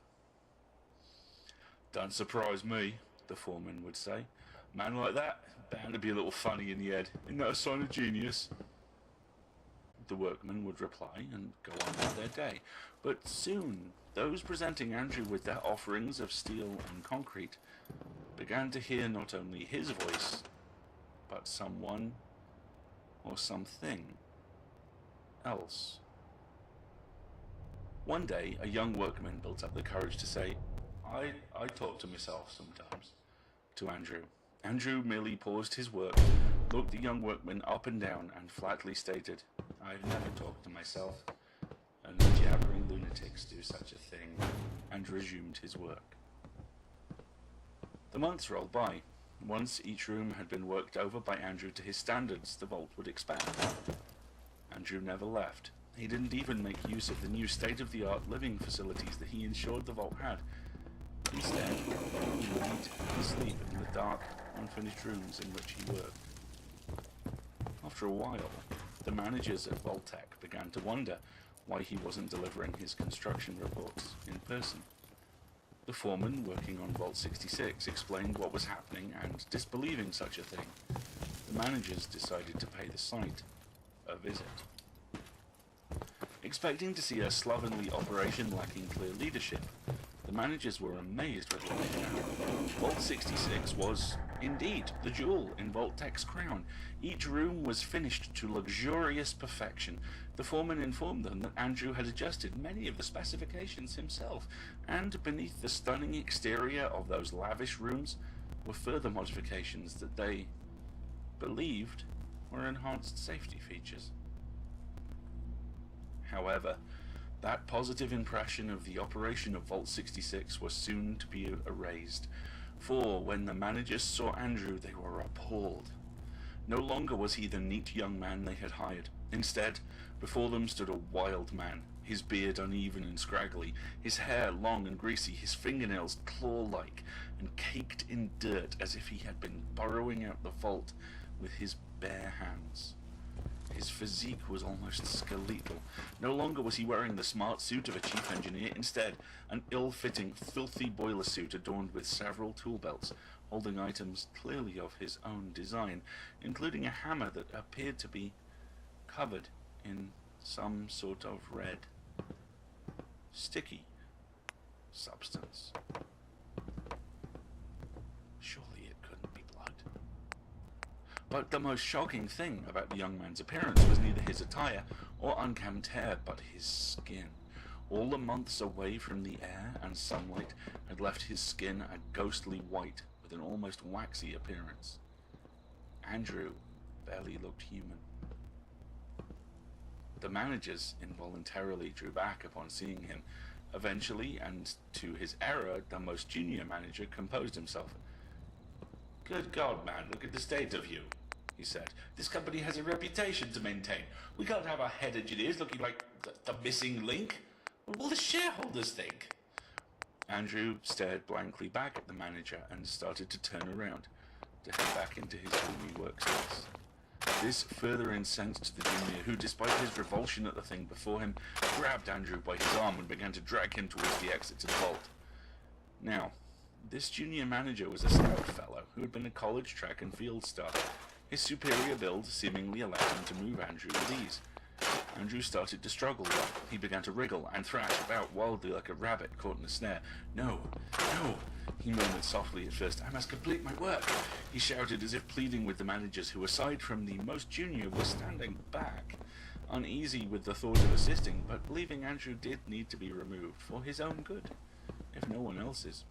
[SPEAKER 13] "Don't surprise me," the foreman would say. "Man like that, bound to be a little funny in the head. Isn't that a sign of genius?" The workmen would reply and go on with their day. But soon, those presenting Andrew with their offerings of steel and concrete began to hear not only his voice, but someone or something else. One day, a young workman built up the courage to say, I talk to myself sometimes, to Andrew. Andrew merely paused his work, looked the young workman up and down, and flatly stated, "I've never talked to myself. Only jabbering lunatics do such a thing," and resumed his work. The months rolled by. Once each room had been worked over by Andrew to his standards, the vault would expand. Andrew never left. He didn't even make use of the new state-of-the-art living facilities that he ensured the vault had. Instead, he would eat and sleep in the dark, unfinished rooms in which he worked. After a while, the managers at Vault-Tec began to wonder why he wasn't delivering his construction reports in person. The foreman working on Vault 66 explained what was happening, and disbelieving such a thing, the managers decided to pay the site a visit. Expecting to see a slovenly operation lacking clear leadership, the managers were amazed with what they found. Vault 66 was, Indeed, the jewel in Vault-Tech's crown. Each room was finished to luxurious perfection. The foreman informed them that Andrew had adjusted many of the specifications himself, and beneath the stunning exterior of those lavish rooms were further modifications that they believed were enhanced safety features. However, that positive impression of the operation of Vault 66 was soon to be erased, for when the managers saw Andrew, they were appalled. No longer was he the neat young man they had hired. Instead, before them stood a wild man, his beard uneven and scraggly, his hair long and greasy, his fingernails claw-like and caked in dirt as if he had been burrowing out the vault with his bare hands. His physique was almost skeletal. No longer was he wearing the smart suit of a chief engineer. Instead, an ill-fitting, filthy boiler suit adorned with several tool belts, holding items clearly of his own design, including a hammer that appeared to be covered in some sort of red, sticky substance. Surely it couldn't be blood. But the most shocking thing about the young man's appearance was neither his attire or unkempt hair, but his skin. All the months away from the air and sunlight had left his skin a ghostly white with an almost waxy appearance. Andrew barely looked human. The managers involuntarily drew back upon seeing him. Eventually, and to his error, the most junior manager composed himself. "Good God, man, look at the state of you," he said. "This company has a reputation to maintain. We can't have our head engineers looking like the missing link. What will the shareholders think?" Andrew stared blankly back at the manager and started to turn around to head back into his gloomy workspace. This further incensed the junior, who, despite his revulsion at the thing before him, grabbed Andrew by his arm and began to drag him towards the exit to the vault. Now, this junior manager was a stout fellow who had been a college track and field star. His superior build seemingly allowed him to move Andrew with ease. Andrew started to struggle though. He began to wriggle and thrash about wildly like a rabbit caught in a snare. "No, no," he murmured softly at first. "I must complete my work," he shouted as if pleading with the managers who, aside from the most junior, were standing back, uneasy with the thought of assisting, but believing Andrew did need to be removed for his own good, if no one else's.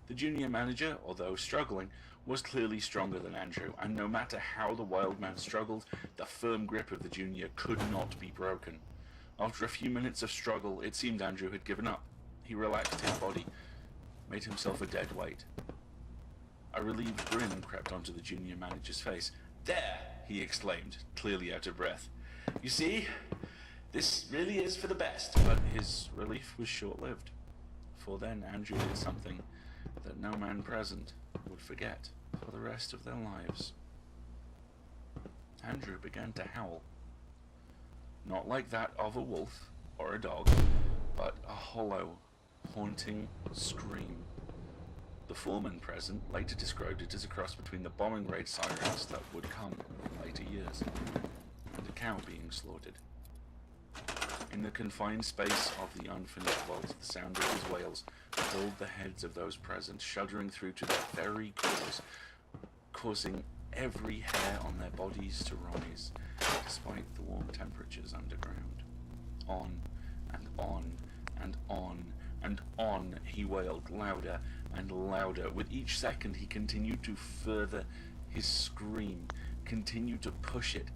[SPEAKER 13] The junior manager, although struggling, was clearly stronger than Andrew, and no matter how the wild man struggled, the firm grip of the junior could not be broken. After a few minutes of struggle, it seemed Andrew had given up. He relaxed his body, made himself a dead weight. A relieved grin crept onto the junior manager's face. "There!" he exclaimed, clearly out of breath. "You see, this really is for the best." But his relief was short-lived, for then Andrew did something that no man present would forget for the rest of their lives. Andrew began to howl. Not like that of a wolf or a dog, but a hollow, haunting scream. The foreman present later described it as a cross between the bombing raid sirens that would come in later years and a cow being slaughtered. In the confined space of the unfinished vault, the sound of his wails filled the heads of those present, shuddering through to their very cores, causing every hair on their bodies to rise, despite the warm temperatures underground. On and on and on and on he wailed, louder and louder. With each second he continued to further his scream, continued to push it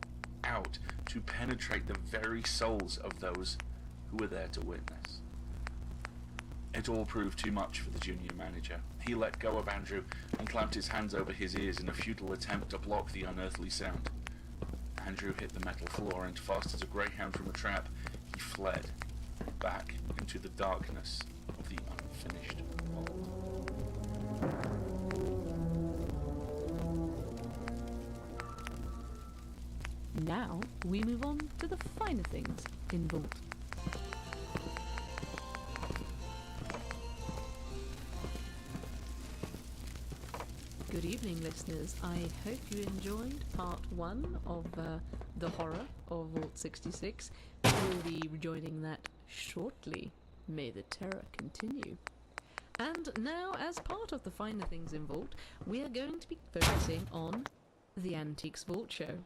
[SPEAKER 13] out to penetrate the very souls of those who were there to witness. It all proved too much for the junior manager. He let go of Andrew and clamped his hands over his ears in a futile attempt to block the unearthly sound. Andrew hit the metal floor, and fast as a greyhound from a trap, he fled back into the darkness of the unfinished vault.
[SPEAKER 4] Now we move on to the finer things in Vault. Good evening, listeners. I hope you enjoyed part 1 of the horror of Vault 66. We'll be rejoining that shortly. May the terror continue. And now, as part of the Finer Things in Vault, we are going to be focusing on the Antiques Vault Show.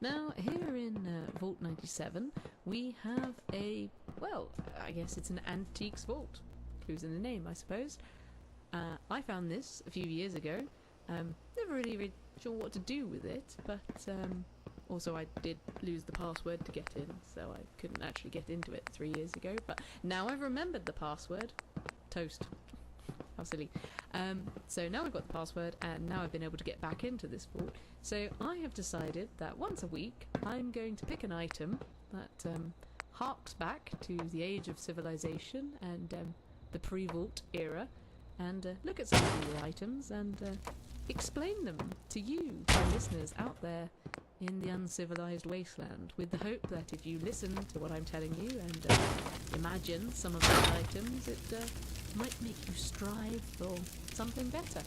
[SPEAKER 4] Now, here in Vault 97, we have a, well, I guess it's an Antiques Vault. Clues in the name, I suppose. I found this a few years ago. Never really sure what to do with it, but also I did lose the password to get in, so I couldn't actually get into it 3 years ago. But now I've remembered the password. Toast. How silly. So now I've got the password, and now I've been able to get back into this vault. So I have decided that once a week I'm going to pick an item that harks back to the age of civilization and the pre-vault era, and look at some of the items and explain them to you, the listeners out there in the uncivilized wasteland, with the hope that if you listen to what I'm telling you and imagine some of these items, it might make you strive for something better.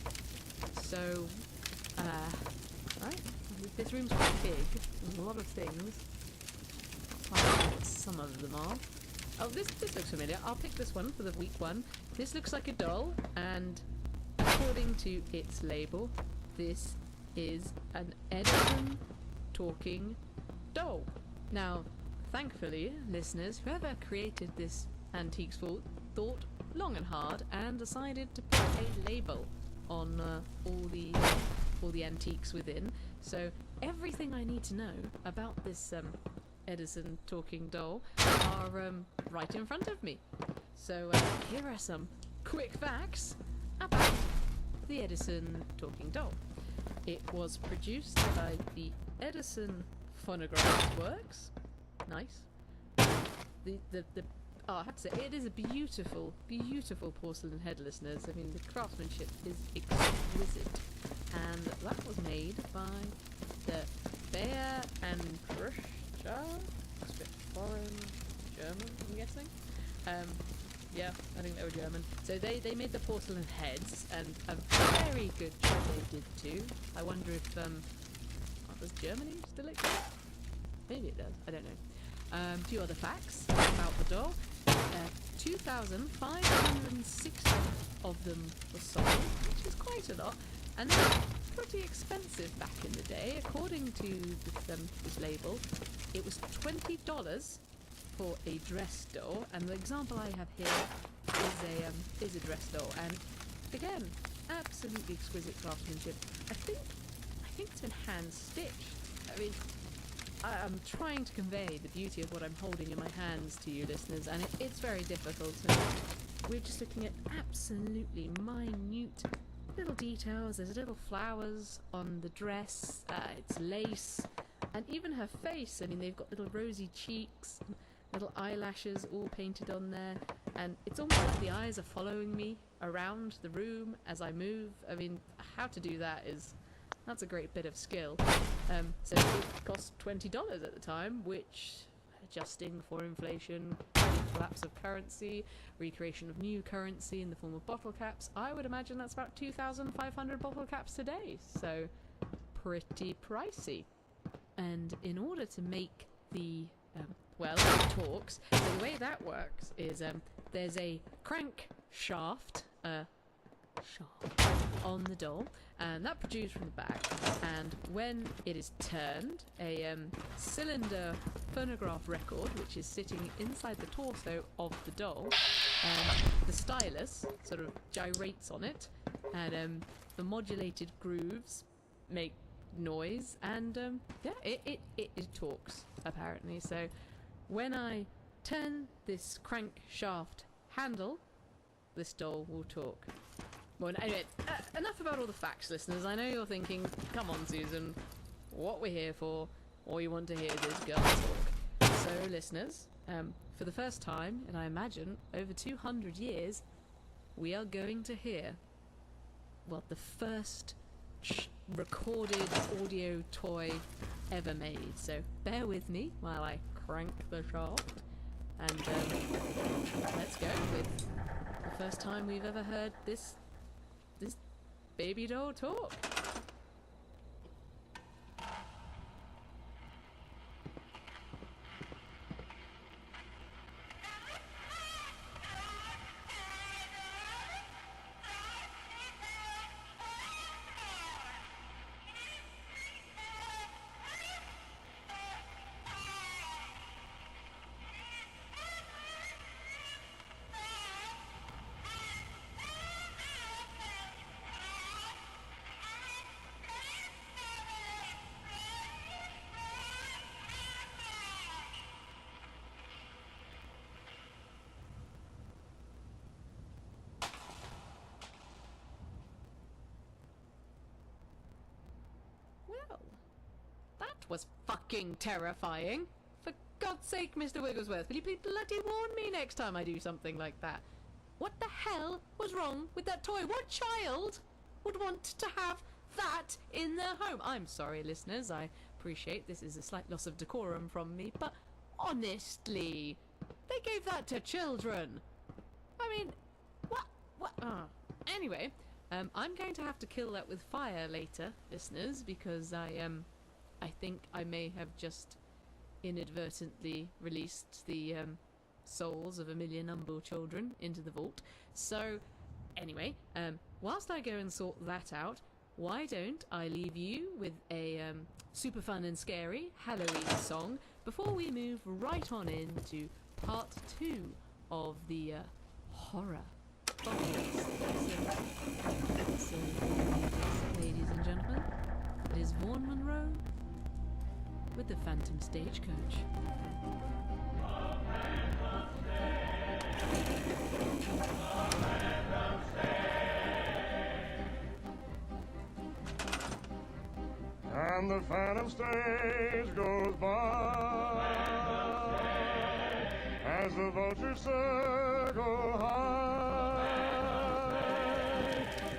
[SPEAKER 4] So, right, this room's quite big. There's a lot of things. I'll try and get some of them are. Oh, this looks familiar. I'll pick this one for the week one. This looks like a doll, and according to its label, this is an Edison talking doll. Now, thankfully, listeners, whoever created this Antiques Vault thought long and hard and decided to put a label on all the antiques within. So everything I need to know about this Edison talking doll are right in front of me. So here are some quick facts about the Edison talking doll. It was produced by the Edison Phonograph Works. Nice. I have to say, it is a beautiful, beautiful porcelain head, listeners. I mean, the craftsmanship is exquisite. And that was made by the Bayer and Kruscher. It's a bit foreign, German, I'm guessing. Yeah, I think they were German. So they made the porcelain heads, and a very good job they did too. I wonder if, does Germany still exist? Maybe it does, I don't know. A few other facts about the doll. 2,560 of them were sold, which is quite a lot, and they were pretty expensive back in the day. According to this label, it was $20 for a dress doll, and the example I have here is a dress doll, and again, absolutely exquisite craftsmanship. I think it's been hand stitched. I mean, I'm trying to convey the beauty of what I'm holding in my hands to you, listeners, and it's very difficult. We're just looking at absolutely minute little details. There's little flowers on the dress, it's lace, and even her face. I mean, they've got little rosy cheeks, little eyelashes all painted on there, and it's almost like the eyes are following me around the room as I move. I mean, how to do that's a great bit of skill. So it cost $20 at the time, which, adjusting for inflation, collapse of currency, recreation of new currency in the form of bottle caps, I would imagine that's about 2,500 bottle caps today. So pretty pricey. And in order to make the it talks. So the way that works is there's a crank shaft on the doll, and that protrudes from the back, and when it is turned, a cylinder phonograph record, which is sitting inside the torso of the doll, the stylus sort of gyrates on it, and the modulated grooves make noise, and it talks, apparently. So when I turn this crankshaft handle, this doll will talk. Well, anyway, enough about all the facts, listeners. I know you're thinking, come on, Susan, what we're here for, all you want to hear is this girl talk. So, listeners, for the first time, and I imagine over 200 years, we are going to hear, well, the first recorded audio toy ever made. So, bear with me while I crank the shaft, and let's go with the first time we've ever heard this baby doll talk.
[SPEAKER 7] was fucking terrifying. For God's sake, Mr. Wigglesworth, will you please bloody warn me next time I do something like that? What the hell was wrong with that toy? What child would want to have that in their home? I'm sorry, listeners. I appreciate this is a slight loss of decorum from me, but honestly, they gave that to children. I mean, what? Anyway, I'm going to have to kill that with fire later, listeners, because I think I may have just inadvertently released the souls of a million humble children into the vault. So, anyway, whilst I go and sort that out, why don't I leave you with a super fun and scary Halloween song before we move right on into part 2 of the horror podcast. So, ladies and gentlemen, it is Vaughan Monroe with the Phantom Stagecoach.
[SPEAKER 16] And the phantom stage goes by as the vultures circle high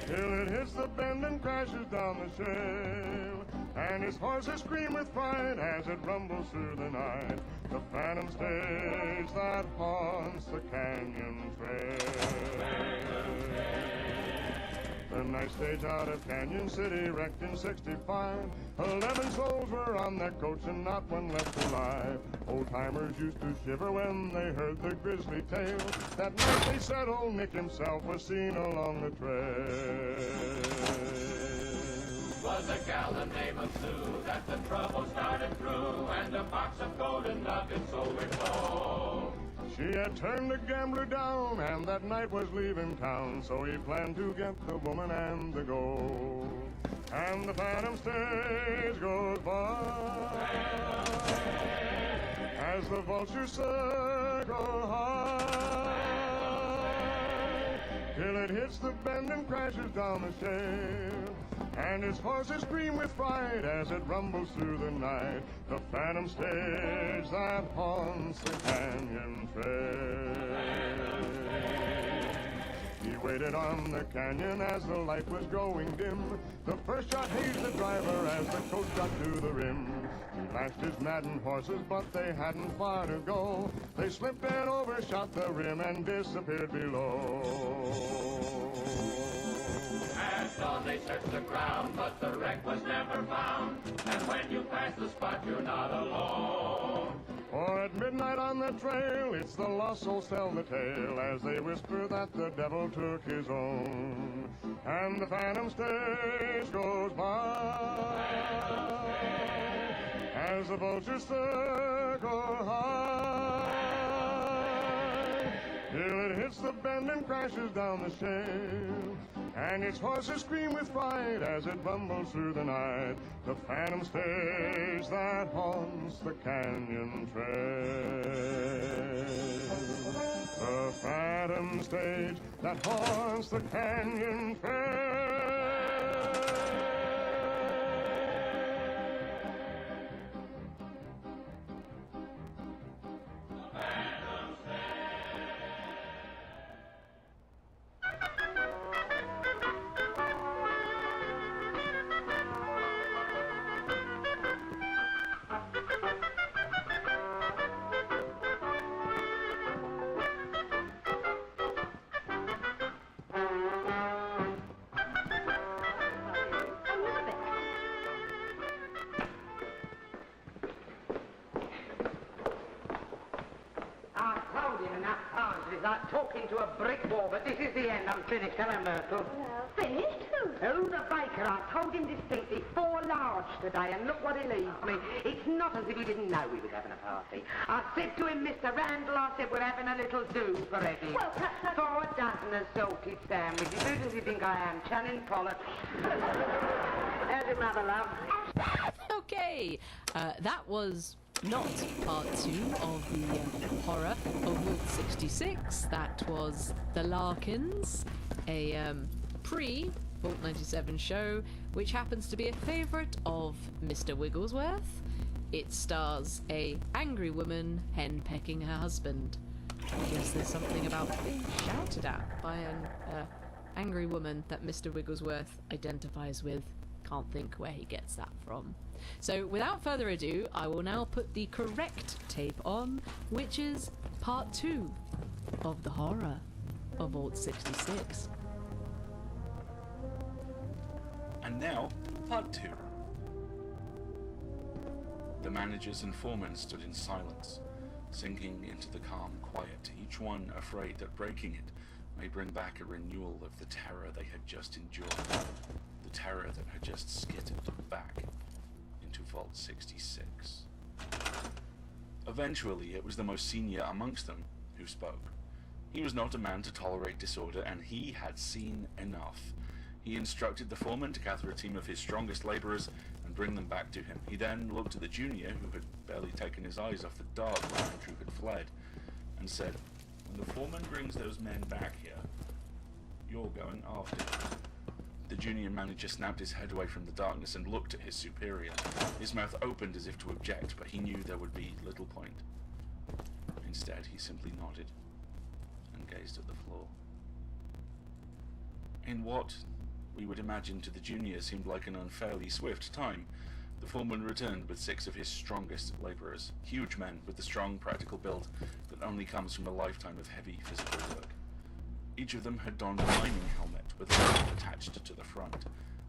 [SPEAKER 16] till it hits the bend and crashes down the shale, and his horses scream with fright as it rumbles through the night. The phantom stage that haunts the canyon trail. The night stage out of Canyon City wrecked in '65. 11 souls were on that coach and not one left alive. Old-timers used to shiver when they heard the grisly tale. That night they said old Nick himself was seen along the trail.
[SPEAKER 12] Was a gal the name of Sue that the trouble started through, and a box of golden nuggets overflowed.
[SPEAKER 16] She had turned a gambler down, and that night was leaving town, so he planned to get the woman and the gold. And the phantom stage goes by as the vultures circle high till it hits the bend and crashes down the shale, and his horses scream with fright as it rumbles through the night. The phantom stage that haunts the canyon trail. He waited on the canyon as the light was growing dim. The first shot hazed the driver as the coach got to the rim. He lashed his maddened horses, but they hadn't far to go. They slipped and overshot the rim and disappeared below.
[SPEAKER 12] At dawn they searched the ground, but the wreck was never found. And when you pass the spot, you're not alone.
[SPEAKER 16] For at midnight on the trail, it's the lost souls tell the tale as they whisper that the devil took his own. And the phantom stage goes by as the vultures circle high till it hits the bend and crashes down the shale, and its horses scream with fright as it rumbles through the night. The phantom stage that haunts the canyon trail. The phantom stage that haunts the canyon trail.
[SPEAKER 2] Like talking to a brick wall, but this is the end. I'm finished. Hello, Myrtle.
[SPEAKER 6] Well, finished?
[SPEAKER 2] Who? The baker. I told him distinctly 4 large today, and look what he leaves me. It's not as if he didn't know we was having a party. I said to him, Mr. Randall, I said, we're having a little do for Eddie.
[SPEAKER 6] Well, perhaps
[SPEAKER 2] 4 dozen of salted sandwiches. Who does he think I am? Channing Pollock. How's your mother, love?
[SPEAKER 4] Okay, that was not part 2 of the horror of Vault 66. That was The Larkins, a pre-Vault 97 show, which happens to be a favourite of Mr. Wigglesworth. It stars a angry woman henpecking her husband. I guess there's something about being shouted at by an angry woman that Mr. Wigglesworth identifies with. Can't think where he gets that from. So without further ado, I will now put the correct tape on, which is part 2 of the horror of Vault 66.
[SPEAKER 13] And now, part 2. The managers and foremen stood in silence, sinking into the calm quiet, each one afraid that breaking it may bring back a renewal of the terror they had just endured, the terror that had just skittered back into Vault 66. Eventually, it was the most senior amongst them who spoke. He was not a man to tolerate disorder, and he had seen enough. He instructed the foreman to gather a team of his strongest labourers and bring them back to him. He then looked at the junior, who had barely taken his eyes off the dart where Andrew had fled, and said, "When the foreman brings those men back here, you're going after him." The junior manager snapped his head away from the darkness and looked at his superior. His mouth opened as if to object, but he knew there would be little point. Instead, he simply nodded and gazed at the floor. In what we would imagine to the junior seemed like an unfairly swift time, the foreman returned with 6 of his strongest labourers, huge men with the strong, practical build that only comes from a lifetime of heavy physical work. Each of them had donned a mining helmet with a rope attached to the front.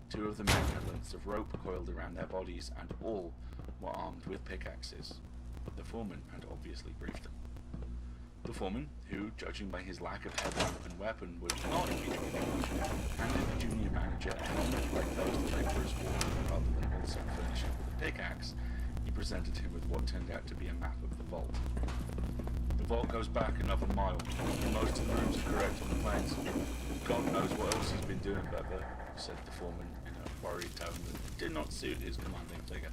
[SPEAKER 13] 2 of the men had lengths of rope coiled around their bodies, and all were armed with pickaxes. The foreman had obviously briefed them. The foreman, who, judging by his lack of headlamp and weapon, would not be drinking much, handed the junior manager a helmet like those the labourers wore, rather than also furnish him with a pickaxe. He presented him with what turned out to be a map of the vault. The vault goes back another mile, and most of the rooms are correct on the plans. God knows what else he's been doing, Bubba, said the foreman in a worried tone that did not suit his commanding figure.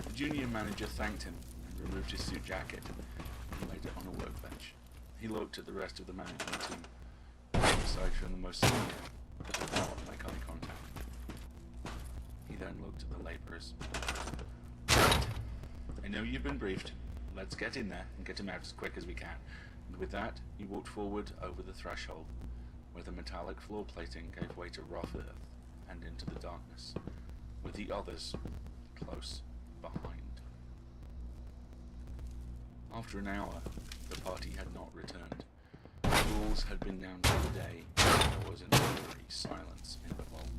[SPEAKER 13] The junior manager thanked him and removed his suit jacket and laid it on a workbench. He looked at the rest of the management team, aside from the most senior, but did not make eye contact. He then looked at the labourers. Right. I know you've been briefed. Let's get in there and get him out as quick as we can. And with that, he walked forward over the threshold, where the metallic floor plating gave way to rough earth and into the darkness, with the others close behind. After an hour, the party had not returned. The rules had been down for the day, and there was an eerie silence in the vault.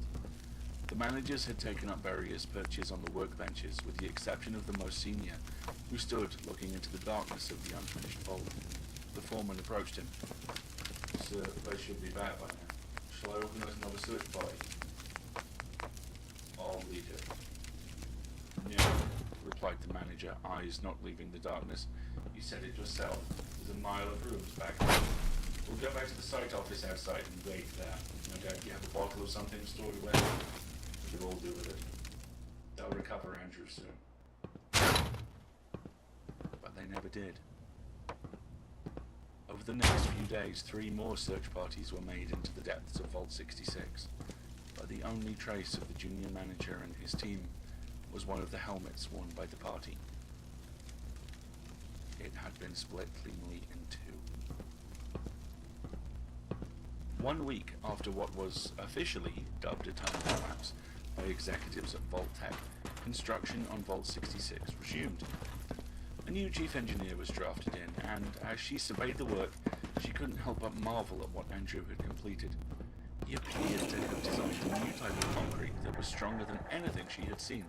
[SPEAKER 13] The managers had taken up various perches on the workbenches, with the exception of the most senior, who stood looking into the darkness of the unfinished vault. The foreman approached him. "Sir, they should be back by now. Shall I organise another search party?" "I'll lead it." "No," replied the manager, eyes not leaving the darkness. "You said it yourself. There's a mile of rooms back there. We'll go back to the site office outside and wait there. No doubt you have a bottle of something stored away. We could all do with it. They'll recover Andrew soon." But they never did. Over the next few days, 3 more search parties were made into the depths of Vault 66, but the only trace of the junior manager and his team was one of the helmets worn by the party. It had been split cleanly in 2. 1 week after what was officially dubbed a time collapse by executives at Vault Tech, construction on Vault 66 resumed. A new chief engineer was drafted in, and as she surveyed the work, she couldn't help but marvel at what Andrew had completed. He appeared to have designed a new type of concrete that was stronger than anything she had seen.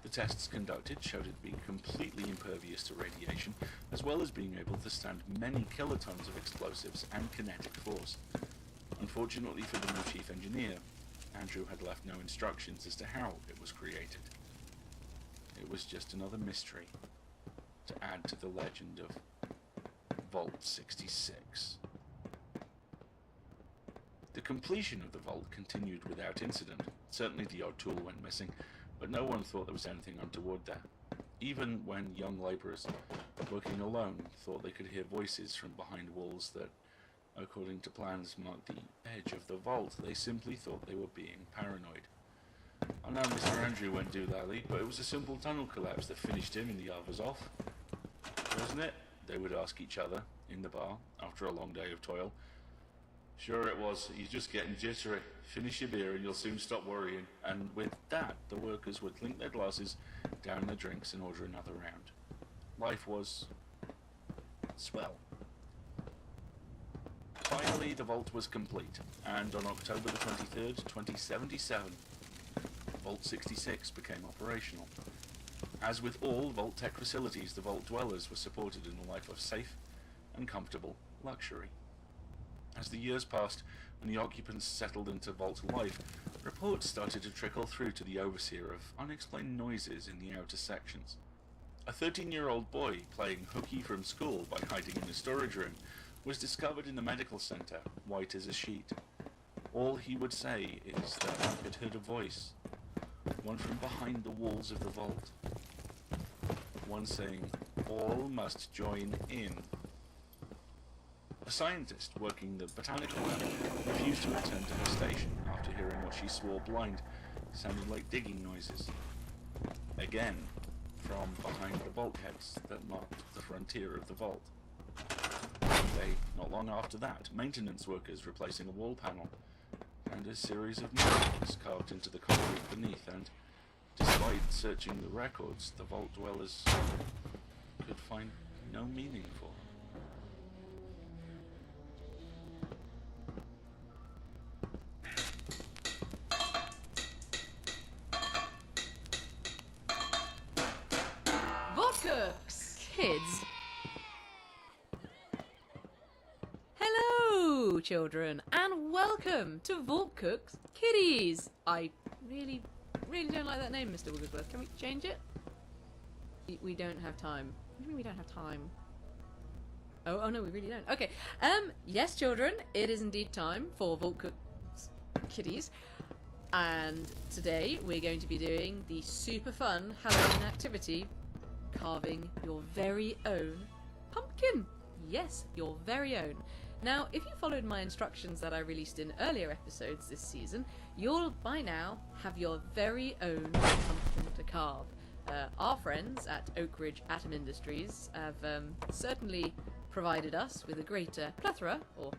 [SPEAKER 13] The tests conducted showed it to be completely impervious to radiation, as well as being able to stand many kilotons of explosives and kinetic force. Unfortunately for the new chief engineer, Andrew had left no instructions as to how it was created. It was just another mystery to add to the legend of Vault 66. The completion of the vault continued without incident. Certainly the odd tool went missing, but no one thought there was anything untoward there. Even when young labourers, working alone, thought they could hear voices from behind walls that, according to plans, marked the edge of the vault, they simply thought they were being paranoid. On Well, now Mr. Andrew went doolally, but it was a simple tunnel collapse that finished him and the others off. Wasn't it? They would ask each other in the bar after a long day of toil. Sure it was. He's just getting jittery. Finish your beer and you'll soon stop worrying. And with that, the workers would clink their glasses, down their drinks and order another round. Life was swell. Finally, the vault was complete, and on October the 23rd, 2077, Vault 66 became operational. As with all Vault Tech facilities, the Vault dwellers were supported in a life of safe and comfortable luxury. As the years passed and the occupants settled into Vault life, reports started to trickle through to the overseer of unexplained noises in the outer sections. A 13-year-old boy playing hooky from school by hiding in a storage room was discovered in the medical center, white as a sheet. All he would say is that he had heard a voice, one from behind the walls of the vault, one saying, "All must join in." A scientist working the botanical lab refused to return to her station after hearing what she swore blind sounded like digging noises. Again, from behind the bulkheads that marked the frontier of the vault. One day, not long after that, maintenance workers replacing a wall panel found a series of marks carved into the concrete beneath, and despite searching the records, the vault dwellers could find no meaning for them.
[SPEAKER 4] Kids. Hello, children, and welcome to Vault Cook's Kiddies. I really don't like that name, Mr. Wigglesworth. Can we change it? We don't have time. What do you mean we don't have time? Oh no, we really don't. Okay. Yes, children, it is indeed time for Vault Cook's Kiddies. And today we're going to be doing the super fun Halloween activity, carving your very own pumpkin. Yes, your very own. Now, if you followed my instructions that I released in earlier episodes this season, you'll by now have your very own pumpkin to carve. Our friends at Oak Ridge Atom Industries have certainly provided us with a great plethora, or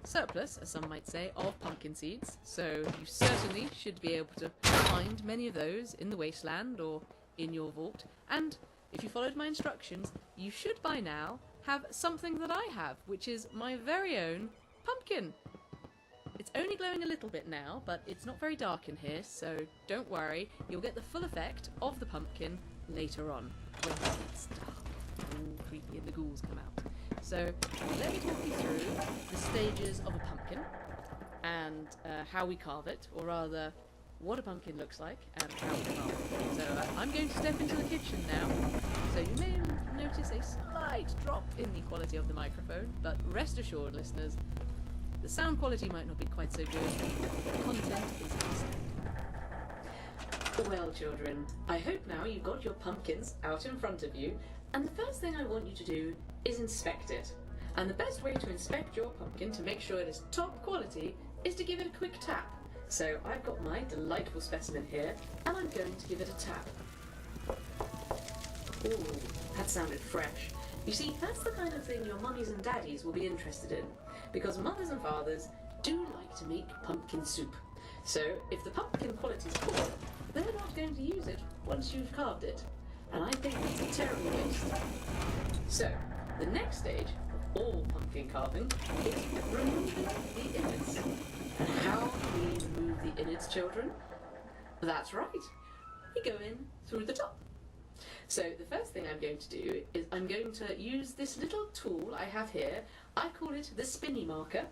[SPEAKER 4] surplus, as some might say, of pumpkin seeds, so you certainly should be able to find many of those in the wasteland or in your vault, and if you followed my instructions, you should by now have something that I have, which is my very own pumpkin. It's only glowing a little bit now, but it's not very dark in here, so don't worry, you'll get the full effect of the pumpkin later on, when it gets dark, all creepy and the ghouls come out. So, let me talk you through the stages of a pumpkin, and how we carve it, or rather, what a pumpkin looks like and how we carve it. So I'm going to step into the kitchen now, so you may notice a slight drop in the quality of the microphone, but rest assured, listeners, the sound quality might not be quite so good, but the content is outstanding. Well, children, I hope now you've got your pumpkins out in front of you, and the first thing I want you to do is inspect it. And the best way to inspect your pumpkin to make sure it is top quality is to give it a quick tap. So I've got my delightful specimen here, and I'm going to give it a tap. Ooh, that sounded fresh. You see, that's the kind of thing your mummies and daddies will be interested in, because mothers and fathers do like to make pumpkin soup. So if the pumpkin quality is poor, they're not going to use it once you've carved it. And I think that's a terrible waste. So, the next stage of all pumpkin carving is removing the innards. And how do we remove the innards, children? That's right. We go in through the top. So the first thing I'm going to do is I'm going to use this little tool I have here. I call it the spinny marker.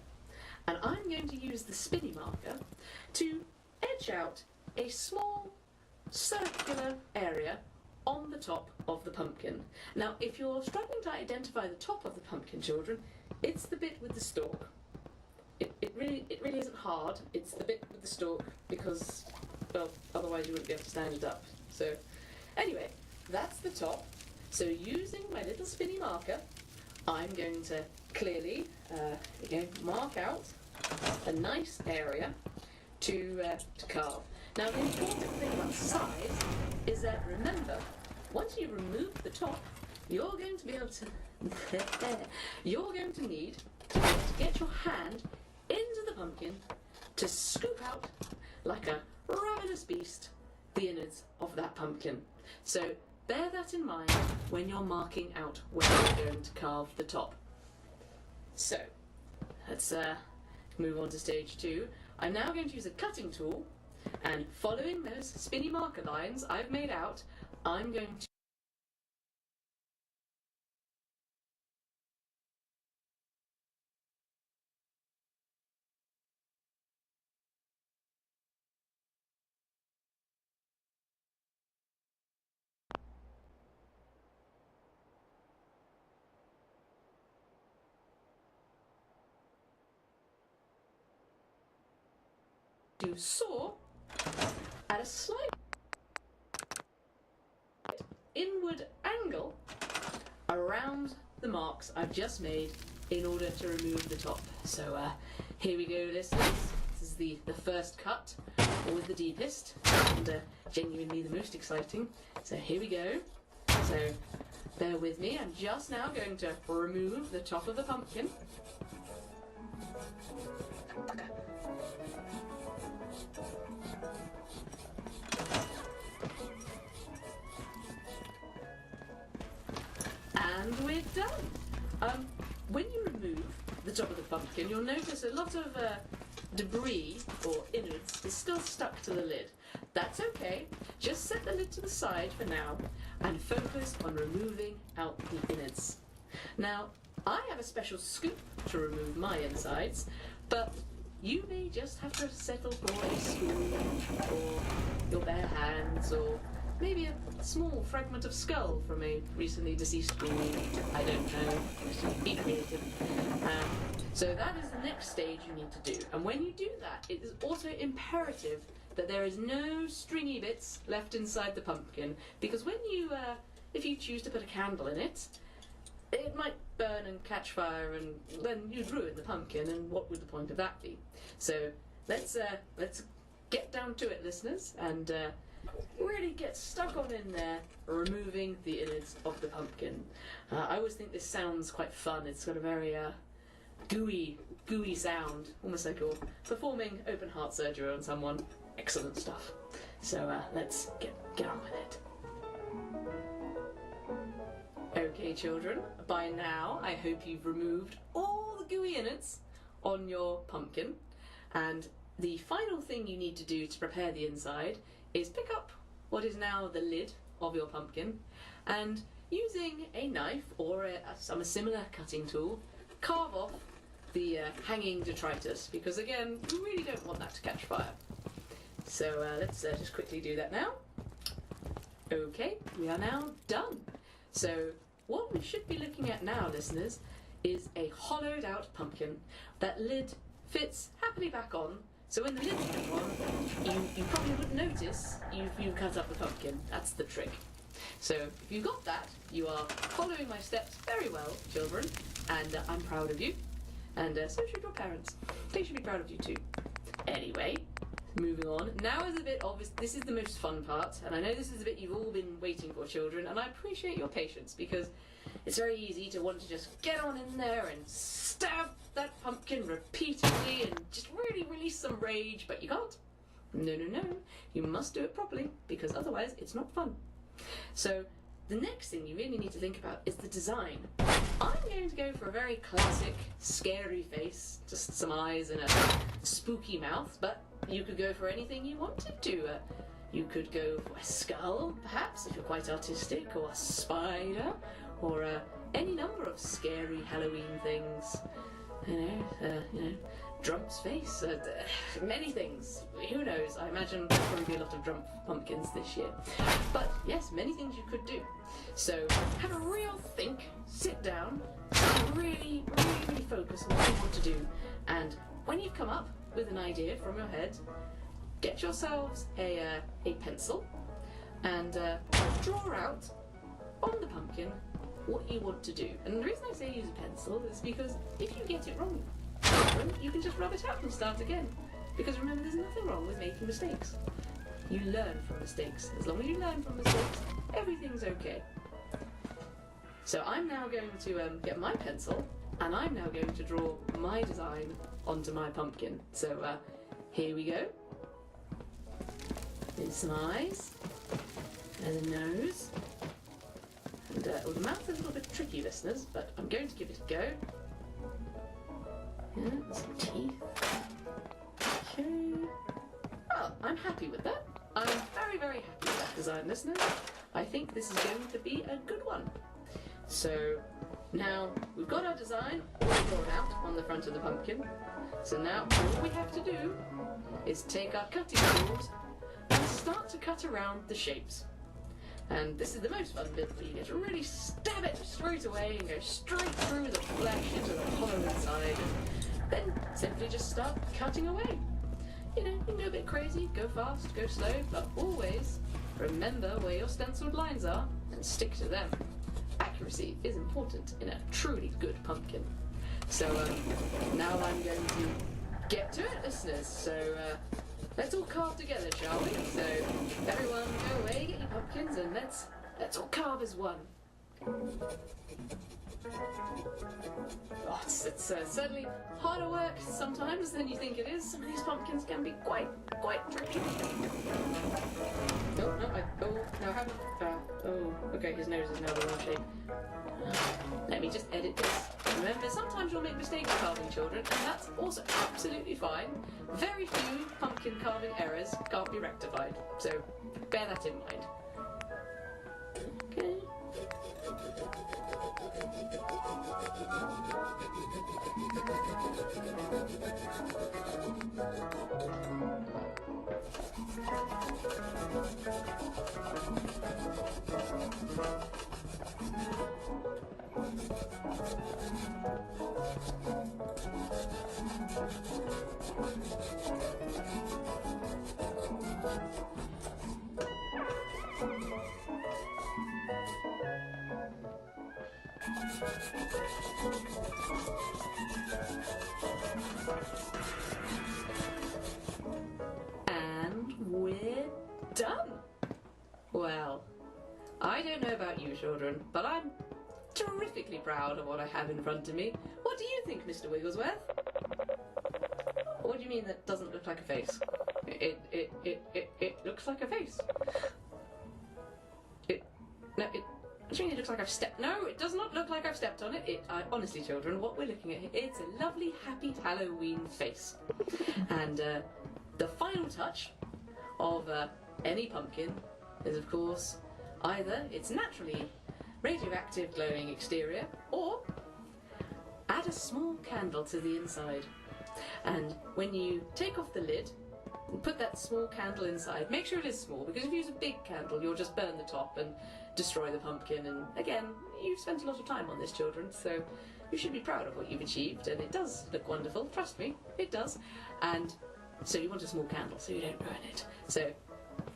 [SPEAKER 4] And I'm going to use the spinny marker to edge out a small circular area on the top of the pumpkin. Now, if you're struggling to identify the top of the pumpkin, children, it's the bit with the stalk. It really isn't hard. It's the bit with the stalk because, well, otherwise you wouldn't be able to stand it up. So, anyway, that's the top. So, using my little spinny marker, I'm going to clearly, mark out a nice area to carve. Now, the important thing about size is that, remember, once you remove the top, you're going to be able to... you're going to need to get your hand into the pumpkin to scoop out, like a ravenous beast, the innards of that pumpkin. So bear that in mind when you're marking out where you're going to carve the top. So, let's move on to stage 2. I'm now going to use a cutting tool, and following those spinny marker lines I've made out, I'm going to saw at a slight inward angle around the marks I've just made in order to remove the top. So here we go, listeners. This is the first cut, always the deepest, and genuinely the most exciting. So here we go. So bear with me. I'm just now going to remove the top of the pumpkin. And we're done. When you remove the top of the pumpkin, you'll notice a lot of debris or innards is still stuck to the lid. That's okay. Just set the lid to the side for now and focus on removing out the innards. Now, I have a special scoop to remove my insides, but you may just have to settle for a spoon or your bare hands or maybe a small fragment of skull from a recently deceased queen. I don't know. Be creative. So that is the next stage you need to do. And when you do that, it is also imperative that there is no stringy bits left inside the pumpkin, because when you, if you choose to put a candle in it, it might burn and catch fire, and then you'd ruin the pumpkin, and what would the point of that be? So let's get down to it, listeners, and really get stuck on in there, removing the innards of the pumpkin. I always think this sounds quite fun. It's got a very gooey sound, almost like you're performing open heart surgery on someone. Excellent stuff. So let's get on with it. Okay, children, by now I hope you've removed all the gooey innards on your pumpkin, and the final thing you need to do to prepare the inside is pick up what is now the lid of your pumpkin, and using a knife or some similar cutting tool, carve off the hanging detritus, because again, you really don't want that to catch fire. So let's just quickly do that now. Okay, we are now done. So what we should be looking at now, listeners, is a hollowed out pumpkin. That lid fits happily back on, so when the lid's back on, you probably wouldn't notice you've cut up the pumpkin. That's the trick. So if you got that, you are following my steps very well, children, and I'm proud of you. And so should your parents. They should be proud of you too. Anyway, moving on. Now is a bit obvious. This is the most fun part, and I know this is the bit you've all been waiting for, children, and I appreciate your patience, because it's very easy to want to just get on in there and stab that pumpkin repeatedly and just really release some rage, but you can't. No, no, no. You must do it properly, because otherwise it's not fun. So the next thing you really need to think about is the design. I'm going to go for a very classic, scary face, just some eyes and a spooky mouth, but you could go for anything you wanted to. You could go for a skull, perhaps, if you're quite artistic, or a spider, or any number of scary Halloween things. You know, Drump's face, many things. Who knows? I imagine there'll probably be a lot of Drump pumpkins this year. But yes, many things you could do. So have a real think, sit down, and really focus on what you want to do. And when you've come up with an idea from your head, get yourselves a pencil and draw out on the pumpkin what you want to do. And the reason I say use a pencil is because if you get it wrong, you can just rub it out and start again. Because remember, there's nothing wrong with making mistakes. You learn from mistakes. As long as you learn from mistakes, everything's okay. So I'm now going to get my pencil, and I'm now going to draw my design onto my pumpkin. So here we go. There's some eyes, and a nose, and well, the mouth is a little bit tricky, listeners, but I'm going to give it a go. Yeah, some teeth. Okay. Oh, I'm happy with that. I'm very, very happy with that design, listeners. I think this is going to be a good one. So now we've got our design all drawn out on the front of the pumpkin. So now all we have to do is take our cutting tools and start to cut around the shapes. And this is the most fun bit, where you get to really stab it straight away and go straight through the flesh into the hollow inside. And then simply just start cutting away. You know, you can go a bit crazy, go fast, go slow, but always remember where your stenciled lines are and stick to them. Accuracy is important in a truly good pumpkin. So now I'm going to get to it, listeners. So let's all carve together, shall we? So everyone go away, get your pumpkins, and let's all carve as one. Oh, it's certainly harder work sometimes than you think it is. Some of these pumpkins can be quite tricky. Okay, his nose is now the wrong shape. Let me just edit this. Remember, sometimes you'll make mistakes carving, children, and that's also absolutely fine. Very few pumpkin carving errors can't be rectified, so bear that in mind. Okay. And we're done! Well, I don't know about you, children, but I'm terrifically proud of what I have in front of me. What do you think, Mr. Wigglesworth? What do you mean that doesn't look like a face? It looks like a face. I mean, it looks like I've stepped. No, it does not look like I've stepped on it. Honestly, children, what we're looking at here, it's a lovely, happy Halloween face. And the final touch of any pumpkin is, of course, either its naturally radioactive glowing exterior, or add a small candle to the inside. And when you take off the lid and put that small candle inside, make sure it is small, because if you use a big candle, you'll just burn the top and destroy the pumpkin. And again, you've spent a lot of time on this, children, so you should be proud of what you've achieved, and it does look wonderful, trust me, it does. And so you want a small candle so you don't ruin it. So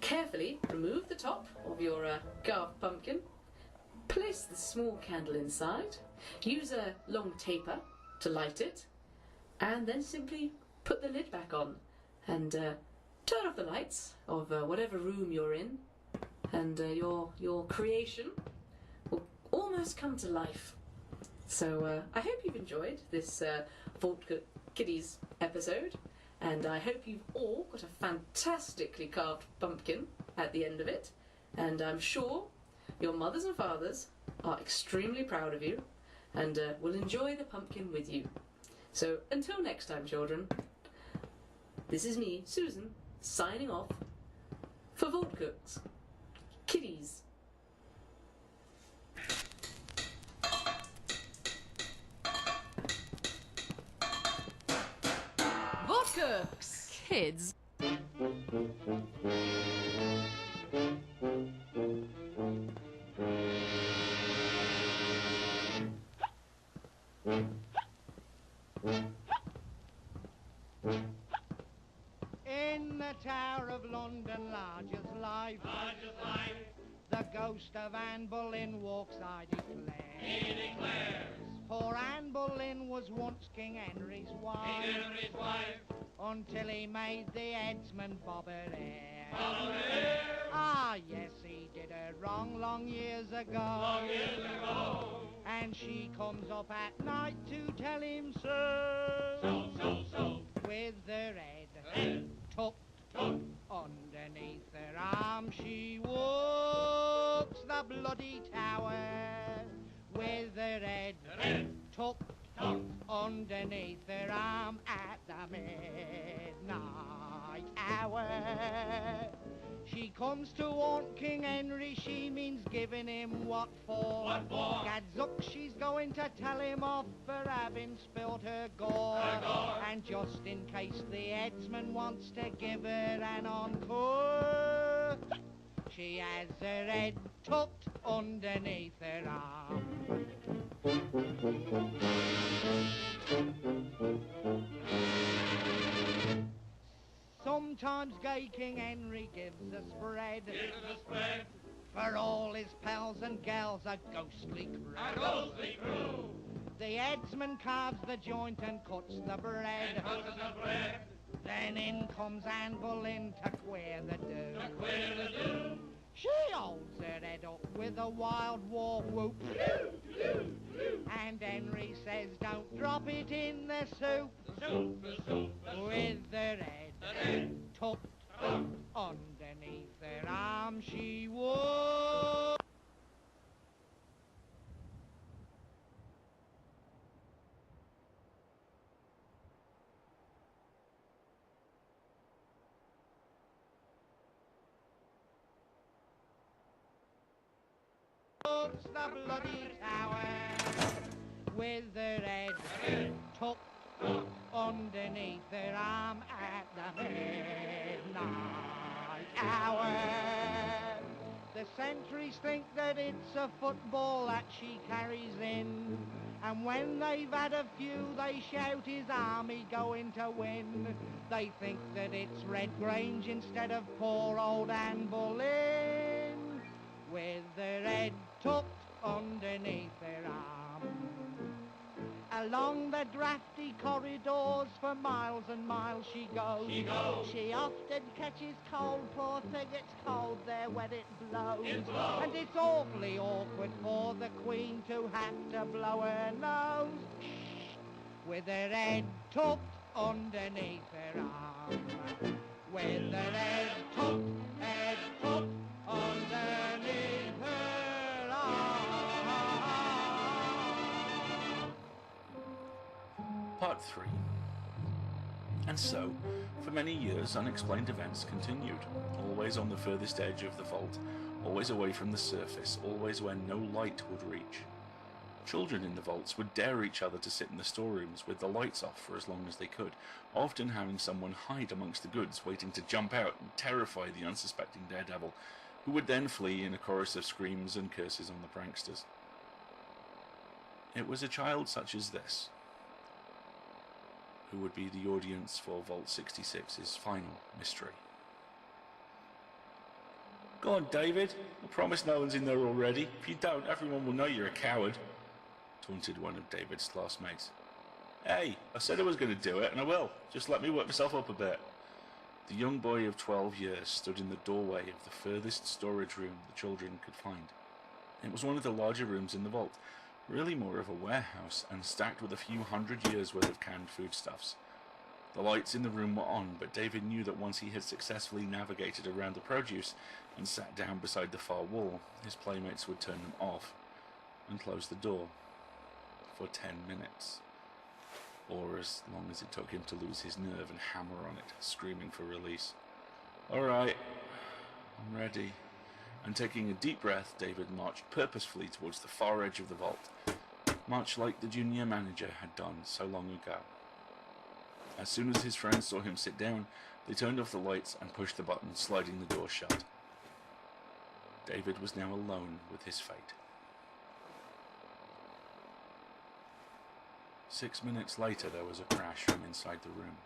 [SPEAKER 4] carefully remove the top of your carved pumpkin, place the small candle inside, use a long taper to light it, and then simply put the lid back on and turn off the lights of whatever room you're in, and your creation will almost come to life. So I hope you've enjoyed this Vault Kiddies episode, and I hope you've all got a fantastically carved pumpkin at the end of it, and I'm sure your mothers and fathers are extremely proud of you and will enjoy the pumpkin with you. So until next time, children, this is me, Susan, signing off for Vault Cooks Kiddies.
[SPEAKER 7] Vault Cooks Kids.
[SPEAKER 6] In the Tower of London, large as life, the ghost of Anne Boleyn walks, I declare. He declares. For Anne Boleyn was once King Henry's wife. until he made the headsman bobber air. Ah, yes, he did her wrong long years ago. And she comes up at night to tell him so. With her head tucked underneath her arm, she walks the bloody tower. With her head tucked underneath her arm at the midnight hour. She comes to want King Henry, she means giving him what for? What for? Gadzuck, she's going to tell him off for having spilt her gore. And just in case the headsman wants to give her an encore, she has her head tucked underneath her arm. Sometimes gay King Henry gives a spread. For all his pals and gals, a ghostly crew. The headsman carves the joint and cuts the bread. Then in comes Anne Boleyn to queer the do. She holds her head up with a wild war whoop. And Henry says, don't drop it in the soup. With her head tucked underneath her arm, she walks. The bloody tower with her head tucked underneath her arm at the midnight hour. The sentries think that it's a football that she carries in, and when they've had a few they shout his army going to win. They think that it's Red Grange instead of poor old Anne Boleyn, with her head tucked underneath her arm. Along the drafty corridors for miles and miles she goes. She often catches cold, poor thing, it's cold there when it blows. And it's awfully awkward for the Queen to have to blow her nose with her head tucked underneath her arm. With her head tucked underneath her arm.
[SPEAKER 13] Part 3. And so, for many years, unexplained events continued, always on the furthest edge of the vault, always away from the surface, always where no light would reach. Children in the vaults would dare each other to sit in the storerooms with the lights off for as long as they could, often having someone hide amongst the goods, waiting to jump out and terrify the unsuspecting daredevil, who would then flee in a chorus of screams and curses on the pranksters. It was a child such as this who would be the audience for Vault 66's final mystery. Go on, David. I promise no one's in there already. If you don't, everyone will know you're a coward, taunted one of David's classmates. Hey, I said I was going to do it, and I will. Just let me work myself up a bit. The young boy of 12 years stood in the doorway of the furthest storage room the children could find. It was one of the larger rooms in the vault, really more of a warehouse, and stacked with a few 100 years worth of canned foodstuffs. The lights in the room were on, but David knew that once he had successfully navigated around the produce and sat down beside the far wall, his playmates would turn them off and close the door for 10 minutes. Or as long as it took him to lose his nerve and hammer on it, screaming for release. Alright, I'm ready. And taking a deep breath, David marched purposefully towards the far edge of the vault, much like the junior manager had done so long ago. As soon as his friends saw him sit down, they turned off the lights and pushed the button, sliding the door shut. David was now alone with his fate. 6 minutes later, there was a crash from inside the room.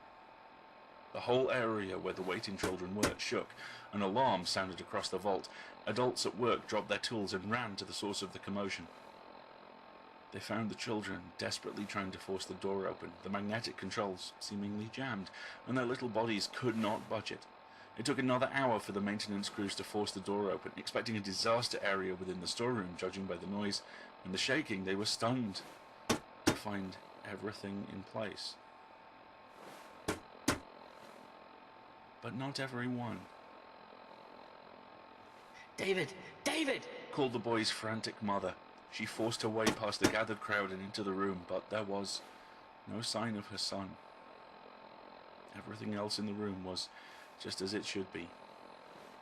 [SPEAKER 13] The whole area where the waiting children were shook. An alarm sounded across the vault. Adults at work dropped their tools and ran to the source of the commotion. They found the children desperately trying to force the door open, the magnetic controls seemingly jammed, and their little bodies could not budge it. It took another hour for the maintenance crews to force the door open, expecting a disaster area within the storeroom. Judging by the noise and the shaking, they were stunned to find everything in place. But not everyone.
[SPEAKER 5] David! David!
[SPEAKER 13] Called the boy's frantic mother. She forced her way past the gathered crowd and into the room, but there was no sign of her son. Everything else in the room was just as it should be.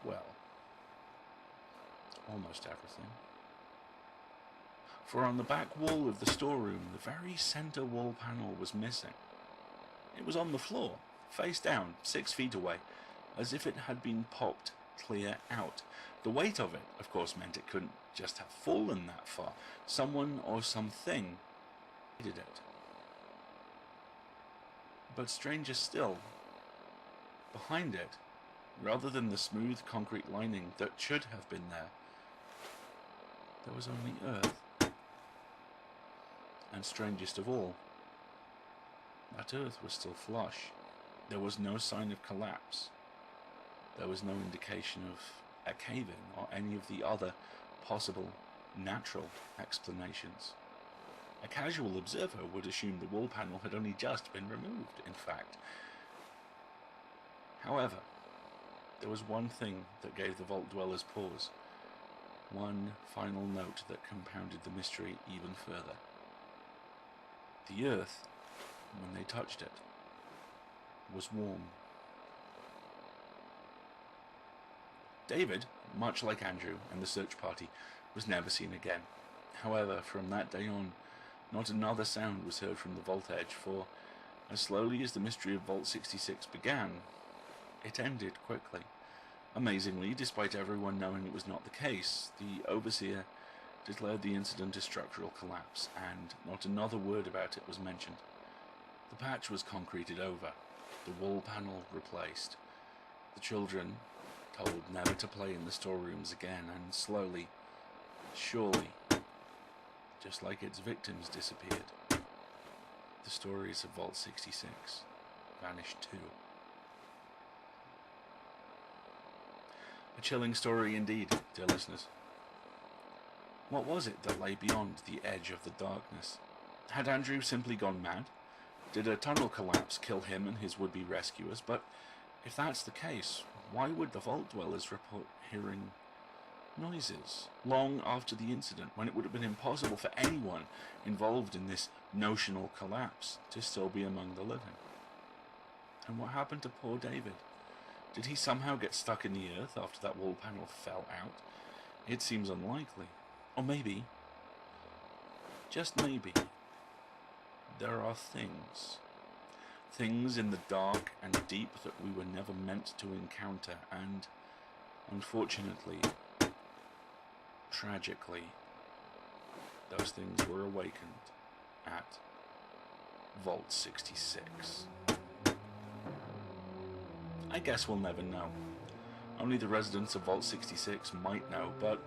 [SPEAKER 13] Well, almost everything. For on the back wall of the storeroom, the very center wall panel was missing. It was on the floor, face down, 6 feet away, as if it had been popped clear out. The weight of it, of course, meant it couldn't just have fallen that far. Someone or something did it. But stranger still, behind it, rather than the smooth concrete lining that should have been there was only earth. And strangest of all, that earth was still flush. There was no sign of collapse. There was no indication of a cave-in or any of the other possible natural explanations. A casual observer would assume the wall panel had only just been removed, in fact. However, there was one thing that gave the vault dwellers pause. One final note that compounded the mystery even further. The earth, when they touched it, was warm. David, much like Andrew and the search party, was never seen again. However, from that day on, not another sound was heard from the vault edge, for as slowly as the mystery of Vault 66 began, it ended quickly. Amazingly, despite everyone knowing it was not the case, the overseer declared the incident a structural collapse, and not another word about it was mentioned. The patch was concreted over, the wall panel replaced, the children told never to play in the storerooms again, and slowly, surely, just like its victims disappeared, the stories of Vault 66 vanished too. A chilling story indeed, dear listeners. What was it that lay beyond the edge of the darkness? Had Andrew simply gone mad? Did a tunnel collapse kill him and his would-be rescuers? But if that's the case, why would the vault dwellers report hearing noises long after the incident, when it would have been impossible for anyone involved in this notional collapse to still be among the living? And what happened to poor David? Did he somehow get stuck in the earth after that wall panel fell out? It seems unlikely. Or maybe, just maybe, there are things in the dark and deep that we were never meant to encounter, and unfortunately, tragically, those things were awakened at Vault 66. I guess we'll never know. Only the residents of Vault 66 might know, but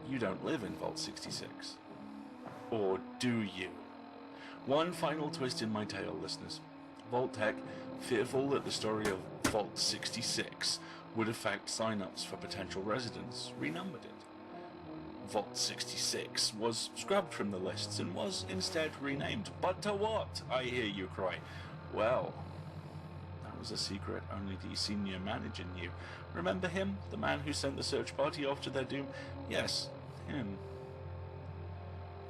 [SPEAKER 13] you don't live in Vault 66. Or do you? One final twist in my tale, listeners. Vault Tech, fearful that the story of Vault 66 would affect sign-ups for potential residents, renumbered it. Vault 66 was scrubbed from the lists and was instead renamed. But to what, I hear you cry? Well, that was a secret only the senior manager knew. Remember him? The man who sent the search party off to their doom? Yes, him.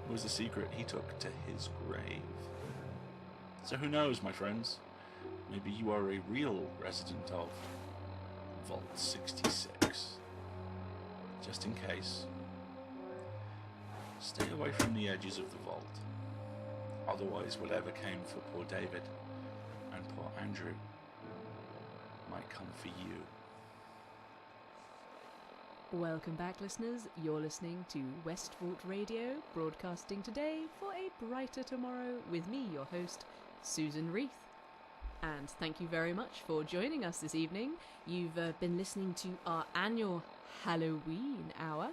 [SPEAKER 13] It was a secret he took to his grave. So who knows, my friends? Maybe you are a real resident of Vault 66. Just in case, stay away from the edges of the vault. Otherwise, whatever came for poor David and poor Andrew might come for you.
[SPEAKER 4] Welcome back, listeners. You're listening to Westfort Radio, broadcasting today for a brighter tomorrow with me, your host, Susan Reith. And thank you very much for joining us this evening. You've been listening to our annual Halloween hour,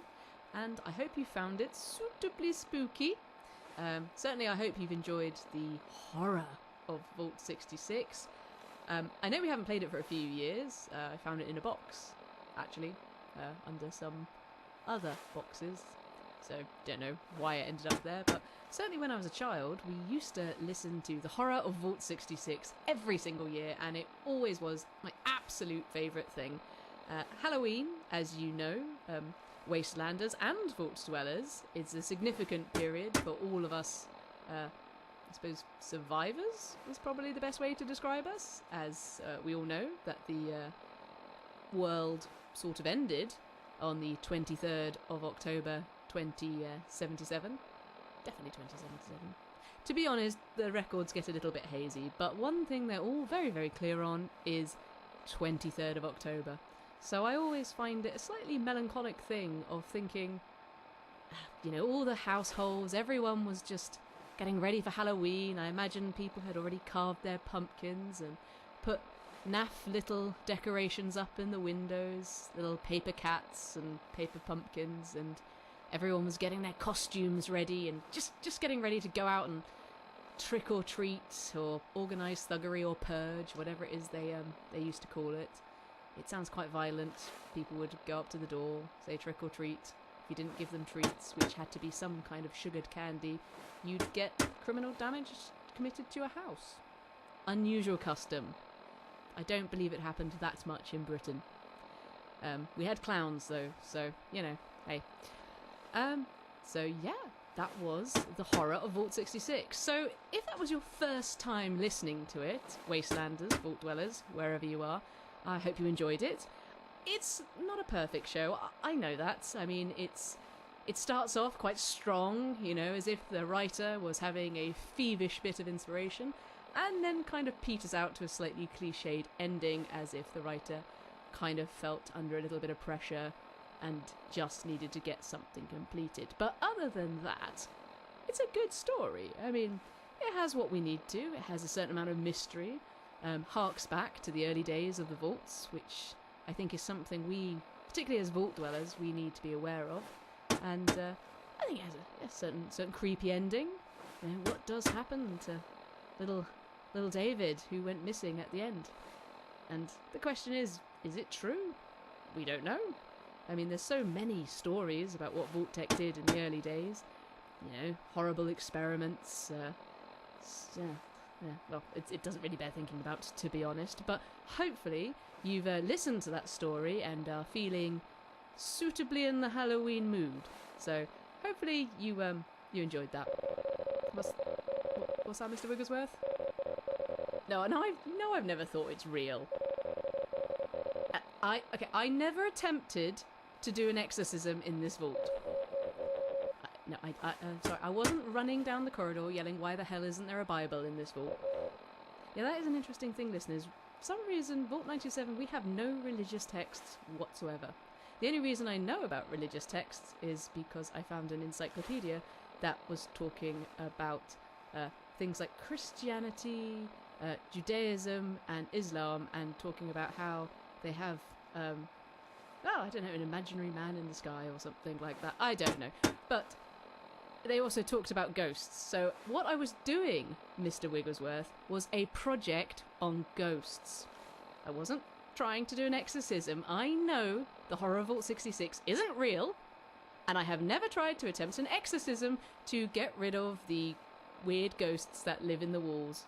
[SPEAKER 4] and I hope you found it suitably spooky.
[SPEAKER 7] Certainly I hope you've enjoyed the horror of Vault 66. I know we haven't played it for a few years. I found it in a box, actually, under some other boxes. So don't know why it ended up there, but certainly when I was a child, we used to listen to the horror of Vault 66 every single year, and it always was my absolute favourite thing. Halloween, as you know, Wastelanders and Vault Dwellers, is a significant period for all of us, I suppose survivors is probably the best way to describe us, as we all know that the world sort of ended on the 23rd of October 2077. Definitely 2077. To be honest, the records get a little bit hazy, but one thing they're all very, very clear on is 23rd of October. So I always find it a slightly melancholic thing of thinking, you know, all the households, everyone was just getting ready for Halloween. I imagine people had already carved their pumpkins and put naff little decorations up in the windows, little paper cats and paper pumpkins, and everyone was getting their costumes ready and just getting ready to go out and trick or treat or organise thuggery or purge, whatever it is they used to call it. It sounds quite violent. People would go up to the door, say trick or treat. If you didn't give them treats, which had to be some kind of sugared candy, you'd get criminal damage committed to a house. Unusual custom. I don't believe it happened that much in Britain. We had clowns though, so, you know, hey. So yeah, that was the horror of Vault 66. So if that was your first time listening to it, Wastelanders, Vault Dwellers, wherever you are, I hope you enjoyed it. It's not a perfect show, I know that. I mean, it starts off quite strong, you know, as if the writer was having a thievish bit of inspiration, and then kind of peters out to a slightly cliched ending, as if the writer kind of felt under a little bit of pressure and just needed to get something completed. But other than that, it's a good story. I mean, it has what we need to. It has a certain amount of mystery, harks back to the early days of the vaults, which I think is something we, particularly as Vault Dwellers, we need to be aware of. And I think it has a certain creepy ending. You know, what does happen to little David, who went missing at the end? And the question is it true? We don't know. I mean, there's so many stories about what Vault Tech did in the early days. You know, horrible experiments. Well, it doesn't really bear thinking about, to be honest. But hopefully you've listened to that story and are feeling suitably in the Halloween mood. So hopefully you enjoyed that. What's that, Mr. Wigglesworth? No, I've never thought it's real. I never attempted to do an exorcism in this vault. Sorry, I wasn't running down the corridor yelling, "Why the hell isn't there a Bible in this vault?" Yeah, that is an interesting thing, listeners. For some reason, Vault 97, we have no religious texts whatsoever. The only reason I know about religious texts is because I found an encyclopedia that was talking about things like Christianity, Judaism, and Islam, and talking about how they have, I don't know, an imaginary man in the sky or something like that. I don't know. But they also talked about ghosts. So what I was doing, Mr. Wigglesworth, was a project on ghosts. I wasn't trying to do an exorcism. I know the horror of Vault 66 isn't real, and I have never tried to attempt an exorcism to get rid of the weird ghosts that live in the walls.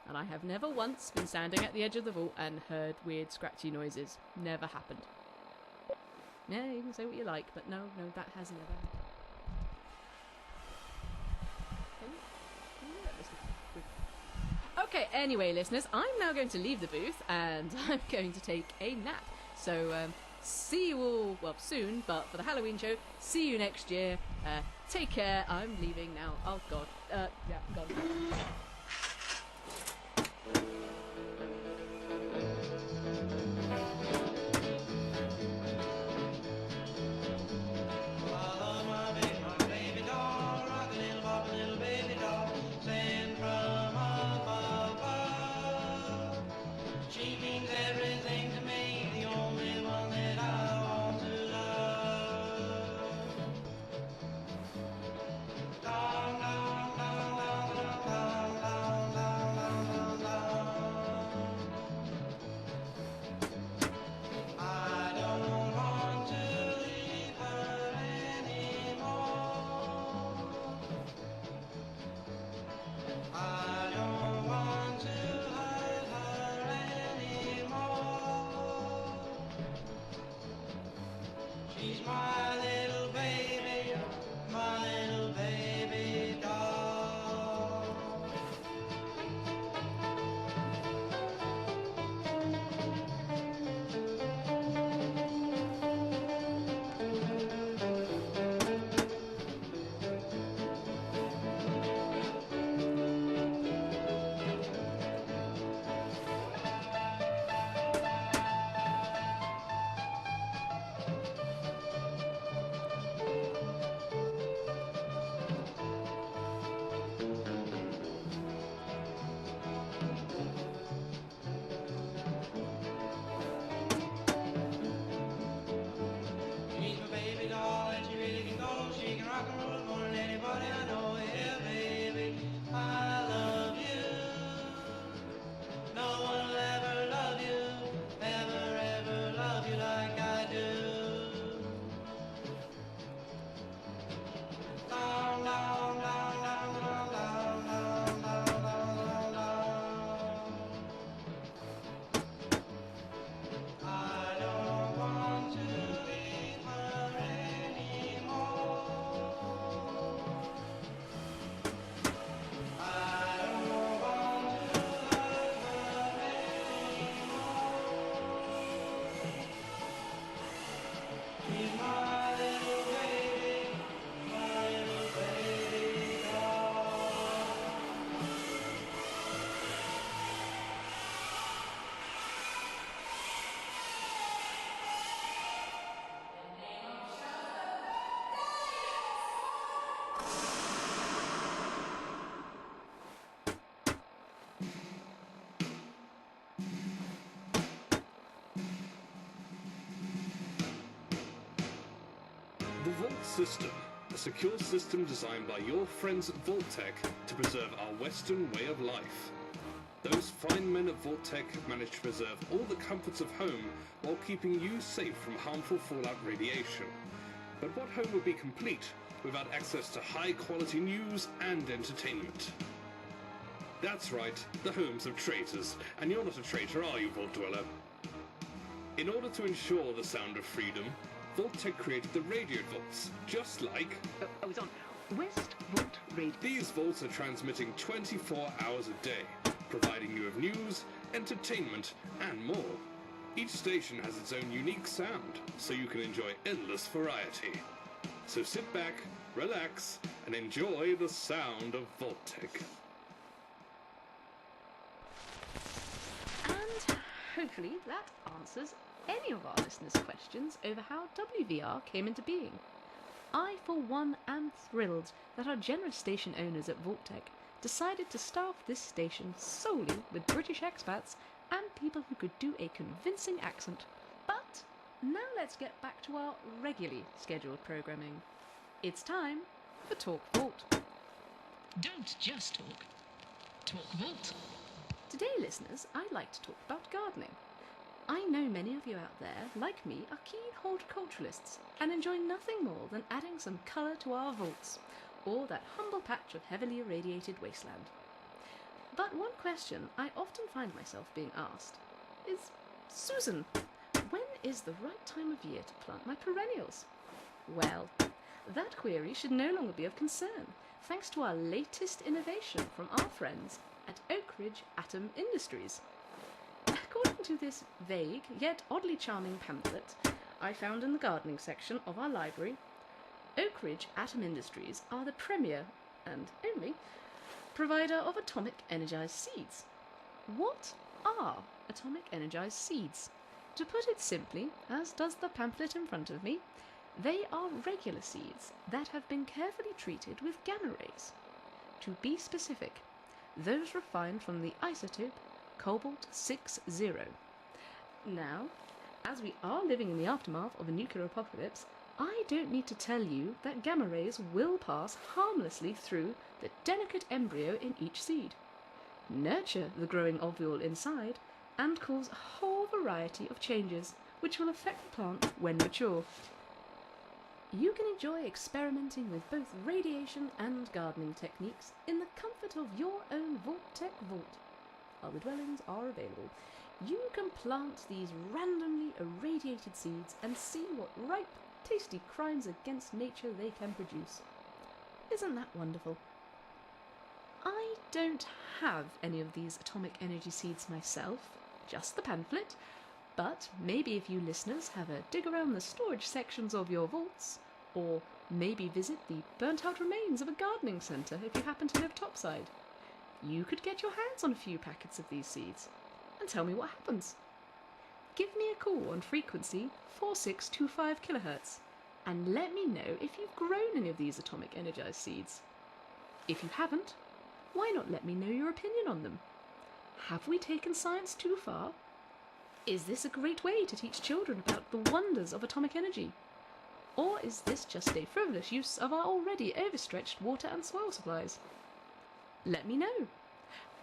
[SPEAKER 7] And I have never once been standing at the edge of the vault and heard weird scratchy noises. Never happened. Yeah, you can say what you like, but no, that has never happened. Okay, anyway, listeners, I'm now going to leave the booth and I'm going to take a nap. So, see you all, well, soon, but for the Halloween show, see you next year. Take care. I'm leaving now. Oh, God. Yeah, gone.
[SPEAKER 12] She means everything to me, the only one that I want to love. Gone, gone. I don't want to hurt her anymore. She's my little baby doll. She's my baby doll and she really can go. She can rock and roll more than anybody I know. Yeah, baby, I love you. No one will ever love you, ever love you like I do. Down, down, down, down, down, down, down, down, down, down. I don't want to leave her anymore. I don't want to hurt her anymore. She's my little baby doll.
[SPEAKER 8] The Vault System, a secure system designed by your friends at Vault-Tec to preserve our Western way of life. Those fine men at Vault-Tec have managed to preserve all the comforts of home while keeping you safe from harmful fallout radiation. But what home would be complete without access to high-quality news and entertainment? That's right, the homes of traitors. And you're not a traitor, are you, Vault Dweller? In order to ensure the sound of freedom, Vault-Tec created the radio vaults, just like...
[SPEAKER 11] it's on West Vault Radio.
[SPEAKER 8] These vaults are transmitting 24 hours a day, providing you with news, entertainment, and more. Each station has its own unique sound, so you can enjoy endless variety. So sit back, relax, and enjoy the sound of Vault-Tec.
[SPEAKER 4] And hopefully that answers any of our listeners' questions over how WVR came into being. I, for one, am thrilled that our generous station owners at Vault-Tec decided to staff this station solely with British expats and people who could do a convincing accent. But now let's get back to our regularly scheduled programming. It's time for Talk Vault.
[SPEAKER 9] Don't just talk. Talk Vault.
[SPEAKER 4] Today, listeners, I'd like to talk about gardening. I know many of you out there, like me, are keen horticulturalists and enjoy nothing more than adding some colour to our vaults, or that humble patch of heavily irradiated wasteland. But one question I often find myself being asked is, Susan, when is the right time of year to plant my perennials? Well, that query should no longer be of concern, thanks to our latest innovation from our friends at Oak Ridge Atom Industries. According to this vague yet oddly charming pamphlet I found in the gardening section of our library, Oak Ridge Atom Industries are the premier, and only, provider of atomic energized seeds. What are atomic energized seeds? To put it simply, as does the pamphlet in front of me, they are regular seeds that have been carefully treated with gamma rays. To be specific, those refined from the isotope cobalt-60. Now, as we are living in the aftermath of a nuclear apocalypse, I don't need to tell you that gamma rays will pass harmlessly through the delicate embryo in each seed, nurture the growing ovule inside, and cause a whole variety of changes which will affect the plant when mature. You can enjoy experimenting with both radiation and gardening techniques in the comfort of your own Vault-Tec vault. Other dwellings are available. You can plant these randomly irradiated seeds and see what ripe, tasty crimes against nature they can produce. Isn't that wonderful? I don't have any of these atomic energy seeds myself, just the pamphlet, but maybe if you listeners have a dig around the storage sections of your vaults, or maybe visit the burnt-out remains of a gardening centre if you happen to live topside, you could get your hands on a few packets of these seeds and tell me what happens. Give me a call on frequency 4625 kHz and let me know if you've grown any of these atomic energized seeds. If you haven't, why not let me know your opinion on them? Have we taken science too far? Is this a great way to teach children about the wonders of atomic energy? Or is this just a frivolous use of our already overstretched water and soil supplies? Let me know.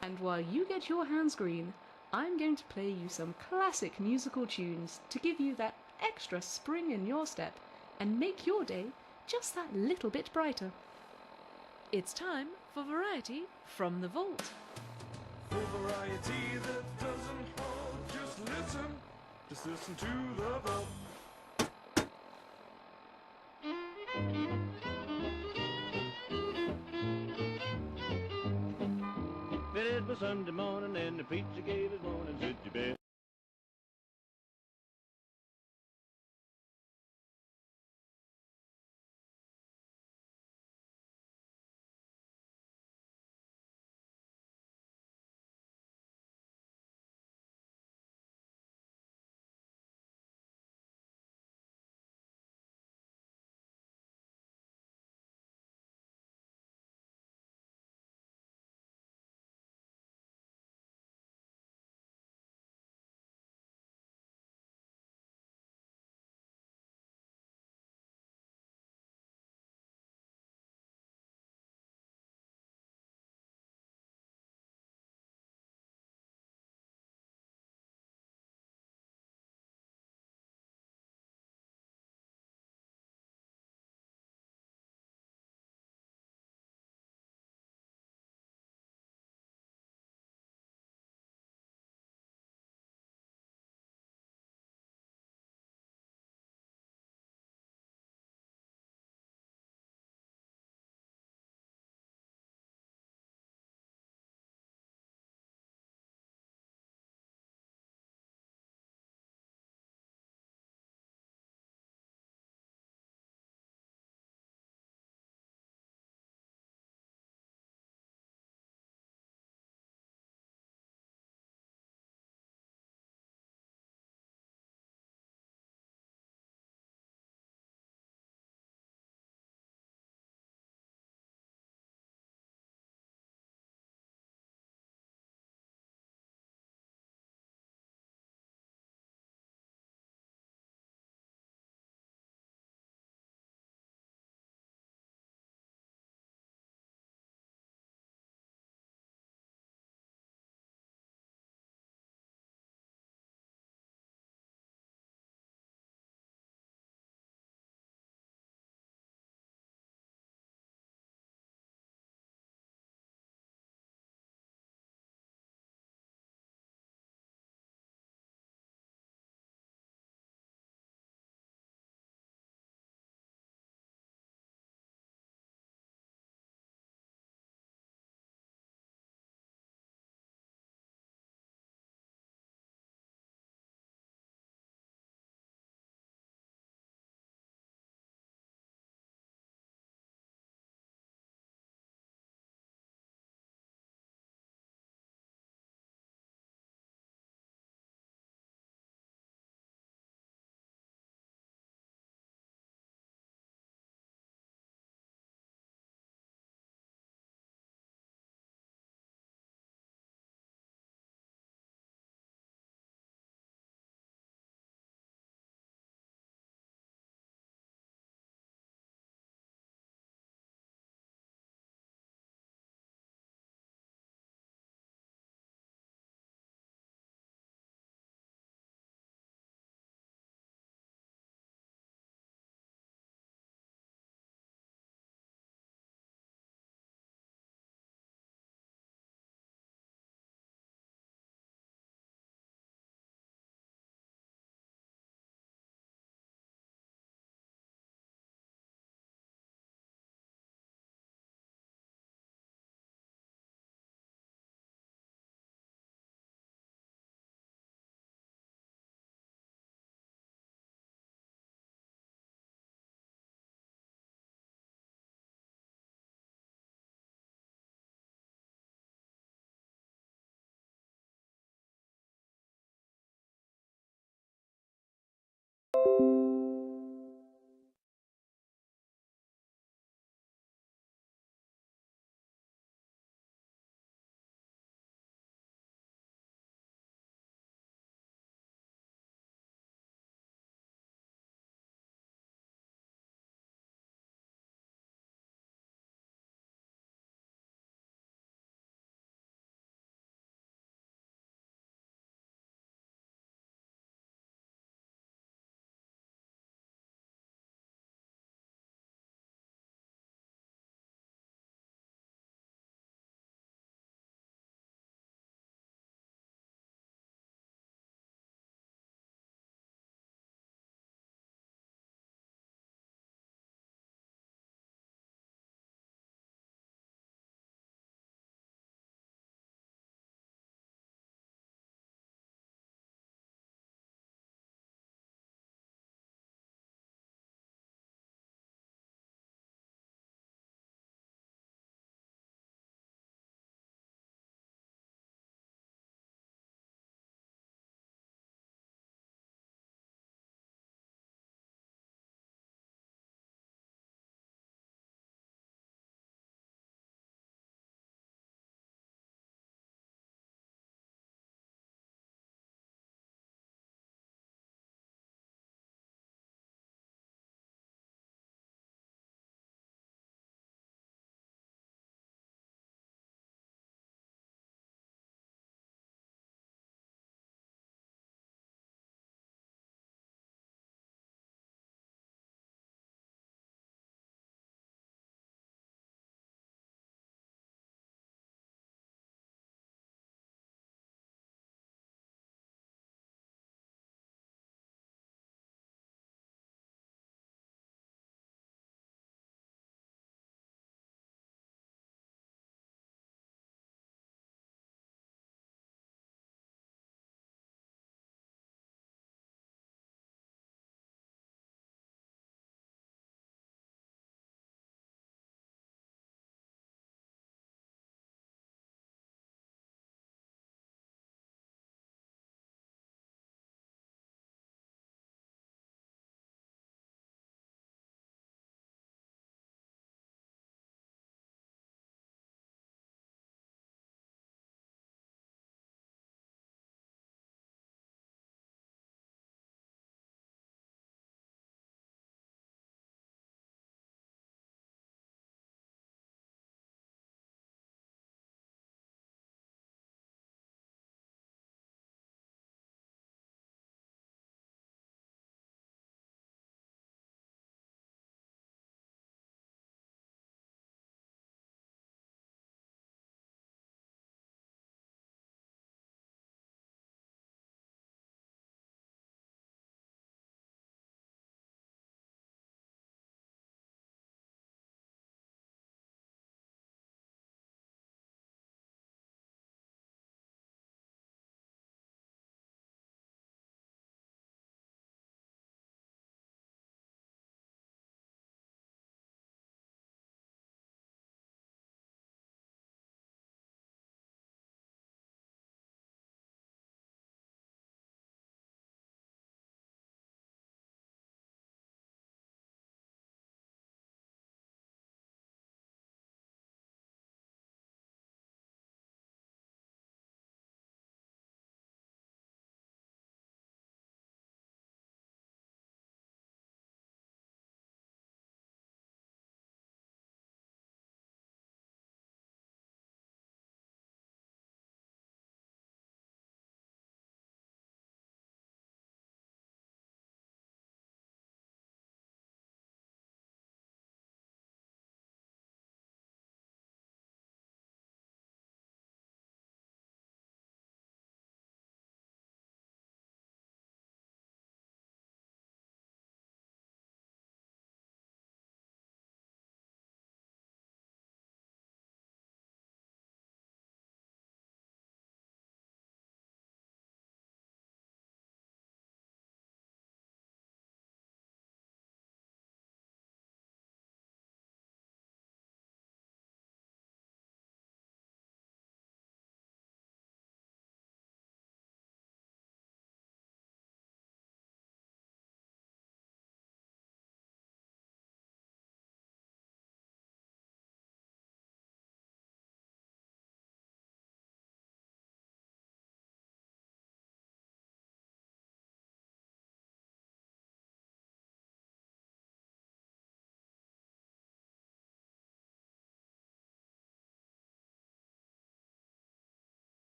[SPEAKER 4] And while you get your hands green, I'm going to play you some classic musical tunes to give you that extra spring in your step and make your day just that little bit brighter. It's time for variety from the vault.
[SPEAKER 1] For variety that doesn't hold, just listen to the vault.
[SPEAKER 23] It was Sunday morning and the preacher gave his warning, said you better